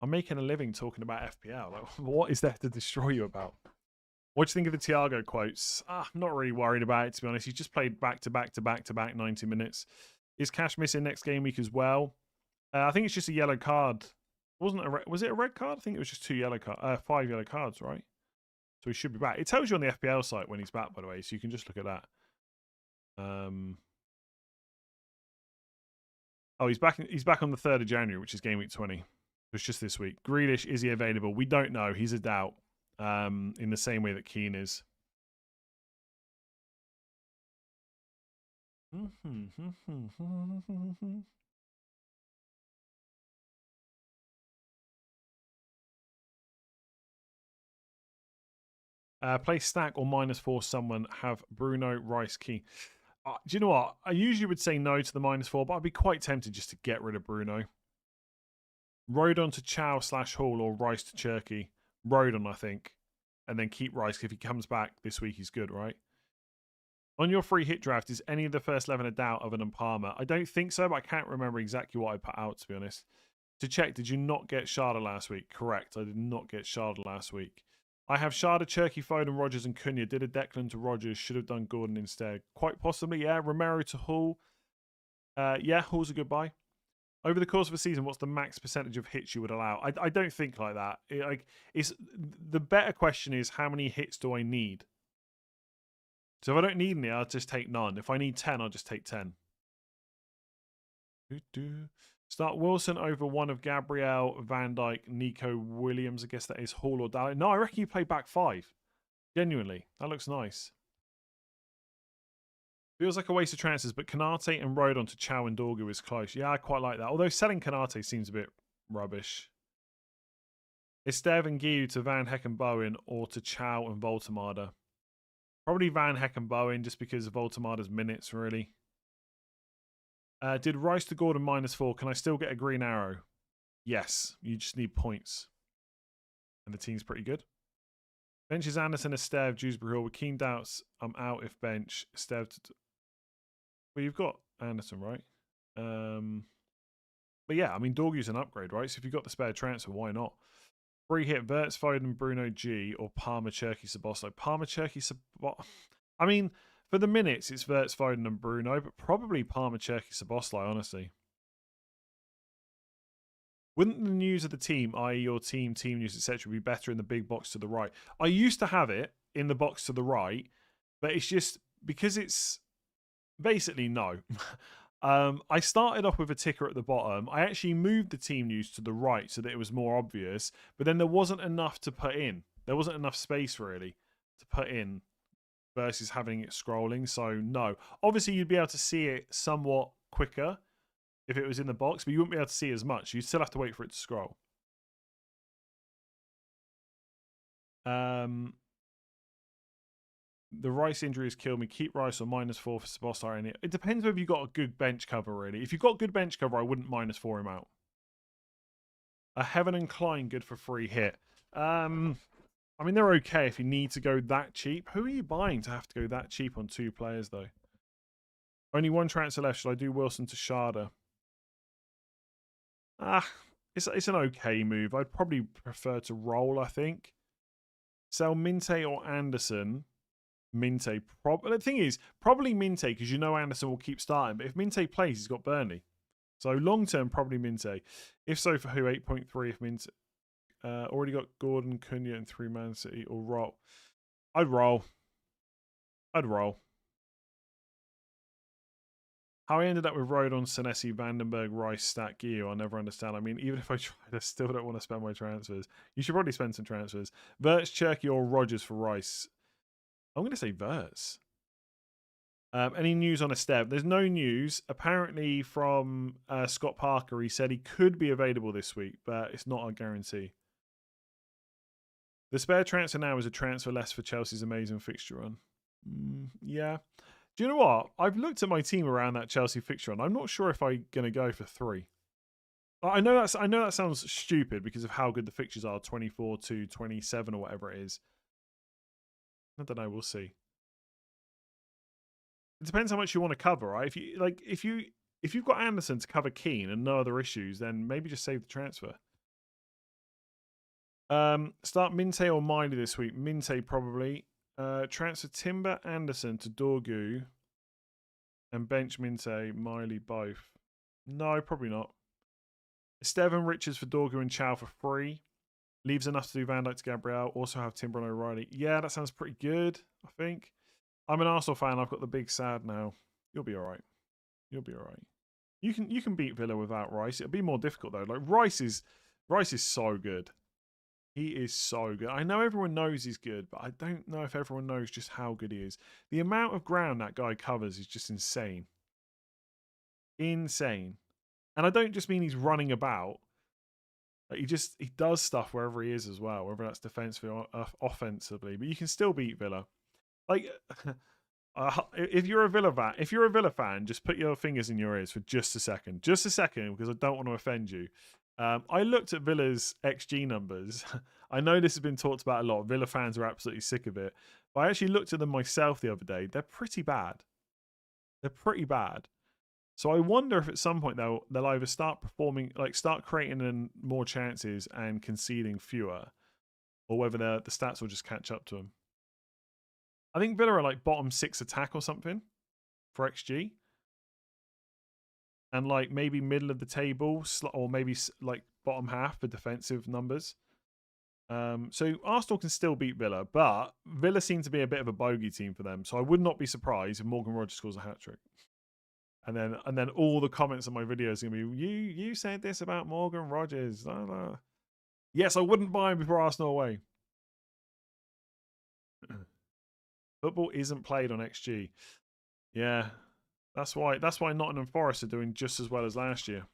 Speaker 3: I'm making a living talking about FPL. Like, what is there to destroy you about? What do you think of the Thiago quotes? I'm not really worried about it, to be honest. He's just played back to back 90 minutes. Is Cash missing next game week as well? I think it's just a yellow card. Was it a red card? I think it was just 5 yellow cards, right? So he should be back. It tells you on the FPL site when he's back, by the way, so you can just look at that. Oh, he's back on the 3rd of January, which is game week 20. It's just this week. Grealish, is he available? We don't know. He's a doubt. In the same way that Keane is. Play stack or -4 someone. Have Bruno, Rice, Keane. Do you know what? I usually would say no to the -4, but I'd be quite tempted just to get rid of Bruno. Rodon to Chow / Hall or Rice to Cherky. Rodon, I think. And then keep Rice. If he comes back this week, he's good, right? On your free hit draft, is any of the first 11 a doubt other than Palmer? I don't think so, but I can't remember exactly what I put out, to be honest. To check, did you not get Sharda last week? Correct, I did not get Sharda last week. I have Sharda, Cherky, Foden, Rodgers, and Cunha. Did a Declan to Rodgers. Should have done Gordon instead. Quite possibly, yeah. Romero to Hull. Yeah, Hull's a good buy. Over the course of a season, what's the max percentage of hits you would allow? I don't think like that. It's the better question is, how many hits do I need? So if I don't need any, I'll just take none. If I need 10, I'll just take 10. Start Wilson over one of Gabriel, Van Dijk, Nico Williams. I guess that is Hall or Dallas. No, I reckon you play back 5. Genuinely. That looks nice. Feels like a waste of transfers, but Kanate and Rodon to Chow and Dorgu is close. Yeah, I quite like that. Although selling Kanate seems a bit rubbish. Esteve and Guiu to Van Heckenbowen or to Chow and Voltemada. Probably Van Heckenbowen just because of Voltemada's minutes, really. Did Rice to Gordon -4? Can I still get a green arrow? Yes. You just need points. And the team's pretty good. Benches Anderson, Esteve, Dewsbury Hall. With keen doubts, I'm out if bench. Esteve. Well, you've got Anderson, right? But yeah, I mean, Dorgu's an upgrade, right? So if you've got the spare transfer, why not? Free hit, Verts, Foden, Bruno G, or Palmer, Cherky, Szoboszlai. Palmer, Cherky, Szoboszlai. I mean, for the minutes, it's Verts, Foden, and Bruno, but probably Palmer, Cherky, Szoboszlai, honestly. Wouldn't the news of the team, i.e. your team news, etc., be better in the big box to the right? I used to have it in the box to the right, but it's just because it's basically no. I started off with a ticker at the bottom. I actually moved the team news to the right so that it was more obvious, but then there wasn't enough to put in. There wasn't enough space, really, to put in versus having it scrolling, so no. Obviously, you'd be able to see it somewhat quicker if it was in the box, but you wouldn't be able to see as much. You'd still have to wait for it to scroll. The Rice injury has killed me. Keep Rice on -4 for Szoboszlai. It depends whether you've got a good bench cover, really. If you've got good bench cover, I wouldn't -4 him out. A Heaven and Klein good for free hit. I mean, they're okay if you need to go that cheap. Who are you buying to have to go that cheap on 2 players, though? Only 1 transfer left. Shall I do Wilson to Sharda? It's an okay move. I'd probably prefer to roll, I think. Sell Minte or Anderson. Minte. The thing is, probably Minte, because you know Anderson will keep starting. But if Minte plays, he's got Burnley. So long term, probably Minte. If so, for who? 8.3 if Minte. Already got Gordon, Cunha, and 3 Man City. Or roll. I'd roll. I'd roll. How I ended up with Rodon, Senesi, Vandenberg, Rice, Stat, Gio, I'll never understand. I mean, even if I tried, I still don't want to spend my transfers. You should probably spend some transfers. Verts, Cherky, or Rogers for Rice. I'm going to say Verts. Any news on Esteve? There's no news. Apparently from Scott Parker, he said he could be available this week, but it's not a guarantee. The spare transfer now is a transfer less for Chelsea's amazing fixture run. Yeah. Do you know what? I've looked at my team around that Chelsea fixture run. I'm not sure if I'm going to go for 3. I know that sounds stupid because of how good the fixtures are, 24 to 27 or whatever it is. I don't know. We'll see. It depends how much you want to cover, right? If you've got Anderson to cover Keane and no other issues, then maybe just save the transfer. Start Minte or Miley this week. Minte probably. Transfer Timber, Anderson to Dorgu, and bench Minte, Miley both. No, probably not. Estevan, Richards for Dorgu and Chow for free. Leaves enough to do Van Dijk to Gabriel. Also have Timber and O'Reilly. Yeah, that sounds pretty good, I think. I'm an Arsenal fan. I've got the big sad now. You'll be all right. You'll be all right. You can beat Villa without Rice. It'll be more difficult though. Like Rice is so good. He is so good. I know everyone knows he's good, but I don't know if everyone knows just how good he is. The amount of ground that guy covers is just insane. Insane. And I don't just mean he's running about. Like he does stuff wherever he is as well, whether that's defensively or offensively. But you can still beat Villa. Like if you're a Villa fan, just put your fingers in your ears for just a second, because I don't want to offend you. I looked at Villa's XG numbers. I know this has been talked about a lot. Villa fans are absolutely sick of it. But I actually looked at them myself the other day. They're pretty bad. They're pretty bad. So I wonder if at some point they'll either start start creating more chances and conceding fewer, or whether the stats will just catch up to them. I think Villa are like bottom 6 attack or something for XG. And like maybe middle of the table, or maybe like bottom half for defensive numbers. So Arsenal can still beat Villa, but Villa seem to be a bit of a bogey team for them. So I would not be surprised if Morgan Rogers scores a hat-trick. And then all the comments on my videos are gonna be, you said this about Morgan Rogers. Yes, I wouldn't buy him before Arsenal away. Football isn't played on XG. Yeah. That's why Nottingham Forest are doing just as well as last year.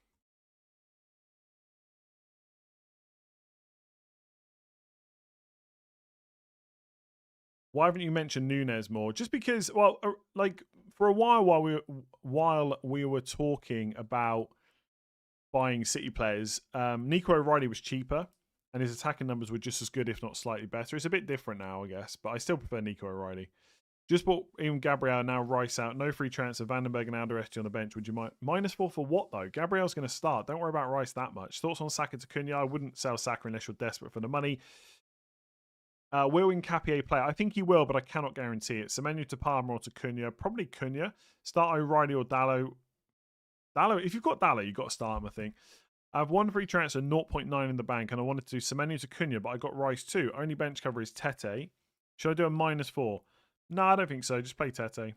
Speaker 3: Why haven't you mentioned Nunes more? Just because, well, like for a while we were talking about buying City players, Nico O'Reilly was cheaper, and his attacking numbers were just as good, if not slightly better. It's a bit different now, I guess, but I still prefer Nico O'Reilly. Just bought even Gabriel, now Rice out. No free transfer. Vandenberg and Alderete on the bench. Would you mind? -4 for what, though? Gabriel's going to start. Don't worry about Rice that much. Thoughts on Saka to Cunha? I wouldn't sell Saka unless you're desperate for the money. Will Nkapie play? I think he will, but I cannot guarantee it. Semenyo to Palmer or to Cunha? Probably Cunha. Start O'Reilly or Dallo. Dallo, if you've got Dallo, you've got to start him, I think. I have 1 free transfer, 0.9 in the bank, and I wanted to do Semenyo to Cunha, but I got Rice too. Only bench cover is Tete. Should I do a -4? No, I don't think so. Just play Tete.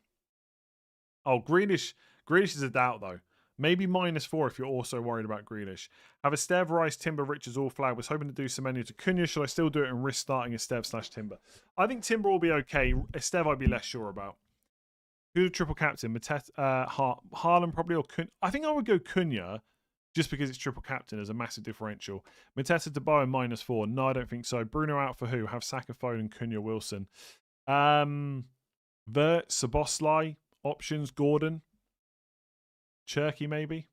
Speaker 3: Oh, Grealish. Grealish is a doubt, though. Maybe -4 if you're also worried about Grealish. Have Esteve, Rice, Timber, Richards all flag. Was hoping to do Semenyo to Cunha. Should I still do it and risk starting Esteve/Timber? I think Timber will be okay. Esteve I'd be less sure about. Who's the triple captain? Haaland probably, or Cunha? I think I would go Cunha just because it's triple captain as a massive differential. Mateta to Bowen -4. No, I don't think so. Bruno out for who? Have Saka, Foden, Cunha, Wilson. Vert, Szoboszlai, options, Gordon, Cherky maybe.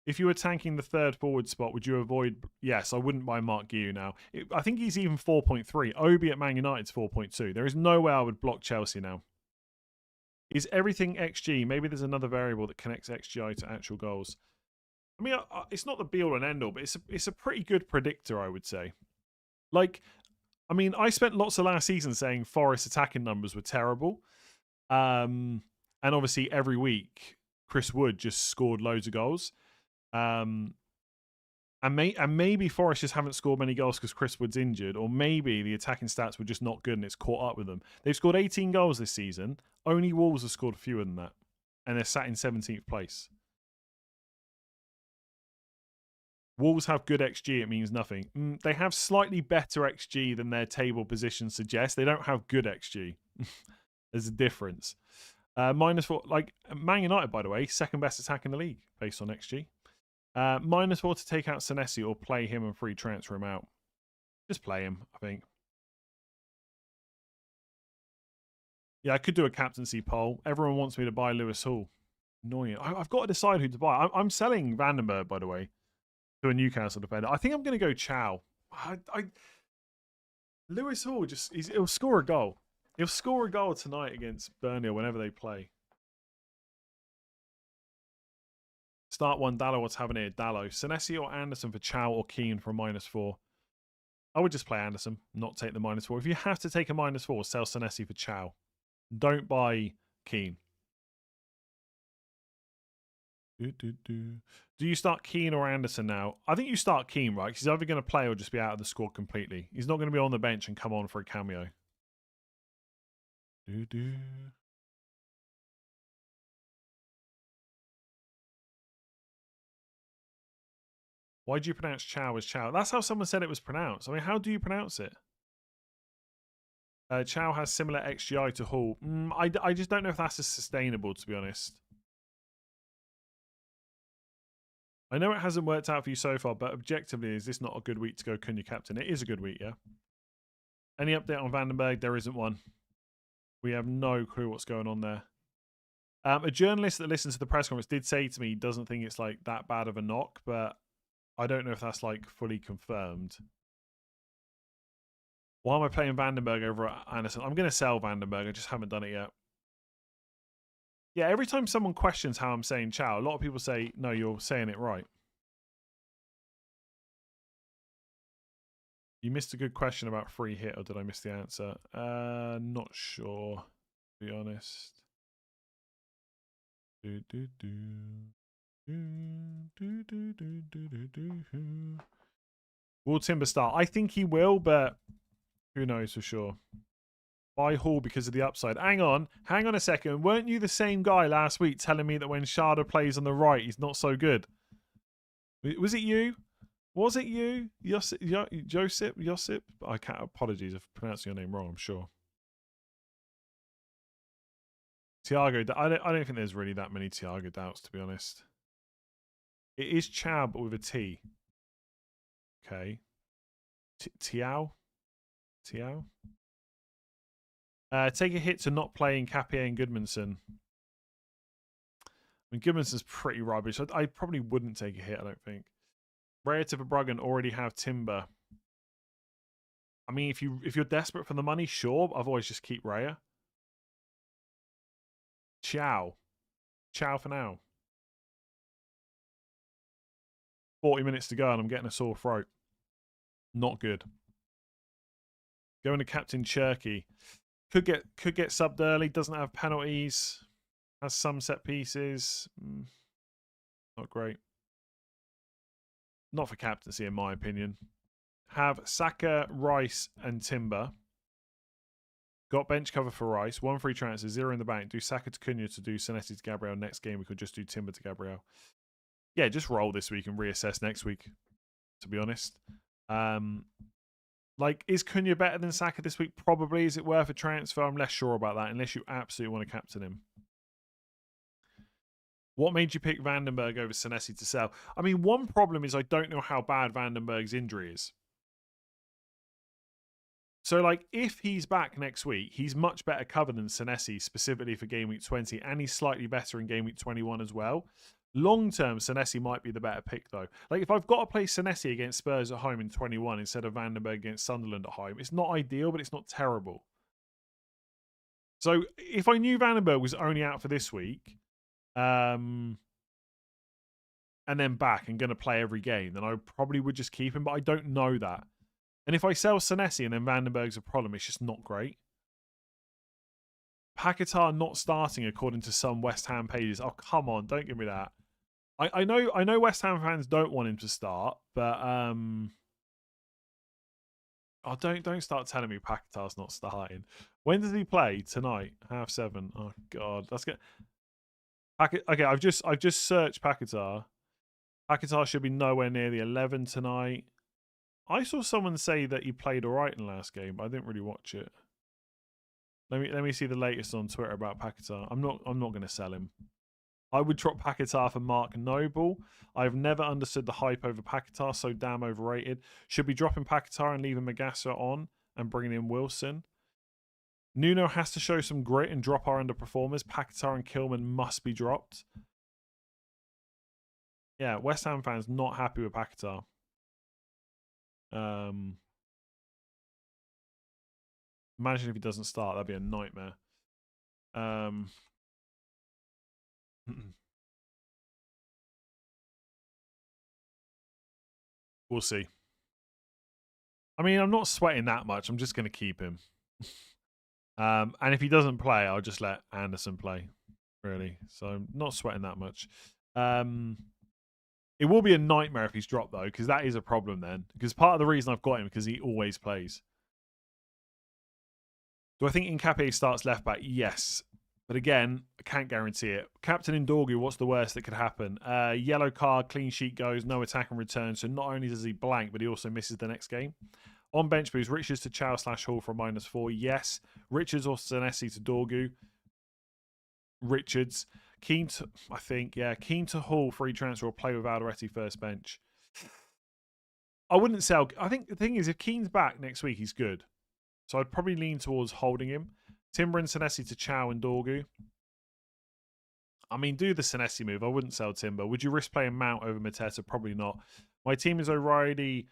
Speaker 3: If you were tanking the third forward spot, would you avoid? Yes, I wouldn't buy Mark Guiu now. I think he's even 4.3. Obi at Man United's 4.2. There is no way I would block Chelsea now. Is everything XG? Maybe there's another variable that connects XGI to actual goals. I mean, it's not the be all and end all, but it's a pretty good predictor, I would say. Like, I mean, I spent lots of last season saying Forest attacking numbers were terrible. And obviously every week, Chris Wood just scored loads of goals. And maybe Forest just haven't scored many goals because Chris Wood's injured, or maybe the attacking stats were just not good and it's caught up with them. They've scored 18 goals this season. Only Wolves have scored fewer than that. And they're sat in 17th place. Wolves have good XG, it means nothing. They have slightly better XG than their table position suggests. They don't have good XG. There's a difference. -4, like Man United, by the way, second best attack in the league based on XG. -4 to take out Senesi or play him and free transfer him out. Just play him, I think. Yeah, I could do a captaincy poll. Everyone wants me to buy Lewis Hall. Annoying. I've got to decide who to buy. I'm selling Vandenberg, by the way, to a Newcastle defender. I think I'm going to go Chow. Lewis Hall he'll score a goal. He'll score a goal tonight against Burnley or whenever they play. Start one, Dallo. What's happening here? Dallo. Senesi or Anderson for Chow or Keane for a -4? I would just play Anderson, not take the -4. If you have to take a -4, sell Senesi for Chow. Don't buy Keane. Do you start Keane or Anderson now? I think you start Keane, right? Because he's either going to play or just be out of the squad completely. He's not going to be on the bench and come on for a cameo. Why do you pronounce Chow as Chow? That's how someone said it was pronounced. I mean, how do you pronounce it? Chow has similar XGI to Hall. I just don't know if that's as sustainable, to be honest. I know it hasn't worked out for you so far, but objectively, is this not a good week to go Cunha captain? It is a good week, yeah. Any update on Vandenberg? There isn't one. We have no clue what's going on there. A journalist that listened to the press conference did say to me he doesn't think it's like that bad of a knock, but I don't know if that's like fully confirmed. Why am I playing Vandenberg over Anderson? I'm going to sell Vandenberg. I just haven't done it yet. Yeah, every time someone questions how I'm saying Chow, a lot of people say, no, you're saying it right. You missed a good question about free hit, or did I miss the answer? Not sure, to be honest. Will Timber start? I think he will, but who knows for sure. Buy Hall because of the upside. Hang on a second. Weren't you the same guy last week telling me that when Sharda plays on the right, he's not so good? Was it you? Was it you? Josip? I can't. Apologies if I'm pronouncing your name wrong, I'm sure. Thiago, I don't think there's really that many Thiago doubts, to be honest. It is Chow, but with a T. Okay. Tiao? Take a hit to not playing Capier and Goodmanson. I mean, Goodmanson's pretty rubbish. I probably wouldn't take a hit, I don't think. Raya to Verbruggen already have Timber. I mean, if you're desperate for the money, sure. Otherwise, just keep Raya. Chow for now. 40 minutes to go and I'm getting a sore throat. Not good. Going to Captain Cherky. Could get subbed early. Doesn't have penalties. Has some set pieces. Not great. Not for captaincy, in my opinion. Have Saka, Rice, and Timber. Got bench cover for Rice. 1 free transfer, 0 in the bank. Do Saka to Cunha to do Senesi to Gabriel next game. We could just do Timber to Gabriel. Yeah, just roll this week and reassess next week, to be honest. Like, is Cunha better than Saka this week? Probably. Is it worth a transfer? I'm less sure about that, unless you absolutely want to captain him. What made you pick Vandenberg over Senesi to sell? I mean, one problem is I don't know how bad Vandenberg's injury is. So, like, if he's back next week, he's much better covered than Senesi, specifically for game week 20, and he's slightly better in game week 21 as well. Long term, Senesi might be the better pick though. Like if I've got to play Senesi against Spurs at home in 21 instead of Vandenberg against Sunderland at home, it's not ideal, but it's not terrible. So if I knew Vandenberg was only out for this week, and then back and going to play every game, then I probably would just keep him. But I don't know that. And if I sell Senesi and then Vandenberg's a problem, it's just not great. Paquetá not starting according to some West Ham pages. Oh come on, don't give me that. I know West Ham fans don't want him to start, but don't start telling me Paquetá's not starting. When does he play? Tonight, 7:30. Oh god, that's good. Okay, I've just searched Paquetá. Paquetá should be nowhere near the 11 tonight. I saw someone say that he played all right in the last game, but I didn't really watch it. Let me see the latest on Twitter about Paquetá. I'm not going to sell him. I would drop Paquetá for Mark Noble. I've never understood the hype over Paquetá, so damn overrated. Should be dropping Paquetá and leaving Magassa on and bringing in Wilson. Nuno has to show some grit and drop our underperformers. Paquetá and Kilman must be dropped. Yeah, West Ham fans not happy with Paquetá. Imagine if he doesn't start. That'd be a nightmare. We'll see. I mean, I'm not sweating that much. I'm just going to keep him. And if he doesn't play, I'll just let Anderson play, really. So I'm not sweating that much. It will be a nightmare if he's dropped, though, because that is a problem then. Because part of the reason I've got him because he always plays. Do I think Nkapé starts left back? Yes. But again, I can't guarantee it. Captain Ndorgu, what's the worst that could happen? Yellow card, clean sheet goes, no attack and return. So not only does he blank, but he also misses the next game. On bench boost, Richards to Chow / Hall for a -4. Yes. Richards or Senesi to Dorgu. Richards. Keen to, I think, yeah. Keen to Hall free transfer or play with Alderete first bench. I wouldn't sell. I think the thing is, if Keane's back next week, he's good. So I'd probably lean towards holding him. Timber and Senesi to Chow and Dorgu. I mean, do the Senesi move. I wouldn't sell Timber. Would you risk playing Mount over Mateta? Probably not. My team is O'Reilly,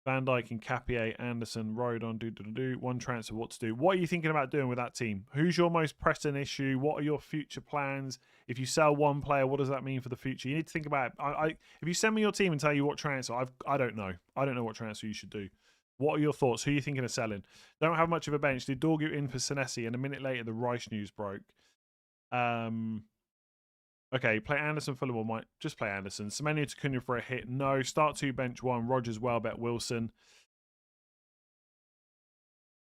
Speaker 3: Van Dijk, and Capier, Anderson, Rodon, one transfer, what to do. What are you thinking about doing with that team? Who's your most pressing issue? What are your future plans? If you sell one player, what does that mean for the future? You need to think about it. If you send me your team and tell you what transfer, I don't know. I don't know what transfer you should do. What are your thoughts? Who are you thinking of selling? Don't have much of a bench. Did Dorgu in for Senesi? And a minute later, the Rice news broke. Okay, play Anderson, Fulham, or might just play Anderson. Semenyo to Cunha for a hit. No. Start 2, bench 1. Rogers, Welbeck, Wilson.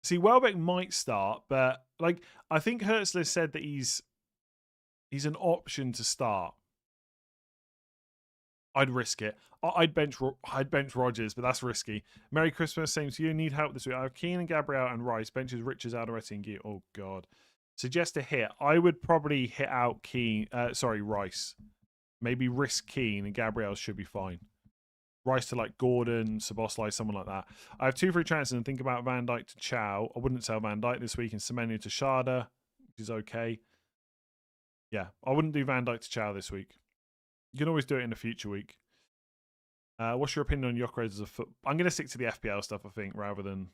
Speaker 3: See, Welbeck might start, but like I think Hertzler said that he's an option to start. I'd risk it. I'd bench Rogers, but that's risky. Merry Christmas, same to you. Need help this week. I have Keane and Gabriel and Rice. Benches Richards, Alderete, and Gear. Oh god. Suggest a hit. I would probably hit out Rice. Maybe risk Keane and Gabriel should be fine. Rice to like Gordon, Szoboszlai, someone like that. I have 2 free chances and think about Van Dijk to Chow. I wouldn't sell Van Dijk this week, and Semenyo to Sharda, which is okay. Yeah, I wouldn't do Van Dijk to Chow this week. You can always do it in a future week. What's your opinion on Gyökeres as a foot? I'm going to stick to the FPL stuff, I think, rather than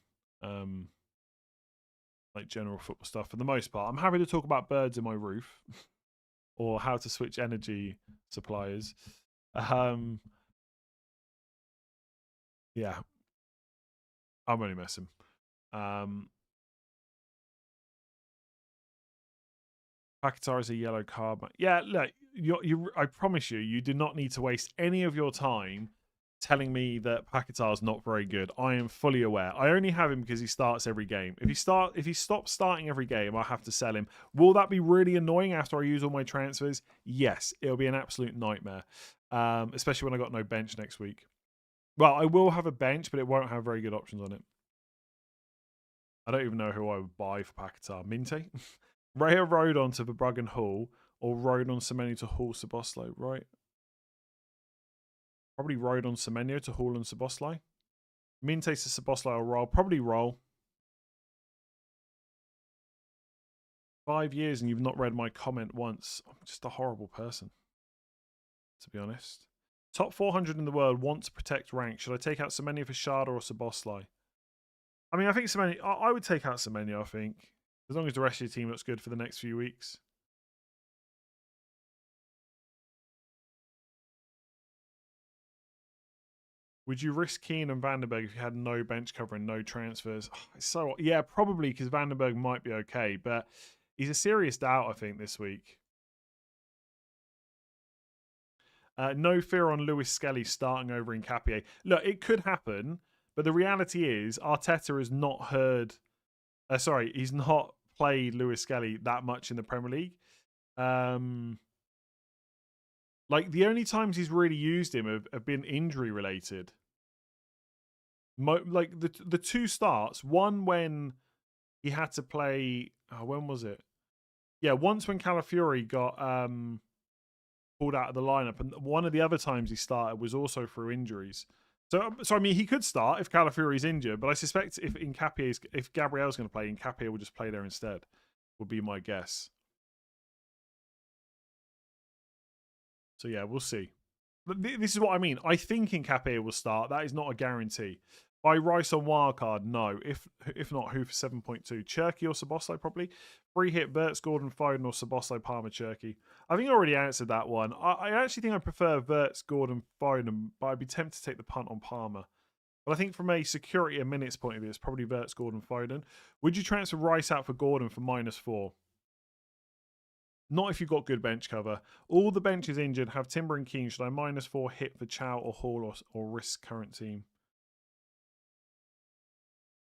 Speaker 3: like general football stuff for the most part. I'm happy to talk about birds in my roof or how to switch energy suppliers. Yeah, I'm only messing. Paquetá is a yellow card. Yeah, look, I promise you, you do not need to waste any of your time telling me that Paquetá is not very good. I am fully aware. I only have him because he starts every game. If he stops starting every game, I'll have to sell him. Will that be really annoying after I use all my transfers? Yes, it'll be an absolute nightmare, especially when I got no bench next week. Well, I will have a bench, but it won't have very good options on it. I don't even know who I would buy for Paquetá. Minte? Raya Rodon to Verbruggen Hall or Rodon Semenyo to Hall Szoboszlai, right? Probably Rodon Semenyo to Hall and Szoboszlai. Minte to Szoboszlai or roll. Probably roll. 5 years and you've not read my comment once. I'm just a horrible person. to be honest. Top 400 in the world want to protect rank. Should I take out Semenya for Shada or Szoboszlai? I mean, I think Semenya... I would take out Semenya, I think. As long as the rest of your team looks good for the next few weeks. Would you risk Keane and Vandenberg if you had no bench cover and no transfers? So yeah, probably because Vandenberg might be okay, but he's a serious doubt, I think, this week. No fear on Lewis Skelly starting over in Capier. Look, it could happen, but the reality is Arteta has not heard... he's not played Lewis Skelly that much in the Premier League. Like, the only times he's really used him have been injury related. Like, the two starts, one when he had to play... Oh, when was it? Yeah, once when Calafiori got pulled out of the lineup, and one of the other times he started was also through injuries. So I mean, he could start if Calafiori's injured, but I suspect if Gabriel's going to play, Nkapia will just play there instead, would be my guess. So yeah, we'll see. This is what I mean. I think Nkapia will start. That is not a guarantee. By Rice on wildcard, no. If not, who for 7.2? Cherky or Szoboszlai, probably. Free hit, Verts, Gordon, Foden, or Szoboszlai, Palmer, Cherky. I think I already answered that one. I actually think I prefer Verts, Gordon, Foden, but I'd be tempted to take the punt on Palmer. But I think from a security and minutes point of view, it's probably Verts, Gordon, Foden. Would you transfer Rice out for Gordon for -4? Not if you've got good bench cover. All the bench is injured. Have Timber and Keane. Should I -4 hit for Chow or Hall or risk current team?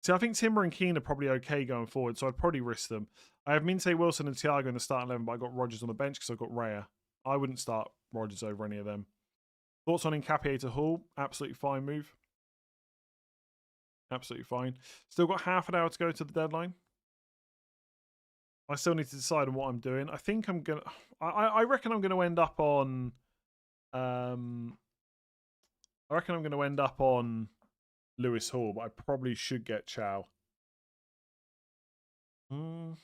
Speaker 3: See, I think Timber and Keane are probably okay going forward, so I'd probably risk them. I have Minte, Wilson, and Thiago in the starting 11, but I got Rodgers on the bench because I've got Raya. I wouldn't start Rodgers over any of them. Thoughts on Nkapia to Hall? Absolutely fine move. Absolutely fine. Still got half an hour to go to the deadline. I still need to decide on what I'm doing. I think I'm gonna... I reckon I'm going to end up on... I reckon I'm going to end up on Lewis Hall, but I probably should get Chow. I'm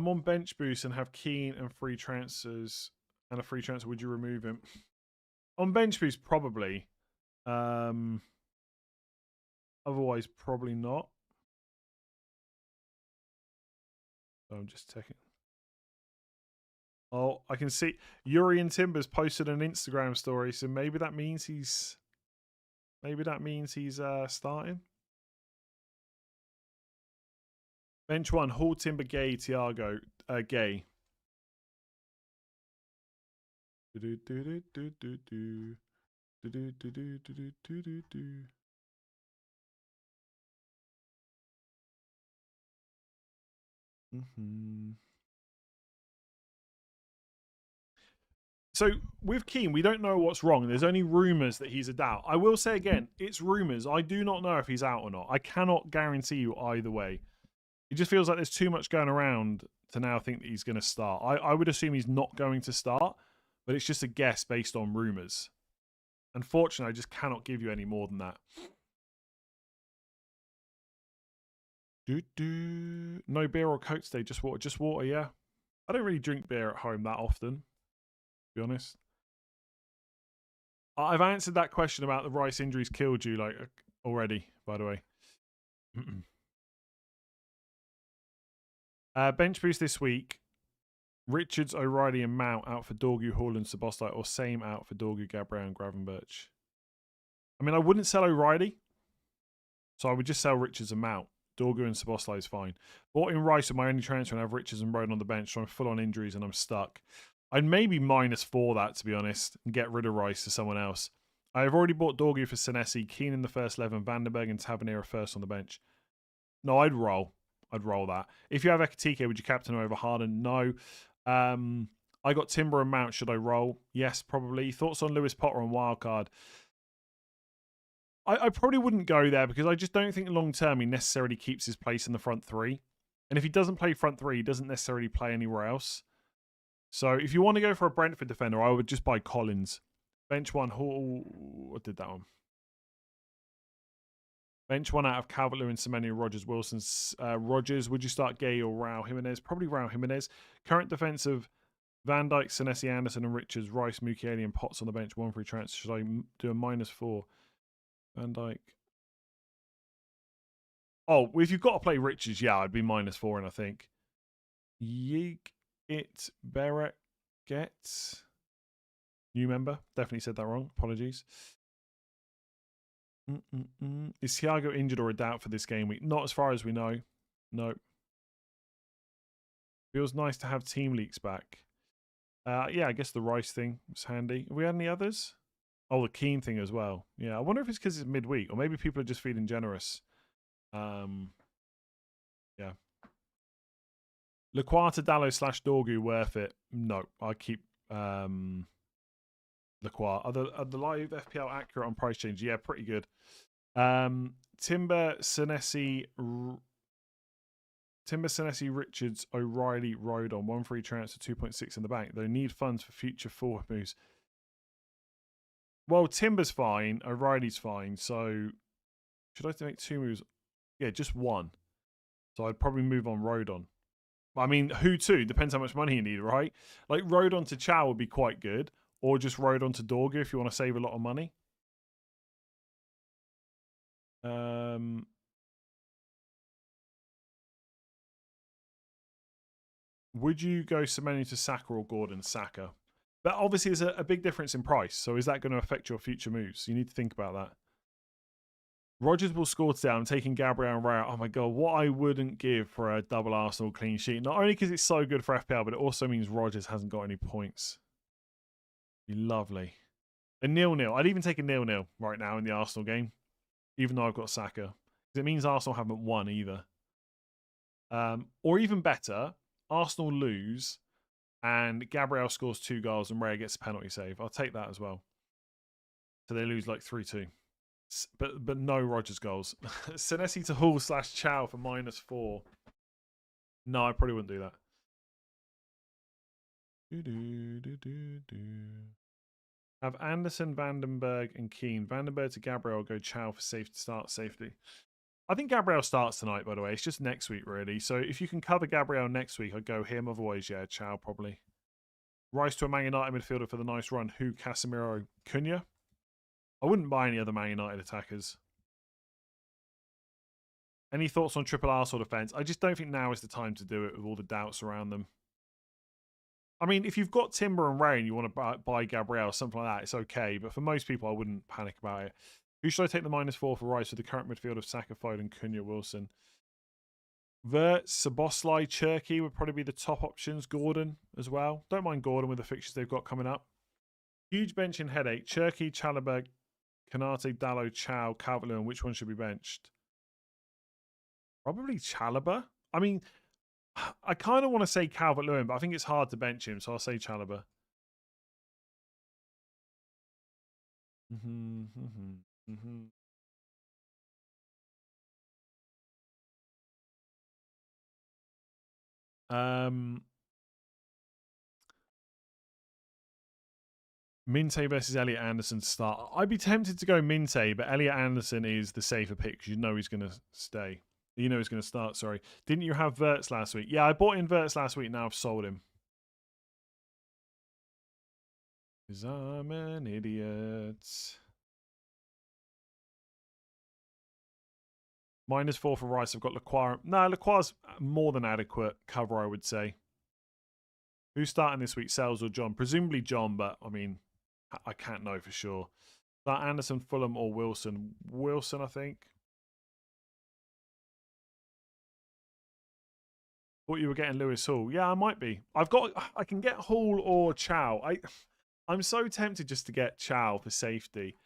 Speaker 3: on bench boost and have Keane and free transfers and a free transfer. Would you remove him? On bench boost, probably. Otherwise, probably not. So I'm just checking. Oh, I can see Yuri and Timbers posted an Instagram story, so maybe that means he's starting. Bench 1, Hall, Timber, Gay, Thiago, Gay. So with Keane, we don't know what's wrong. There's only rumours that he's a doubt. I will say again, it's rumours. I do not know if he's out or not. I cannot guarantee you either way. It just feels like there's too much going around to now think that he's going to start. I would assume he's not going to start, but it's just a guess based on rumours. Unfortunately, I just cannot give you any more than that. No beer or Coke today, just water. Just water, yeah. I don't really drink beer at home that often, to be honest. I've answered that question about the Rice injuries killed you like already, by the way. Bench boost this week. Richards, O'Reilly, and Mount out for Dorgu, Hall, and Szoboszlai, or same out for Dorgu, Gabriel, and Gravenberch. I mean, I wouldn't sell O'Reilly, so I would just sell Richards and Mount. Dorgu and Szoboszlai is fine. Bought in Rice with my only transfer and have Richards and Roden on the bench, so I'm full on injuries and I'm stuck. I'd maybe -4 that, to be honest, and get rid of Rice to someone else. I have already bought Dorgu for Senesi, Keane in the first 11, Vandenberg and Tavernier first on the bench. No, I'd roll. I'd roll that. If you have Ekatike, would you captain him over Harden? No. I got Timber and Mount. Should I roll? Yes, probably. Thoughts on Lewis Potter on wildcard? I probably wouldn't go there because I just don't think long term he necessarily keeps his place in the front three. And if he doesn't play front three, he doesn't necessarily play anywhere else. So if you want to go for a Brentford defender, I would just buy Collins. Bench 1, Hall. What did that one? Bench one out of Calvert-Lewin, Semenyo, Rogers, Wilson's. Rogers, would you start Gay or Raul Jimenez? Probably Raul Jimenez. Current defense of Van Dijk, Senesi, Anderson, and Richards, Rice, Mukiele, and Potts on the bench. 1 free transfer. Should I do a -4? Van Dijk. Oh, if you've got to play Richards, yeah, I'd be -4, and I think. Yig it Bereket. New member. Definitely said that wrong. Apologies. Is Thiago injured or a doubt for this game week? Not as far as we know. No. Feels nice to have team leaks back. Yeah, I guess the Rice thing was handy. Have we had any others? Oh, the Keane thing as well. Yeah, I wonder if it's because it's midweek or maybe people are just feeling generous. Yeah. Lequata, Dallo / Dorgu worth it? No, I keep Lequata. Are the live FPL accurate on price change? Yeah, pretty good. Timber, Senesi, Richards, O'Reilly, Rodon. 1 free transfer, 2.6 in the bank. They need funds for future forward moves. Well, Timber's fine. O'Reilly's fine. So, should I make 2 moves? Yeah, just 1. So, I'd probably move on Rodon. I mean, who to? Depends how much money you need, right? Like, Rodon to Chow would be quite good. Or just Rodon to Dorgu if you want to save a lot of money. Would you go Semenyo to Saka or Gordon? Saka. But obviously there's a big difference in price. So is that going to affect your future moves? You need to think about that. Rogers will score today. I'm taking Gabriel and Raya. Oh my God, what I wouldn't give for a double Arsenal clean sheet. Not only because it's so good for FPL, but it also means Rogers hasn't got any points. Be lovely. A 0-0. I'd even take a 0-0 right now in the Arsenal game, even though I've got Saka. Because it means Arsenal haven't won either. Or even better, Arsenal lose and Gabriel scores 2 goals and Raya gets a penalty save. I'll take that as well. So they lose like 3-2. But no Rogers goals. Senesi to Hall / Chow for -4. No, I probably wouldn't do that. Have Anderson, Vandenberg, and Keane. Vandenberg to Gabriel, go Chow for safety. I think Gabriel starts tonight, by the way. It's just next week, really. So if you can cover Gabriel next week, I'd go him. Otherwise, yeah, Chow probably. Rice to a Man United midfielder for the nice run. Who? Casemiro, Cunha? I wouldn't buy any other Man United attackers. Any thoughts on triple Arsenal defence? I just don't think now is the time to do it with all the doubts around them. I mean, if you've got Timber and Ray and you want to buy Gabriel, something like that, it's okay. But for most people, I wouldn't panic about it. Who should I take the -4 for Rice with the current midfield of Saka, Foden, Cunha, Wilson? Vert, Saboslai, Cherky would probably be the top options. Gordon as well. Don't mind Gordon with the fixtures they've got coming up. Huge bench in headache. Cherky, Chalobah, Kanate, Dallo, Chow, Calvert-Lewin. Which one should be benched? Probably Chalobah. I mean, I kind of want to say Calvert-Lewin, but I think it's hard to bench him, so I'll say Chalobah. Minte versus Elliot Anderson to start. I'd be tempted to go Minte, but Elliot Anderson is the safer pick because you know he's going to stay. You know he's going to start, sorry. Didn't you have Verts last week? Yeah, I bought in Verts last week. Now I've sold him. Because I'm an idiot. -4 for Rice. I've got Lacroix. No, Lacroix's more than adequate cover, I would say. Who's starting this week, Sales or John? Presumably John, but I mean, I can't know for sure. That Anderson, Fulham, or Wilson? Wilson, I think. Thought you were getting Lewis Hall. Yeah, I might be. I can get Hall or Chow. I'm so tempted just to get Chow for safety.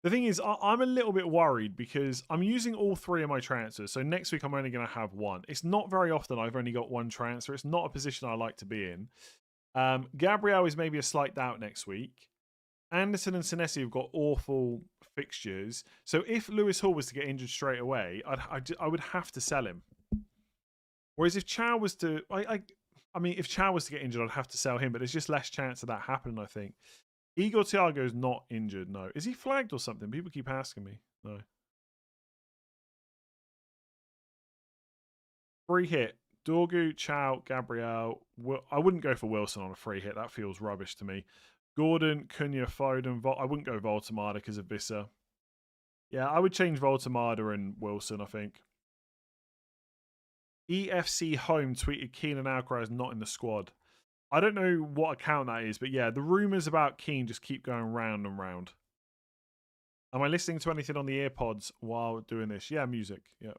Speaker 3: The thing is, I'm a little bit worried because I'm using all 3 of my transfers. So next week, I'm only going to have 1. It's not very often I've only got 1 transfer. It's not a position I like to be in. Gabriel is maybe a slight doubt next week. Anderson and Senesi have got awful fixtures. So if Lewis Hall was to get injured straight away, I would have to sell him. Whereas if Chow was to... I mean, if Chow was to get injured, I'd have to sell him. But there's just less chance of that happening, I think. Igor Thiago is not injured, no. Is he flagged or something? People keep asking me. No. Free hit. Dorgu, Chow, Gabriel. I wouldn't go for Wilson on a free hit. That feels rubbish to me. Gordon, Cunha, Foden. I wouldn't go Voltemada because of Visser. Yeah, I would change Voltemada and Wilson, I think. EFC Home tweeted Keane Alcaraz not in the squad. I don't know what account that is, but yeah, the rumours about Keane just keep going round and round. Am I listening to anything on the earpods while doing this? Yeah, music. Yeah.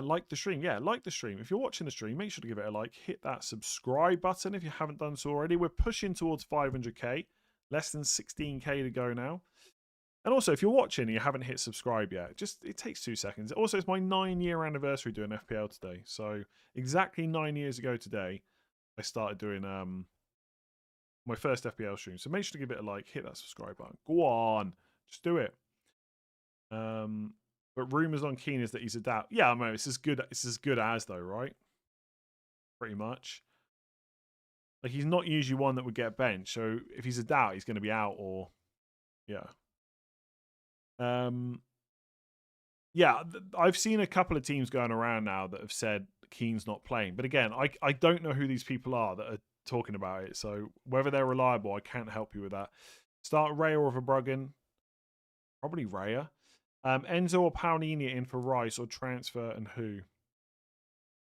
Speaker 3: Like the stream. Yeah, like the stream. If you're watching the stream, make sure to give it a like. Hit that subscribe button if you haven't done so already. We're pushing towards 500k. Less than 16k to go now. And also, if you're watching and you haven't hit subscribe yet, it takes 2 seconds. Also, it's my 9-year anniversary doing FPL today. So exactly 9 years ago today, I started doing my first FPL stream. So make sure to give it a like, hit that subscribe button. Go on, just do it. But rumors on Keane is that he's a doubt. Yeah, I mean, it's as good as though, right? Pretty much. Like he's not usually one that would get benched. So if he's a doubt, he's going to be out or yeah. Yeah, I've seen a couple of teams going around now that have said Keane's not playing. But again, I don't know who these people are that are talking about it. So whether they're reliable, I can't help you with that. Start Raya or Verbruggen. Probably Raya. Enzo or Paulinho in for Rice or transfer and who?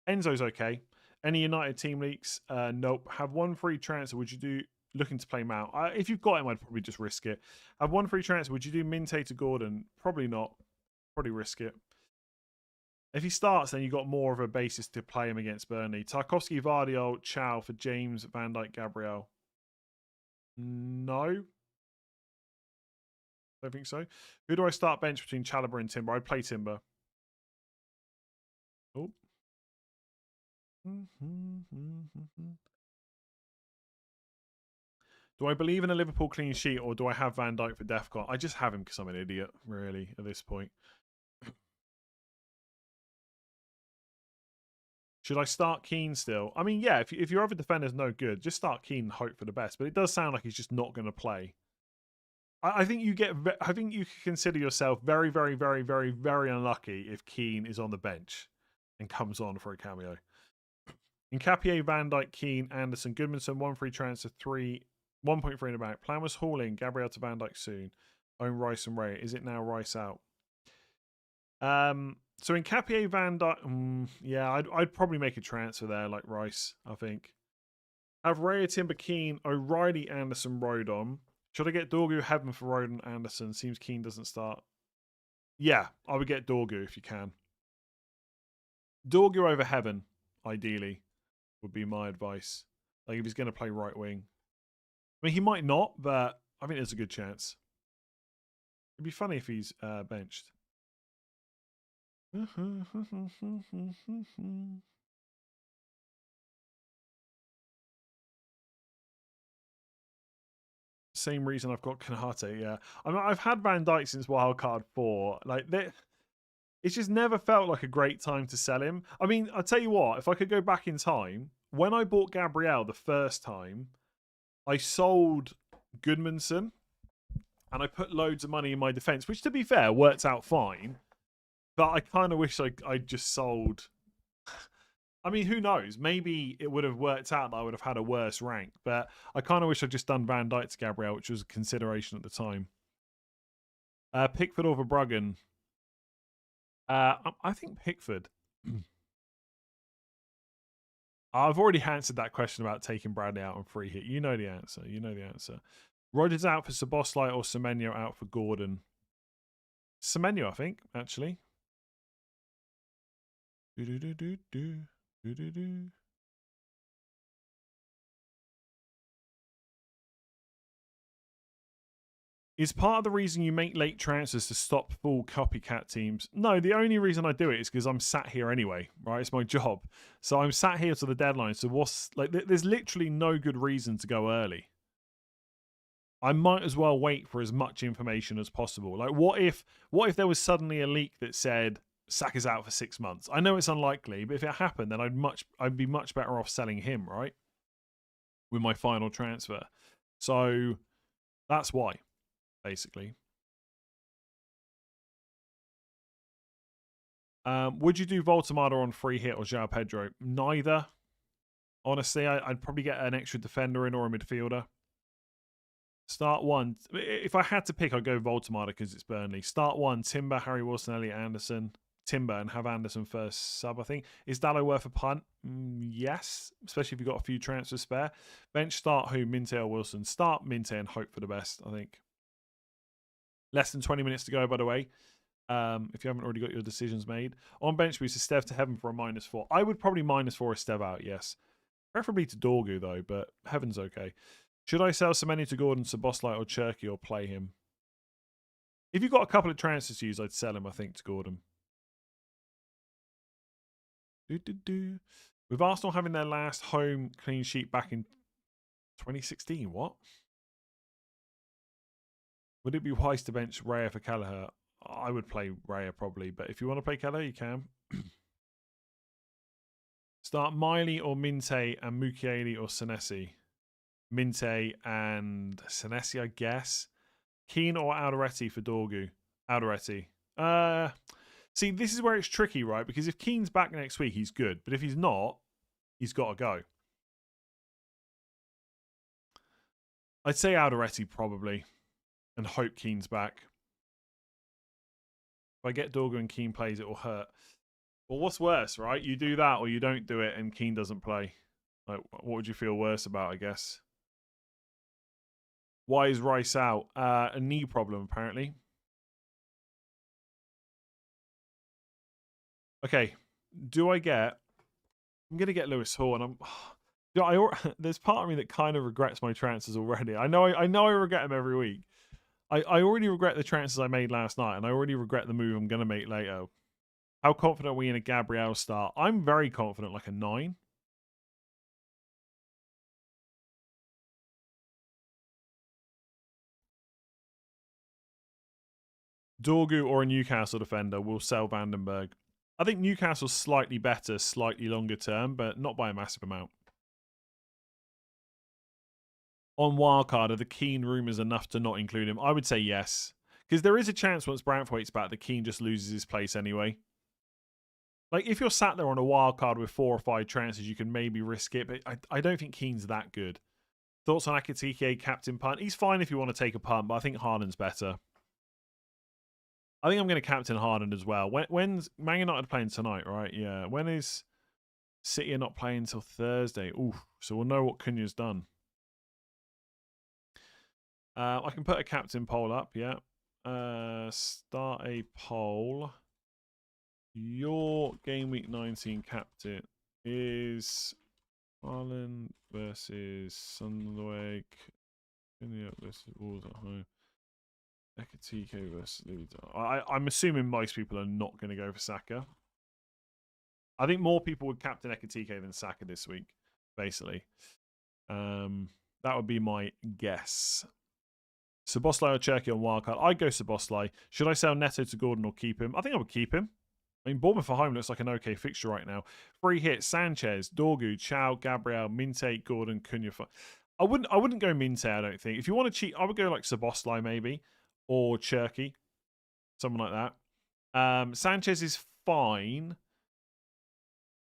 Speaker 3: Enzo's okay. Any United team leaks? Nope. Have one free transfer. Would you do looking to play Mount? If you've got him, I'd probably just risk it. Have one free transfer. Would you do Minte to Gordon? Probably not. Probably risk it. If he starts, then you've got more of a basis to play him against Burnley. Tarkovsky, Vardiol, Chow for James, Van Dijk, Gabriel. No. Don't think so. Who do I start bench between Chalobah and Timber? I'd play Timber. Oh. Do I believe in a Liverpool clean sheet or do I have Van Dijk for Defcon? I just have him because I'm an idiot, really, at this point. Should I start Keane still? I mean, yeah, if your other defender's no good, just start Keane and hope for the best. But it does sound like he's just not going to play. I think you can consider yourself very, very, very, very, very unlucky if Keane is on the bench and comes on for a cameo. Nkapie, Van Dijk, Keane, Anderson, Goodmanson, 1 free transfer, 1.3 in the back. Plan was hauling Gabriel to Van Dijk soon. Own Rice and Ray. Is it now Rice out? So Nkapie, Van Dijk, yeah, I'd probably make a transfer there like Rice, I think. Have Ray, Timber, Keane, O'Reilly, Anderson, Rodon. Should I get Dorgu, Heaven for Rodon, Anderson? Seems Keane doesn't start. Yeah, I would get Dorgu if you can. Dorgu over Heaven, ideally, would be my advice. Like if he's going to play right wing. I mean, he might not, but I think there's a good chance. It'd be funny if he's benched. Same reason I've got Kanate, yeah. I mean, I've had Van Dijk since Wildcard 4. Like, it's just never felt like a great time to sell him. I mean, I'll tell you what, if I could go back in time, when I bought Gabriel the first time, I sold Goodmanson and I put loads of money in my defense, which to be fair, worked out fine. But I kind of wish I just sold. I mean, who knows? Maybe it would have worked out that I would have had a worse rank. But I kind of wish I'd just done Van Dijk to Gabriel, which was a consideration at the time. Pickford or Verbruggen? I think Pickford. I've already answered that question about taking Bradley out on free hit. You know the answer. You know the answer. Rodgers out for Szoboszlai or Semenyo out for Gordon? Semenyo, I think, actually. Is part of the reason you make late transfers to stop full copycat teams? No, the only reason I do it is because I'm sat here anyway, right? It's my job. So I'm sat here to the deadline. So there's literally no good reason to go early. I might as well wait for as much information as possible. Like, what if there was suddenly a leak that said Saka's out for 6 months? I know it's unlikely, but if it happened, then I'd be much better off selling him, right? With my final transfer. So that's why, basically. Would you do Voltamada on free hit or João Pedro? Neither. Honestly, I'd probably get an extra defender in or a midfielder. Start one. If I had to pick, I'd go Voltamada because it's Burnley. Start one. Timber, Harry Wilson, Elliot Anderson. Timber and have Anderson first sub, I think. Is Dallo worth a punt? Yes, especially if you've got a few transfers spare. Bench start who? Minte or Wilson? Start Minte and hope for the best, I think. Less than 20 minutes to go, by the way. If you haven't already got your decisions made. On bench boost, Esteve to Heaven for a -4. I would probably -4 Esteve out, yes. Preferably to Dorgu, though, but Heaven's okay. Should I sell Semenya to Gordon, Szoboszlai, or Cherky, or play him? If you've got a couple of transfers to use, I'd sell him, I think, to Gordon. With Arsenal having their last home clean sheet back in 2016, what? Would it be wise to bench Raya for Kelleher? I would play Raya probably, but if you want to play Kelleher, you can. Start Miley or Minte and Mukiele or Senesi. Minte and Senesi, I guess. Keane or Alderete for Dorgu? Alderete. See, this is where it's tricky, right? Because if Keane's back next week, he's good. But if he's not, he's got to go. I'd say Alderete probably. And hope Keane's back. If I get Dorgu and Keane plays, it will hurt. Well, what's worse, right? You do that or you don't do it and Keane doesn't play. Like, what would you feel worse about, I guess? Why is Rice out? A knee problem, apparently. Okay. Do I get... I'm going to get Lewis Hall, and there's part of me that kind of regrets my transfers already. I know I regret them every week. I already regret the transfers I made last night, and I already regret the move I'm going to make later. How confident are we in a Gabriel start? I'm very confident, like a 9. Dorgu or a Newcastle defender will sell Vandenberg. I think Newcastle's slightly better, slightly longer term, but not by a massive amount. On wildcard, are the Keane rumours enough to not include him? I would say yes. Because there is a chance once Brantwaite's back that Keane just loses his place anyway. Like, if you're sat there on a wildcard with 4 or 5 transfers, you can maybe risk it, but I don't think Keane's that good. Thoughts on Akatike, captain punt? He's fine if you want to take a punt, but I think Harden's better. I think I'm going to captain Harden as well. When's Man United playing tonight, right? Yeah. When is City not playing until Thursday? Ooh, so we'll know what Cunha's done. I can put a captain poll up, yeah. Start a poll. Your game week 19 captain is Haaland versus Sunderland. Cunha versus Wolves at home. Ekatike versus Leeds. I'm assuming most people are not going to go for Saka. I think more people would captain Ekatike than Saka this week, basically. That would be my guess. Szoboszlai or Cherky on wildcard? I'd go Szoboszlai. Should I sell Neto to Gordon or keep him? I think I would keep him. I mean, Bournemouth at home looks like an okay fixture right now. Free hit: Sanchez, Dorgu, Chow, Gabriel, Minte, Gordon, Cunha. I wouldn't go Minte, I don't think. If you want to cheat, I would go like Szoboszlai maybe. Or Cherky. Something like that. Sanchez is fine.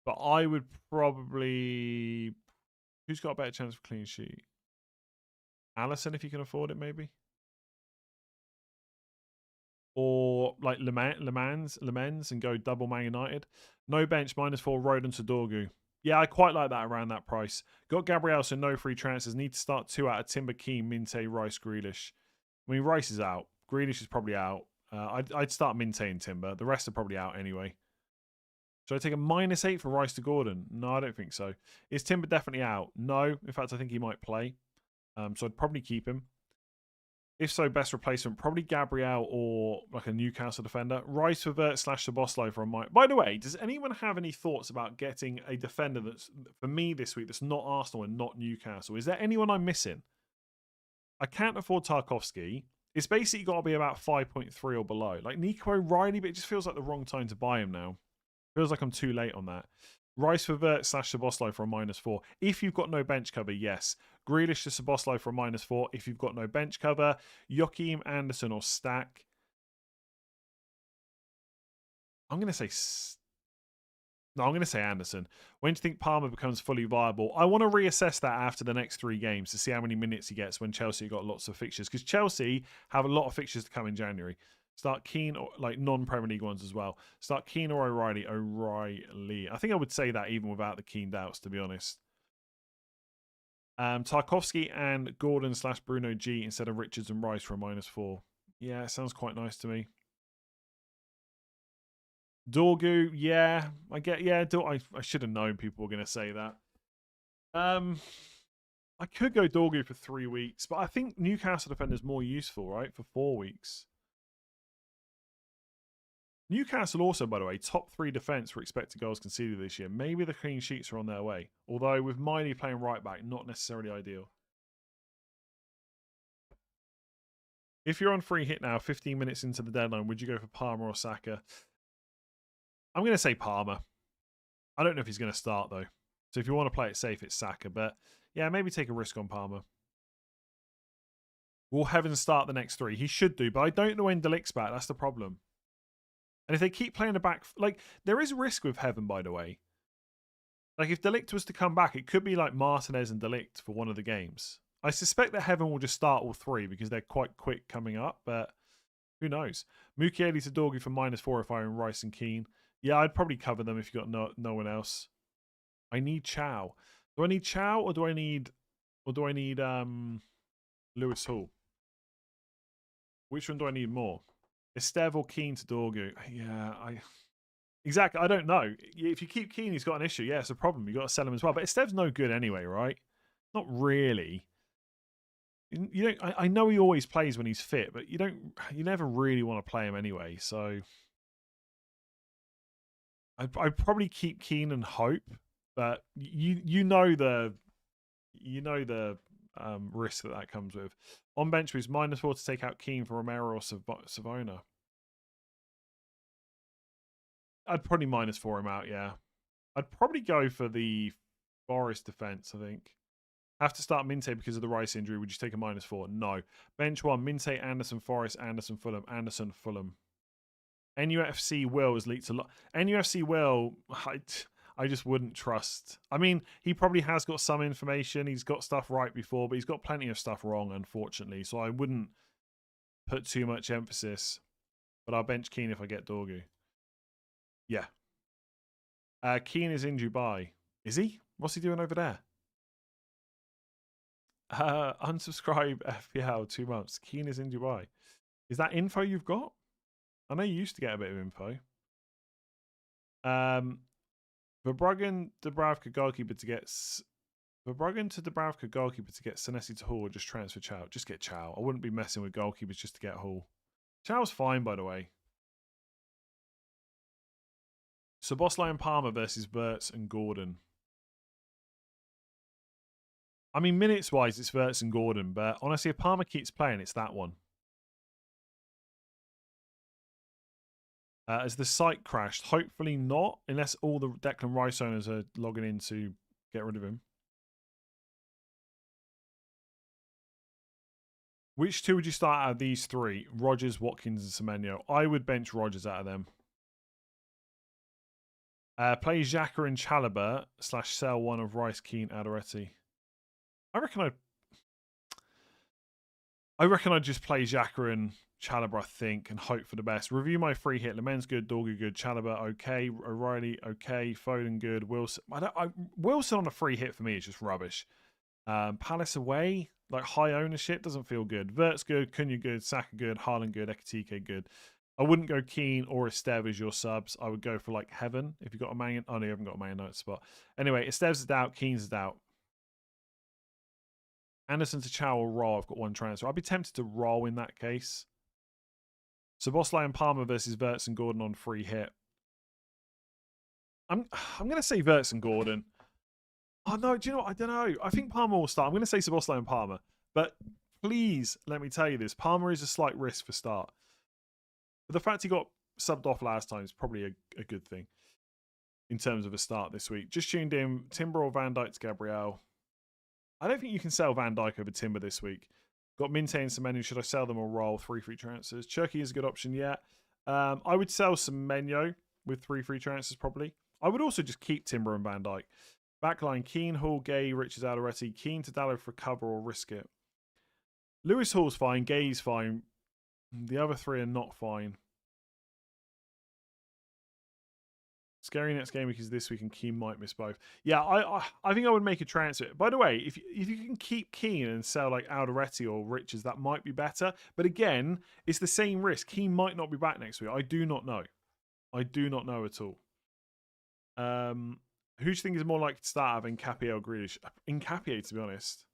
Speaker 3: But I would probably... Who's got a better chance of clean sheet? Allison, if you can afford it, maybe? Or like Le Mans and go double Man United. No bench, -4, Rodon to Dorgu. Yeah, I quite like that around that price. Got Gabriel, so no free transfers. Need to start 2 out of Timber, Keane, Minte, Rice, Grealish. I mean, Rice is out. Grealish is probably out. I'd start Minte and Timber. The rest are probably out anyway. Should I take a -8 for Rice to Gordon? No, I don't think so. Is Timber definitely out? No. In fact, I think he might play. So I'd probably keep him. If so, best replacement, probably Gabriel or like a Newcastle defender. Rice for Vert / Szoboszlai for a mic. By the way, does anyone have any thoughts about getting a defender that's, for me this week, that's not Arsenal and not Newcastle? Is there anyone I'm missing? I can't afford Tarkowski. It's basically got to be about 5.3 or below. Like Nico O'Reilly, but it just feels like the wrong time to buy him now. Feels like I'm too late on that. Rice for Vert / Szoboszlai for a -4. If you've got no bench cover, yes. Grealish to Szoboszlai for a -4 if you've got no bench cover. Joachim Anderson or Stack. I'm going to say... No, I'm going to say Anderson. When do you think Palmer becomes fully viable? I want to reassess that after the next 3 games to see how many minutes he gets when Chelsea got lots of fixtures. Because Chelsea have a lot of fixtures to come in January. Start Keane, or like non-Premier League ones as well. Start Keane or O'Reilly. O'Reilly. I think I would say that even without the Keane doubts, to be honest. Tarkovsky and Gordon / Bruno G instead of Richards and Rice for a -4. Yeah, it sounds quite nice to me. Dorgu, yeah, I get, yeah. I should have known people were going to say that. I could go Dorgu for 3 weeks, but I think Newcastle defender's more useful, right? For 4 weeks. Newcastle also, by the way, top 3 defence for expected goals conceded this year. Maybe the clean sheets are on their way. Although with Miley playing right back, not necessarily ideal. If you're on free hit now, 15 minutes into the deadline, would you go for Palmer or Saka? I'm going to say Palmer. I don't know if he's going to start, though. So if you want to play it safe, it's Saka. But yeah, maybe take a risk on Palmer. Will Heaven start the next 3? He should do, but I don't know when Delict's back. That's the problem. And if they keep playing the back... Like, there is risk with Heaven, by the way. Like, if Delict was to come back, it could be like Martinez and Delict for one of the games. I suspect that Heaven will just start all 3 because they're quite quick coming up, but who knows? Mukiele to Dorgu for -4 if I own Rice and Keane. Yeah, I'd probably cover them if you got no one else. I need Chow. Do I need Chow or do I need Lewis Hall? Which one do I need more? Esteve or Keane to Dorgu? Yeah, exactly. I don't know. If you keep Keane, he's got an issue. Yeah, it's a problem. You got to sell him as well. But Esteve's no good anyway, right? Not really. You don't. I know he always plays when he's fit, but you don't. You never really want to play him anyway. So I'd probably keep Keane and hope, but you know the risk that comes with. On bench boost, -4 to take out Keane for Romero or Savona. I'd probably -4 him out, yeah. I'd probably go for the Forest defense, I think. Have to start Minte because of the Rice injury. Would you take a -4? No. Bench 1, Minte, Anderson, Forest, Anderson, Fulham, Anderson, Fulham. NUFC Will has leaked a lot. NUFC Will, I just wouldn't trust. I mean, he probably has got some information. He's got stuff right before, but he's got plenty of stuff wrong, unfortunately. So I wouldn't put too much emphasis. But I'll bench Keane if I get Dorgu. Yeah. Keane is in Dubai. Is he? What's he doing over there? Unsubscribe FPL 2 months. Keane is in Dubai. Is that info you've got? I know you used to get a bit of info. Verbruggen, Dubravka goalkeeper to get Senesi to Hall or just transfer Chow. Just get Chow. I wouldn't be messing with goalkeepers just to get Hall. Chow's fine, by the way. Szoboszlai and Palmer versus Wirtz and Gordon. I mean, minutes-wise, it's Wirtz and Gordon, but honestly, if Palmer keeps playing, it's that one. Has the site crashed? Hopefully not, unless all the Declan Rice owners are logging in to get rid of him. Which 2 would you start out of these 3? Rodgers, Watkins, and Semenyo. I would bench Rodgers out of them. Play Xhaka and Chalobah / sell one of Rice, Keane, Adoretti. I reckon I'd just play Xhaka and Chalobah, I think, and hope for the best. Review my free hit. Lemen's good, Dorgu good, Chalobah okay, O'Reilly okay, Foden good, Wilson. Wilson on a free hit for me is just rubbish. Palace away, like high ownership, doesn't feel good. Wirtz good, Cunha good, Saka good, Haaland good, Ekitike good. I wouldn't go Keane or Esteve as your subs. I would go for like Heaven if you've got a Man. Oh no, you haven't got a Man United spot. Anyway, Esteve's a doubt, Keane's a doubt. Anderson to Chow or Roll. I've got 1 transfer. I'd be tempted to Roll in that case. Szoboszlai and Palmer versus Wirtz and Gordon on free hit. I'm going to say Wirtz and Gordon. Oh no, do you know what? I don't know. I think Palmer will start. I'm going to say Szoboszlai and Palmer. But please let me tell you this. Palmer is a slight risk for start. But the fact he got subbed off last time is probably a good thing in terms of a start this week. Just tuned in. Timber or Van Dijk to Gabriel. I don't think you can sell Van Dijk over Timber this week. Got Minte and Semenyo. Should I sell them or Roll? 3 free transfers. Cherky is a good option, yeah. I would sell Semenyo. with 3 free transfers probably. I would also just keep Timber and Van Dijk. Backline, Keane, Hall, Gay, Richards, Alderete. Keane to Dallo for cover or risk it. Lewis Hall's fine. Gay's fine. The other 3 are not fine. Scary next game week is this week, and Keane might miss both. Yeah, I think I would make a transfer. By the way, if you can keep Keane and sell like Alderete or Richards, that might be better. But again, it's the same risk. Keane might not be back next week. I do not know. I do not know at all. Who do you think is more likely to start having Nkapie or Grealish? Nkapie, to be honest.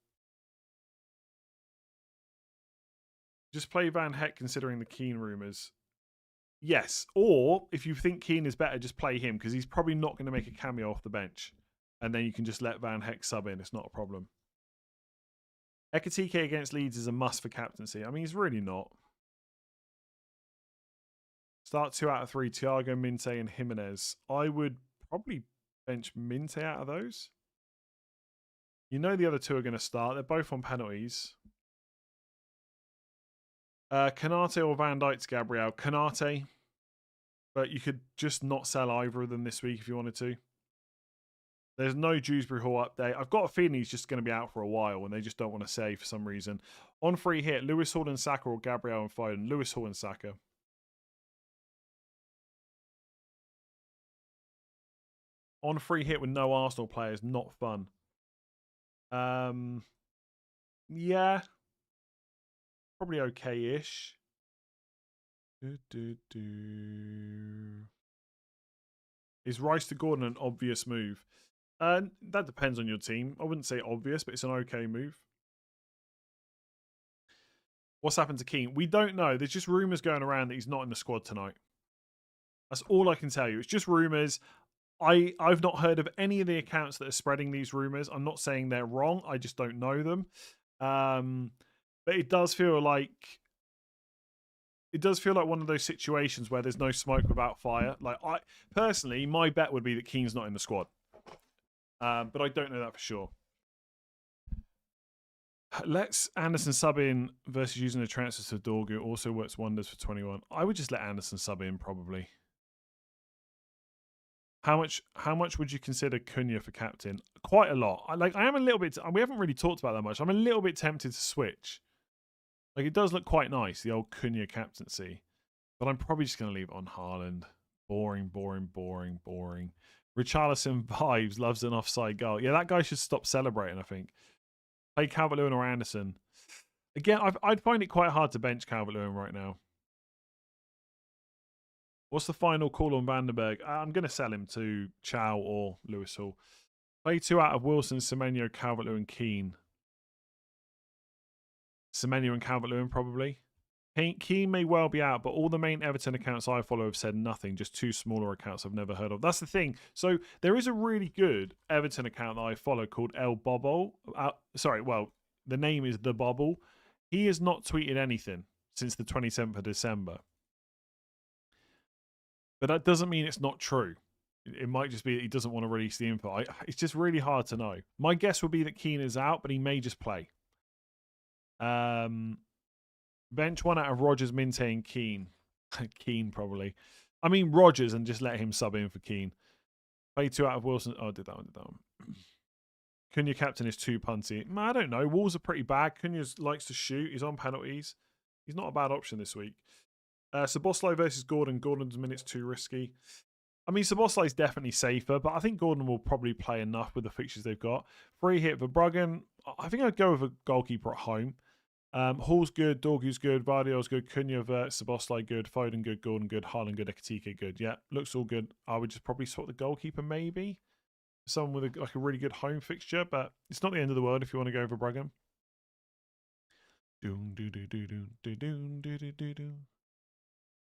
Speaker 3: Just play Van Heck considering the Keane rumours. Yes, or if you think Keane is better, just play him because he's probably not going to make a cameo off the bench. And then you can just let Van Heck sub in. It's not a problem. Ekitike against Leeds is a must for captaincy. I mean, he's really not. Start 2 out of 3. Thiago, Minte and Jimenez. I would probably bench Minte out of those. You know the other 2 are going to start. They're both on penalties. Kanate or Van Dijk to Gabriel. Kanate. But you could just not sell either of them this week if you wanted to. There's no Dewsbury Hall update. I've got a feeling he's just going to be out for a while and they just don't want to say for some reason. On free hit, Lewis Hall and Saka or Gabriel and Foden. Lewis Hall and Saka. On free hit with no Arsenal players, not fun. Yeah. Probably okay-ish. Is Rice to Gordon an obvious move? That depends on your team. I wouldn't say obvious, but it's an okay move. What's happened to Keane? We don't know. There's just rumours going around that he's not in the squad tonight. That's all I can tell you. It's just rumours. I've not heard of any of the accounts that are spreading these rumours. I'm not saying they're wrong. I just don't know them. But it does feel like one of those situations where there's no smoke without fire. Like personally, my bet would be that Keane's not in the squad. But I don't know that for sure. Let's Anderson sub in versus using the transfers to Dorgu. Also works wonders for 21. I would just let Anderson sub in probably. How much would you consider Cunha for captain? Quite a lot. I am a little bit. We haven't really talked about that much. I'm a little bit tempted to switch. Like it does look quite nice, the old Cunha captaincy, but I'm probably just going to leave it on Haaland. Boring. Richarlison vibes, loves an offside goal. Yeah, that guy should stop celebrating. I think. Play Calvert-Lewin or Anderson. Again, I'd find it quite hard to bench Calvert-Lewin right now. What's the final call on Vandenberg? I'm going to sell him to Chow or Lewis Hall. Play 2 out of Wilson, Semenyo, Calvert-Lewin, Keane. Semenyo and Calvert-Lewin probably. Keane may well be out, but all the main Everton accounts I follow have said nothing. Just 2 smaller accounts I've never heard of. That's the thing. So there is a really good Everton account that I follow called El Bobble. The name is The Bobble. He has not tweeted anything since the 27th of December. But that doesn't mean it's not true. It might just be that he doesn't want to release the info. It's just really hard to know. My guess would be that Keane is out, but he may just play. Bench 1 out of Rodgers, Minte, and Keane. Keane, probably. I mean, Rodgers, and just let him sub in for Keane. Play 2 out of Wilson. Oh, did that one. Cunha captain is too punty. I don't know. Wolves are pretty bad. Cunha likes to shoot. He's on penalties. He's not a bad option this week. Szoboszlai versus Gordon. Gordon's minute's too risky. I mean, Szoboszlai is definitely safer, but I think Gordon will probably play enough with the fixtures they've got. Free hit for Bruggen. I think I'd go with a goalkeeper at home. Hall's good, Dorgu's good, Vardy's good, Cunha, Szoboszlai good, Foden good, Gordon good, Haaland good, Ekitike good. Yeah, looks all good. I would just probably swap the goalkeeper maybe. Someone with a really good home fixture, but it's not the end of the world if you want to go for Bruggen.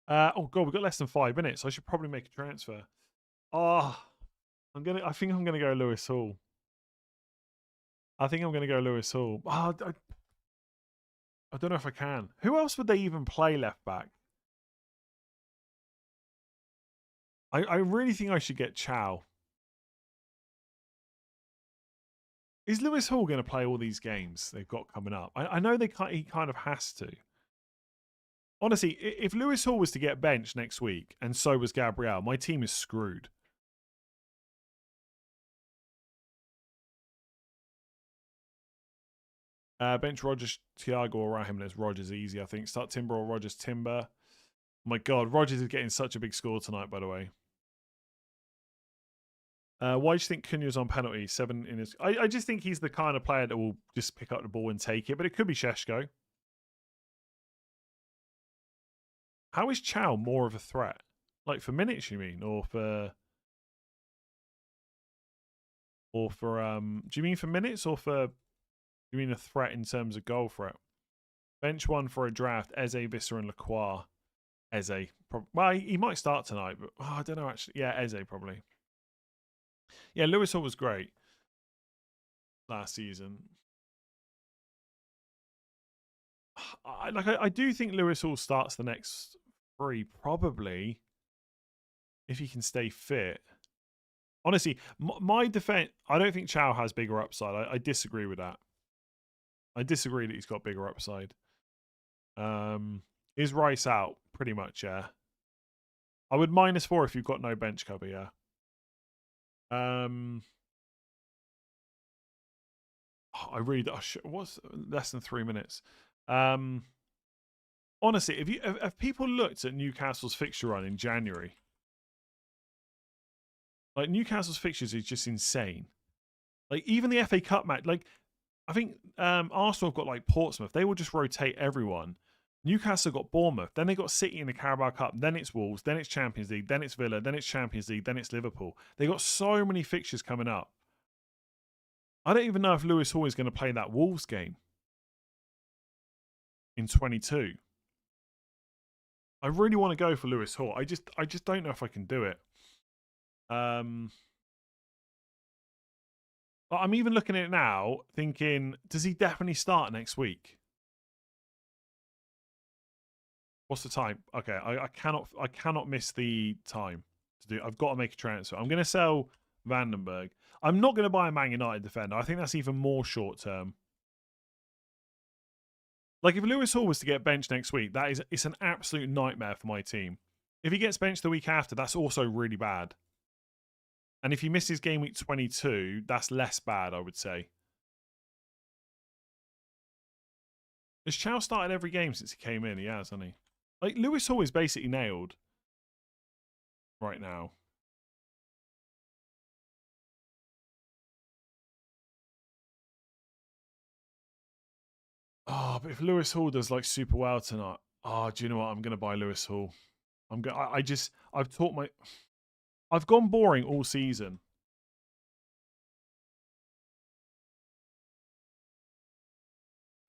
Speaker 3: Oh god, we've got less than 5 minutes. I should probably make a transfer. I think I'm gonna go Lewis Hall. I don't know if I can. Who else would they even play left back? I really think I should get Chow. Is Lewis Hall going to play all these games they've got coming up? I know he kind of has to. Honestly, if Lewis Hall was to get benched next week, and so was Gabriel, my team is screwed. Bench Rogers, Thiago, or Raheem. There's Rogers easy, I think. Start Timber or Rogers Timber. My God, Rogers is getting such a big score tonight, by the way. Why do you think Cunha's on penalty? 7 in his. I just think he's the kind of player that will just pick up the ball and take it, but it could be Sheshko. How is Chow more of a threat? Like for minutes, you mean, or for do you mean for minutes or for? You mean a threat in terms of goal threat? Bench one for a draft: Eze, Visser, and Lacroix. Eze, well, he might start tonight, but I don't know actually. Yeah, Eze probably. Yeah, Lewis Hall was great last season. I do think Lewis Hall starts the next 3 probably if he can stay fit. Honestly, my defense, I don't think Chow has bigger upside. I disagree with that. I disagree that he's got bigger upside. Is Rice out? Pretty much, yeah. I would -4 if you've got no bench cover, yeah. I really what's less than 3 minutes. Honestly, if people looked at Newcastle's fixture run in January, like Newcastle's fixtures is just insane. Like even the FA Cup match, like I think Arsenal have got like Portsmouth. They will just rotate everyone. Newcastle got Bournemouth. Then they got City in the Carabao Cup. Then it's Wolves. Then it's Champions League. Then it's Villa. Then it's Champions League. Then it's Liverpool. They got so many fixtures coming up. I don't even know if Lewis Hall is going to play that Wolves game in 22. I really want to go for Lewis Hall. I just don't know if I can do it. I'm even looking at it now, thinking, does he definitely start next week? What's the time? Okay, I cannot miss the time to do. I've got to make a transfer. I'm going to sell Vandenberg. I'm not going to buy a Man United defender. I think that's even more short term. Like if Lewis Hall was to get benched next week, it's an absolute nightmare for my team. If he gets benched the week after, that's also really bad. And if he misses game week 22, that's less bad, I would say. Has Chow started every game since he came in? He has, hasn't he? Like Lewis Hall is basically nailed right now. Oh, but if Lewis Hall does like super well tonight, oh, do you know what? I'm gonna buy Lewis Hall. I've gone boring all season.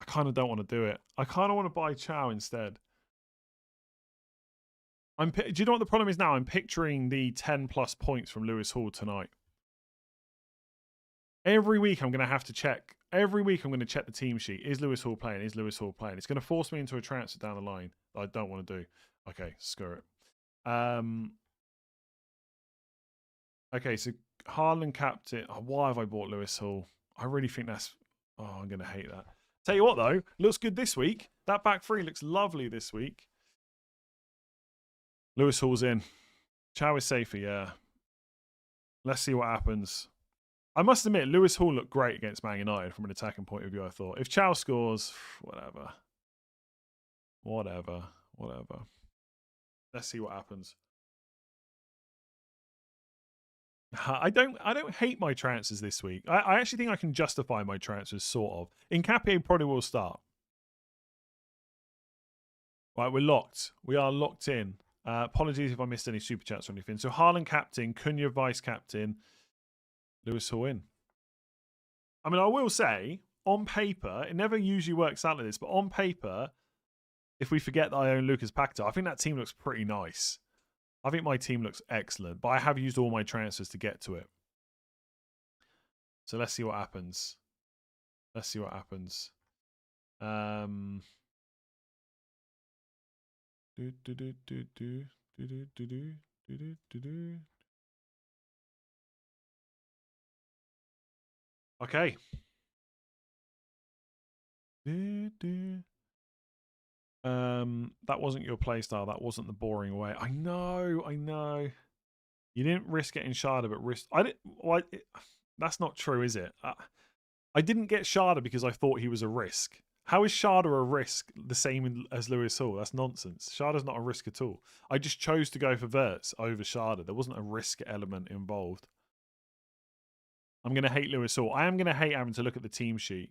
Speaker 3: I kind of don't want to do it. I kind of want to buy Chow instead. Do you know what the problem is now? I'm picturing the 10 plus points from Lewis Hall tonight. Every week I'm going to have to check. Every week I'm going to check the team sheet. Is Lewis Hall playing? Is Lewis Hall playing? It's going to force me into a transfer down the line that I don't want to do. Okay, screw it. Okay, so Haaland captain. Oh, why have I bought Lewis Hall? I really think that's... Oh, I'm going to hate that. Tell you what, though. Looks good this week. That back three looks lovely this week. Lewis Hall's in. Chow is safer, yeah. Let's see what happens. I must admit, Lewis Hall looked great against Man United from an attacking point of view, I thought. If Chow scores, whatever. Whatever. Let's see what happens. I don't hate my transfers this week. I actually think I can justify my transfers, sort of. Nkapie probably will start. Right, we're locked. We are locked in. Apologies if I missed any super chats or anything. So Haaland captain, Cunha vice captain, Lewis Hall in. I mean, I will say, on paper, it never usually works out like this, but on paper, if we forget that I own Lucas Paquetá, I think that team looks pretty nice. I think my team looks excellent, but I have used all my transfers to get to it. So let's see what happens. Let's see what happens. Okay. That wasn't your playstyle. That wasn't the boring way. I know. You didn't risk getting Sharda, but risk. I didn't. Well, that's not true, is it? I didn't get Sharda because I thought he was a risk. How is Sharda a risk the same as Lewis Hall? That's nonsense. Sharda's not a risk at all. I just chose to go for Verts over Sharda. There wasn't a risk element involved. I'm going to hate Lewis Hall. I am going to hate having to look at the team sheet.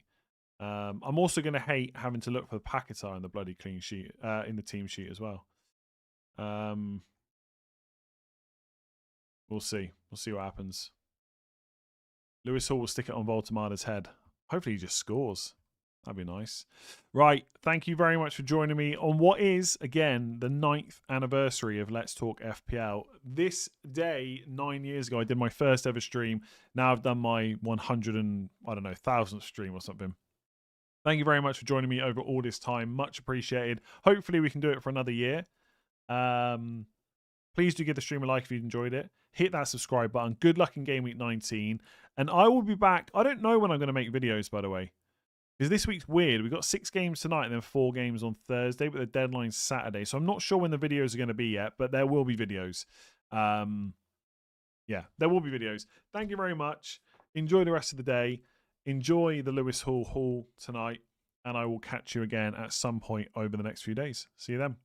Speaker 3: I'm also going to hate having to look for the Paketar in the bloody clean sheet, in the team sheet as well. We'll see. We'll see what happens. Lewis Hall will stick it on Voltamada's head. Hopefully he just scores. That'd be nice. Right. Thank you very much for joining me on what is, again, the 9th anniversary of Let's Talk FPL. This day, 9 years ago, I did my first ever stream. Now I've done my 1,000th stream or something. Thank you very much for joining me over all this time. Much appreciated. Hopefully we can do it for another year. Please do give the stream a like if you enjoyed it. Hit that subscribe button. Good luck in Game Week 19. And I will be back. I don't know when I'm going to make videos, by the way. Because this week's weird. We've got 6 games tonight and then 4 games on Thursday, but the deadline's Saturday. So I'm not sure when the videos are going to be yet, but there will be videos. Yeah, there will be videos. Thank you very much. Enjoy the rest of the day. Enjoy the Lewis Hall haul tonight. And I will catch you again at some point over the next few days. See you then.